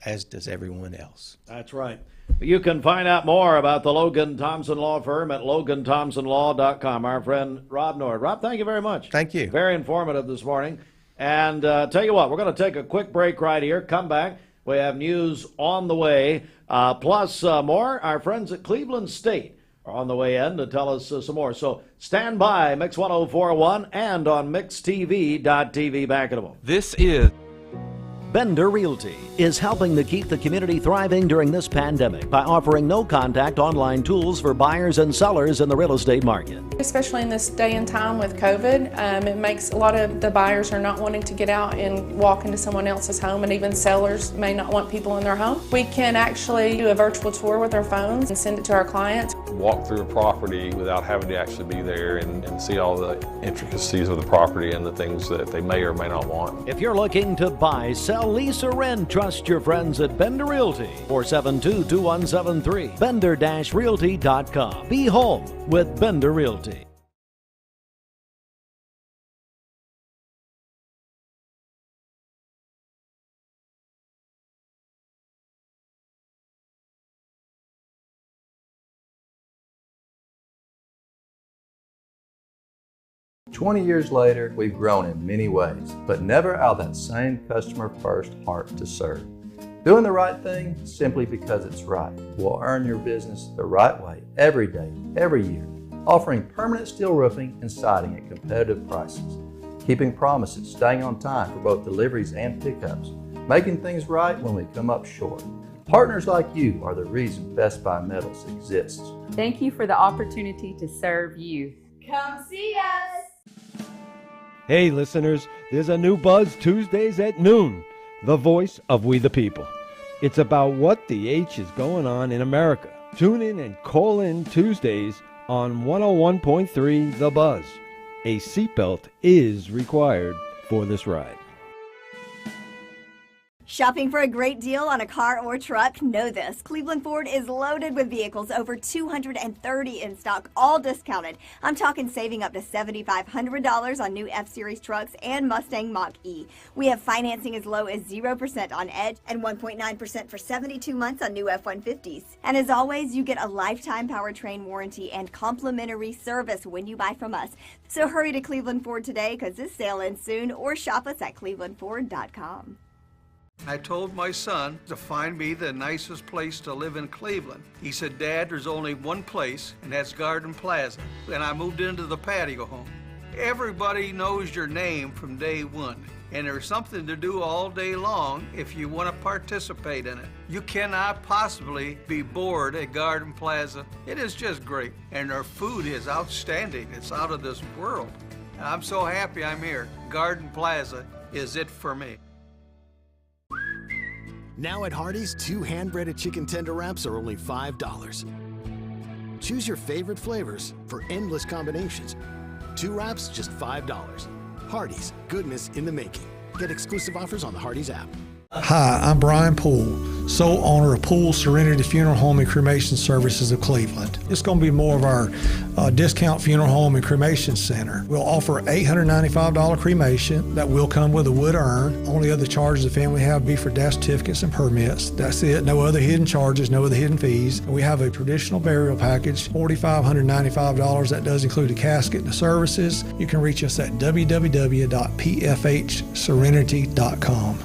as does everyone else. That's right. You can find out more about the Logan Tompson Law Firm at LoganThompsonLaw.com. Our friend Rob Nord. Rob, thank you very much. Thank you. Very informative this morning. And tell you what, we're going to take a quick break right here. Come back. We have news on the way. Plus more. Our friends at Cleveland State are on the way in to tell us some more. So stand by, Mix 104.1 and on MixTV.tv. Back in a moment. This is Bender Realty is helping to keep the community thriving during this pandemic by offering no-contact online tools for buyers and sellers in the real estate market. Especially in this day and time with COVID, it makes a lot of the buyers are not wanting to get out and walk into someone else's home, and even sellers may not want people in their home. We can actually do a virtual tour with our phones and send it to our clients. Walk through a property without having to actually be there and see all the intricacies of the property and the things that they may or may not want. If you're looking to buy, sell, lease, or rent, trust your friends at Bender Realty. 472-2173. Bender-Realty.com. Be home with Bender Realty. "20 years later, we've grown in many ways, but never out of that same customer-first heart to serve. Doing the right thing simply because it's right will earn your business the right way every day, every year, offering permanent steel roofing and siding at competitive prices, keeping promises, staying on time for both deliveries and pickups, making things right when we come up short. Partners like you are the reason Best Buy Metals exists." Thank you for the opportunity to serve you. Come see us! Hey listeners, there's a new Buzz Tuesdays at noon, the voice of we the people. It's about what the H is going on in America. Tune in and call in Tuesdays on 101.3 The Buzz. A seatbelt is required for this ride. Shopping for a great deal on a car or truck? Know this. Cleveland Ford is loaded with vehicles, over 230 in stock, all discounted. I'm talking saving up to $7,500 on new F-Series trucks and Mustang Mach-E. We have financing as low as 0% on Edge and 1.9% for 72 months on new F-150s. And as always, you get a lifetime powertrain warranty and complimentary service when you buy from us. So hurry to Cleveland Ford today because this sale ends soon, or shop us at clevelandford.com. I told my son to find me the nicest place to live in Cleveland. He said, Dad, there's only one place, and that's Garden Plaza. And I moved into the patio home. Everybody knows your name from day one, and there's something to do all day long if you want to participate in it. You cannot possibly be bored at Garden Plaza. It is just great, and their food is outstanding. It's out of this world. And I'm so happy I'm here. Garden Plaza is it for me. Now at Hardee's, 2 hand-breaded chicken tender wraps are only $5. Choose your favorite flavors for endless combinations. 2 wraps, just $5. Hardee's, goodness in the making. Get exclusive offers on the Hardee's app. Hi, I'm Brian Poole, sole owner of Poole Serenity Funeral Home and Cremation Services of Cleveland. It's going to be more of our discount funeral home and cremation center. We'll offer $895 cremation that will come with a wood urn. Only other charges the family have would be for death certificates and permits. That's it. No other hidden charges, no other hidden fees. We have a traditional burial package, $4,595. That does include a casket and the services. You can reach us at www.pfhserenity.com.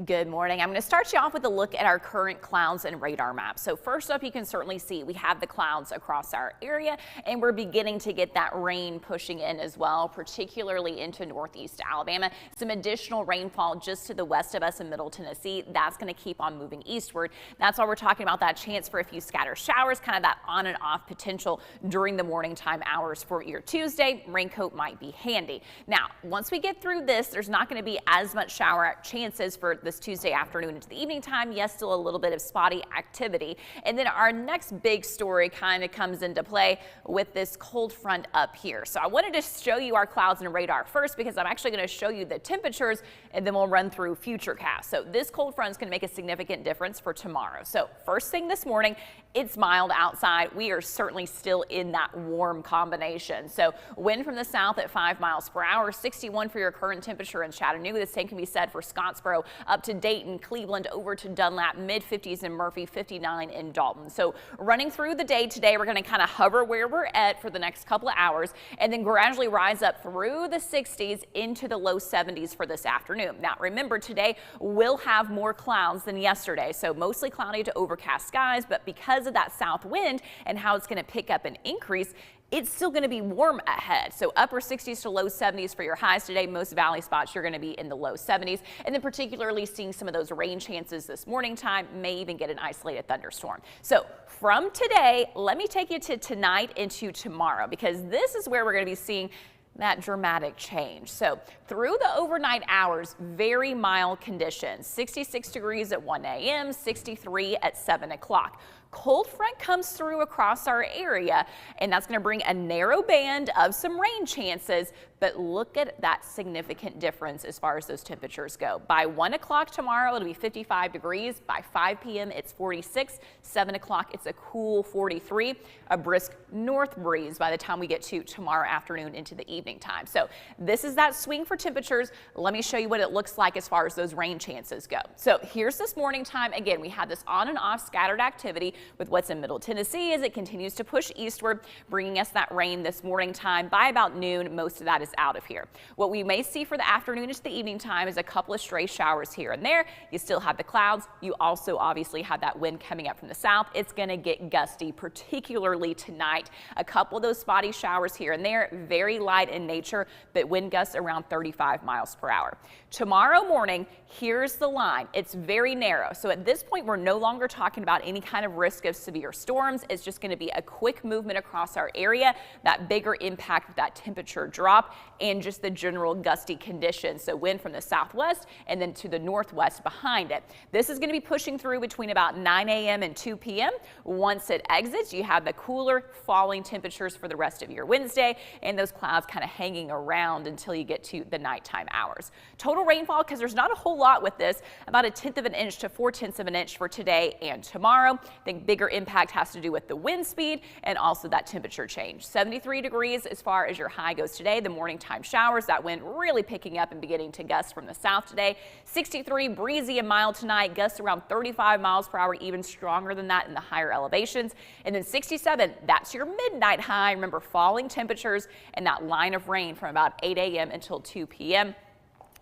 Good morning. I'm going to start you off with a look at our current clouds and radar map. So first up, you can certainly see we have the clouds across our area, and we're beginning to get that rain pushing in as well, particularly into northeast Alabama. Some additional rainfall just to the west of us in Middle Tennessee. That's going to keep on moving eastward. That's why we're talking about that chance for a few scattered showers, kind of that on and off potential during the morning time hours for your Tuesday. Raincoat might be handy. Now, once we get through this, there's not going to be as much shower chances for this Tuesday afternoon into the evening time. Yes, still a little bit of spotty activity. And then our next big story kind of comes into play with this cold front up here. So I wanted to show you our clouds and radar first because I'm actually going to show you the temperatures and then we'll run through futurecast. So this cold front is going to make a significant difference for tomorrow. So first thing this morning, it's mild outside. We are certainly still in that warm combination. So wind from the south at 5 miles per hour, 61 for your current temperature in Chattanooga. The same can be said for Scottsboro, up to Dayton, Cleveland, over to Dunlap, mid-50s in Murphy, 59 in Dalton. So running through the day today, we're going to kind of hover where we're at for the next couple of hours and then gradually rise up through the 60s into the low 70s for this afternoon. Now remember, today we'll have more clouds than yesterday, so mostly cloudy to overcast skies, but because of that south wind and how it's going to pick up and increase, it's still going to be warm ahead. So upper 60s to low 70s for your highs today. Most valley spots you're going to be in the low 70s, and then particularly seeing some of those rain chances this morning time, may even get an isolated thunderstorm. So from today, let me take you to tonight into tomorrow, because this is where we're going to be seeing that dramatic change. So through the overnight hours, very mild conditions, 66 degrees at 1 a.m., 63 at 7 o'clock. Cold front comes through across our area, and that's going to bring a narrow band of some rain chances, but look at that significant difference as far as those temperatures go. By 1 o'clock tomorrow, it'll be 55 degrees. By 5 p.m., it's 46. 7 o'clock, it's a cool 43. A brisk north breeze by the time we get to tomorrow afternoon into the evening time. So this is that swing for temperatures. Let me show you what it looks like as far as those rain chances go. So here's this morning time. Again, we have this on and off scattered activity with what's in Middle Tennessee as it continues to push eastward, bringing us that rain this morning time. By about noon, most of that is out of here. What we may see for the afternoon into the evening time is a couple of stray showers here and there. You still have the clouds. You also obviously have that wind coming up from the south. It's going to get gusty, particularly tonight. A couple of those spotty showers here and there, very light in nature, but wind gusts around 35 miles per hour. Tomorrow morning, here's the line. It's very narrow. So at this point, we're no longer talking about any kind of risk risk of severe storms. It's just going to be a quick movement across our area, that bigger impact with that temperature drop and just the general gusty conditions. So wind from the southwest and then to the northwest behind it. This is going to be pushing through between about 9 a.m. and 2 p.m. Once it exits, you have the cooler falling temperatures for the rest of your Wednesday and those clouds kind of hanging around until you get to the nighttime hours. Total rainfall, because there's not a whole lot with this, about 1/10 of an inch to 4/10 of an inch for today and tomorrow. I think bigger impact has to do with the wind speed and also that temperature change. 73 degrees as far as your high goes today. The morning time showers, that wind really picking up and beginning to gust from the south today. 63, breezy and mild tonight, gusts around 35 miles per hour, even stronger than that in the higher elevations. And then 67, that's your midnight high. Remember, falling temperatures and that line of rain from about 8 a.m. until 2 p.m.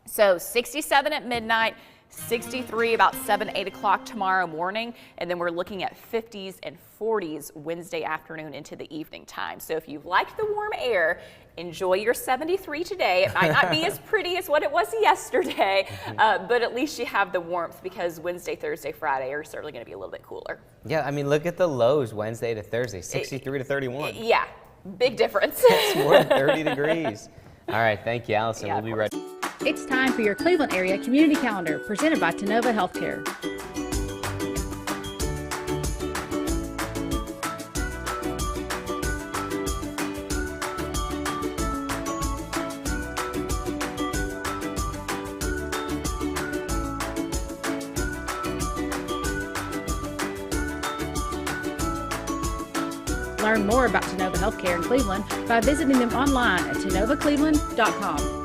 So 67 at midnight, 63 about 7, 8 o'clock tomorrow morning, and then we're looking at 50s and 40s Wednesday afternoon into the evening time. So if you like the warm air, enjoy your 73 today. It might not be as pretty as what it was yesterday, but at least you have the warmth, because Wednesday, Thursday, Friday are certainly going to be a little bit cooler. Yeah, I mean, look at the lows Wednesday to Thursday, 63 to 31. Yeah, big difference. It's more than 30 degrees. All right, thank you, Allison. Yeah, we'll be right. It's time for your Cleveland area community calendar presented by Tenova Healthcare. Learn more about Tenova Healthcare in Cleveland by visiting them online at tenovacleveland.com.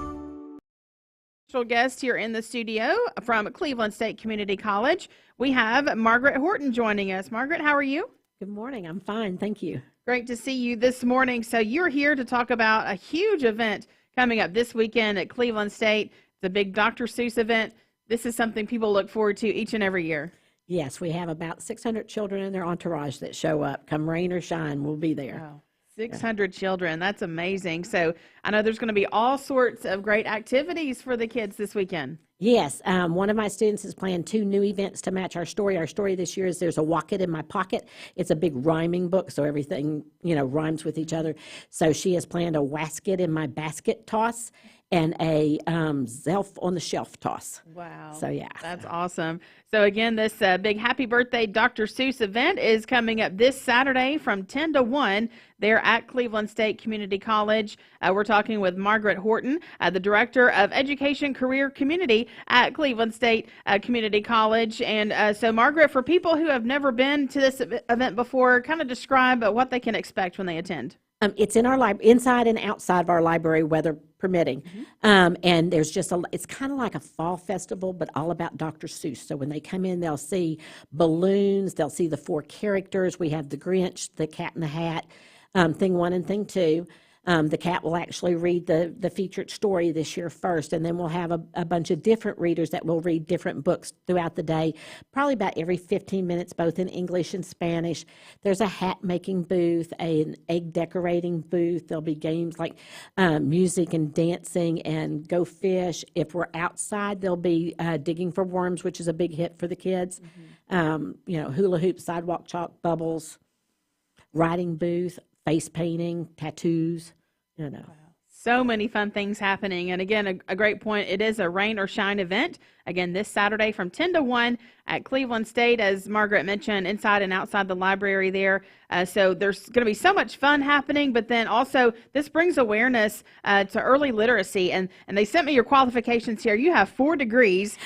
Special guest here in the studio from Cleveland State Community College. We have Margaret Horton joining us. Margaret, how are you? Good morning. I'm fine. Thank you. Great to see you this morning. So you're here to talk about a huge event coming up this weekend at Cleveland State. It's a big Dr. Seuss event. This is something people look forward to each and every year. Yes, we have about 600 children in their entourage that show up. Come rain or shine, we'll be there. Wow. 600 children. That's amazing. So I know there's going to be all sorts of great activities for the kids this weekend. Yes, one of my students has planned 2 new events to match our story. Our story this year is There's a Walk It in My Pocket. It's a big rhyming book, so everything, rhymes with each other. So she has planned a Wasket in My Basket toss and a Zelf on the Shelf toss. Wow. So, yeah. That's awesome. So, again, this big Happy Birthday Dr. Seuss event is coming up this Saturday from 10 to 1 there at Cleveland State Community College. We're talking with Margaret Horton, the Director of Education Career Community at Cleveland State Community College. And so, Margaret, for people who have never been to this event before, kind of describe what they can expect when they attend. It's in our inside and outside of our library, weather permitting. And there's just it's kind of like a fall festival, but all about Dr. Seuss. So when they come in, they'll see balloons, they'll see the 4 characters. We have the Grinch, the Cat in the Hat, Thing 1 and Thing 2. The cat will actually read the featured story this year first, and then we'll have a bunch of different readers that will read different books throughout the day, probably about every 15 minutes, both in English and Spanish. There's a hat-making booth, an egg decorating booth. There'll be games like music and dancing and Go Fish. If we're outside, there'll be digging for worms, which is a big hit for the kids. Hula hoop, sidewalk chalk, bubbles, writing booth, face painting, tattoos, Wow. So many fun things happening. And again, a great point. It is a rain or shine event. Again, this Saturday from 10 to 1 at Cleveland State, as Margaret mentioned, inside and outside the library there. So there's going to be so much fun happening, but then also this brings awareness to early literacy. And they sent me your qualifications here. You have 4 degrees,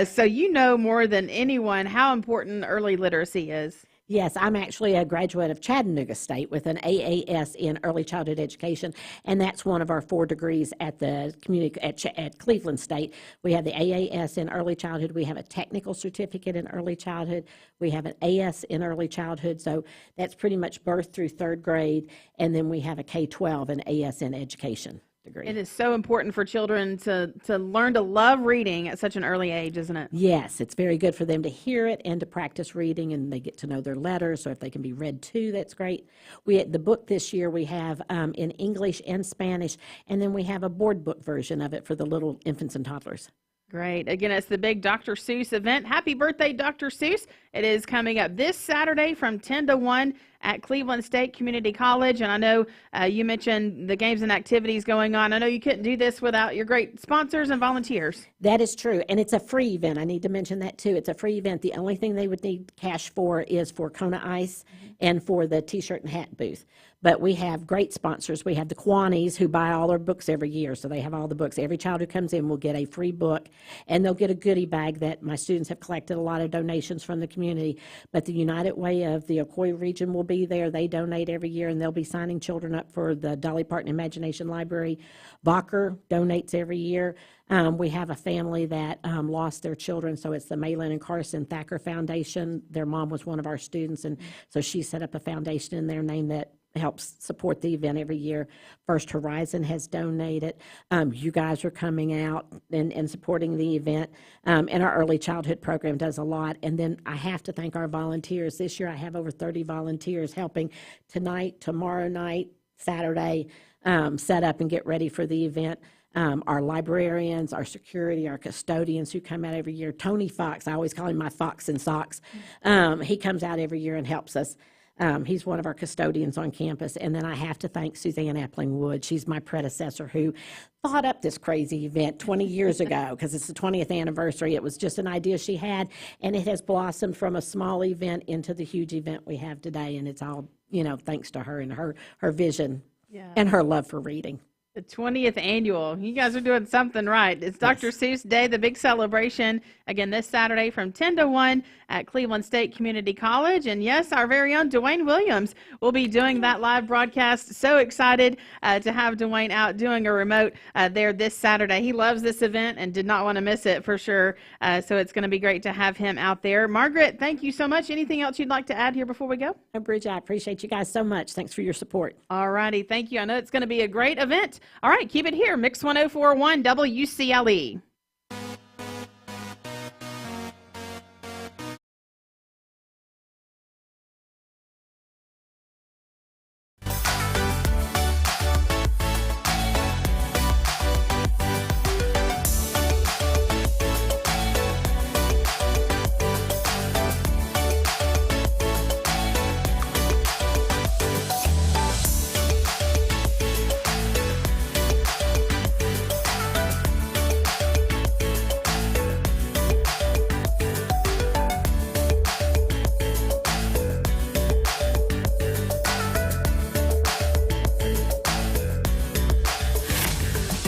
so you know more than anyone how important early literacy is. Yes, I'm actually a graduate of Chattanooga State with an AAS in early childhood education, and that's one of our 4 degrees at the community at Cleveland State. We have the AAS in early childhood. We have a technical certificate in early childhood. We have an AS in early childhood, so that's pretty much birth through 3rd grade, and then we have a K-12 and AS in education degree. It is so important for children to learn to love reading at such an early age, isn't it? Yes, it's very good for them to hear it and to practice reading, and they get to know their letters. So if they can be read too, that's great. The book this year we have in English and Spanish, and then we have a board book version of it for the little infants and toddlers. Great. Again, it's the big Dr. Seuss event. Happy birthday, Dr. Seuss. It is coming up this Saturday from 10 to 1 at Cleveland State Community College. And I know you mentioned the games and activities going on. I know you couldn't do this without your great sponsors and volunteers. That is true. And it's a free event. I need to mention that too. It's a free event. The only thing they would need cash for is for Kona Ice and for the T-shirt and hat booth. But we have great sponsors. We have the Kiwanis who buy all their books every year. So they have all the books. Every child who comes in will get a free book, and they'll get a goodie bag that my students have collected a lot of donations from the community. But the United Way of the Ocoee region will be there. They donate every year, and they'll be signing children up for the Dolly Parton Imagination Library. Bacher donates every year. We have a family that lost their children, so it's the Malin and Carson Thacker Foundation. Their mom was one of our students, and so she set up a foundation in their name that helps support the event every year. First Horizon has donated. You guys are coming out and supporting the event. And our early childhood program does a lot. And then I have to thank our volunteers. This year I have over 30 volunteers helping tonight, tomorrow night, Saturday, set up and get ready for the event. Our librarians, our security, our custodians who come out every year. Tony Fox, I always call him my fox in socks. He comes out every year and helps us. He's one of our custodians on campus. And then I have to thank Suzanne Appling-Wood. She's my predecessor who thought up this crazy event 20 years ago because it's the 20th anniversary. It was just an idea she had, and it has blossomed from a small event into the huge event we have today. And it's all, thanks to her and her vision and her love for reading. The 20th annual. You guys are doing something right. It's Dr. Seuss Day, the big celebration. Again, this Saturday from 10 to 1 at Cleveland State Community College. And yes, our very own Dwayne Williams will be doing that live broadcast. So excited to have Dwayne out doing a remote there this Saturday. He loves this event and did not want to miss it for sure. So it's going to be great to have him out there. Margaret, thank you so much. Anything else you'd like to add here before we go? No, Bridget, I appreciate you guys so much. Thanks for your support. All righty. Thank you. I know it's going to be a great event. All right, keep it here. Mix 104.1 WCLE.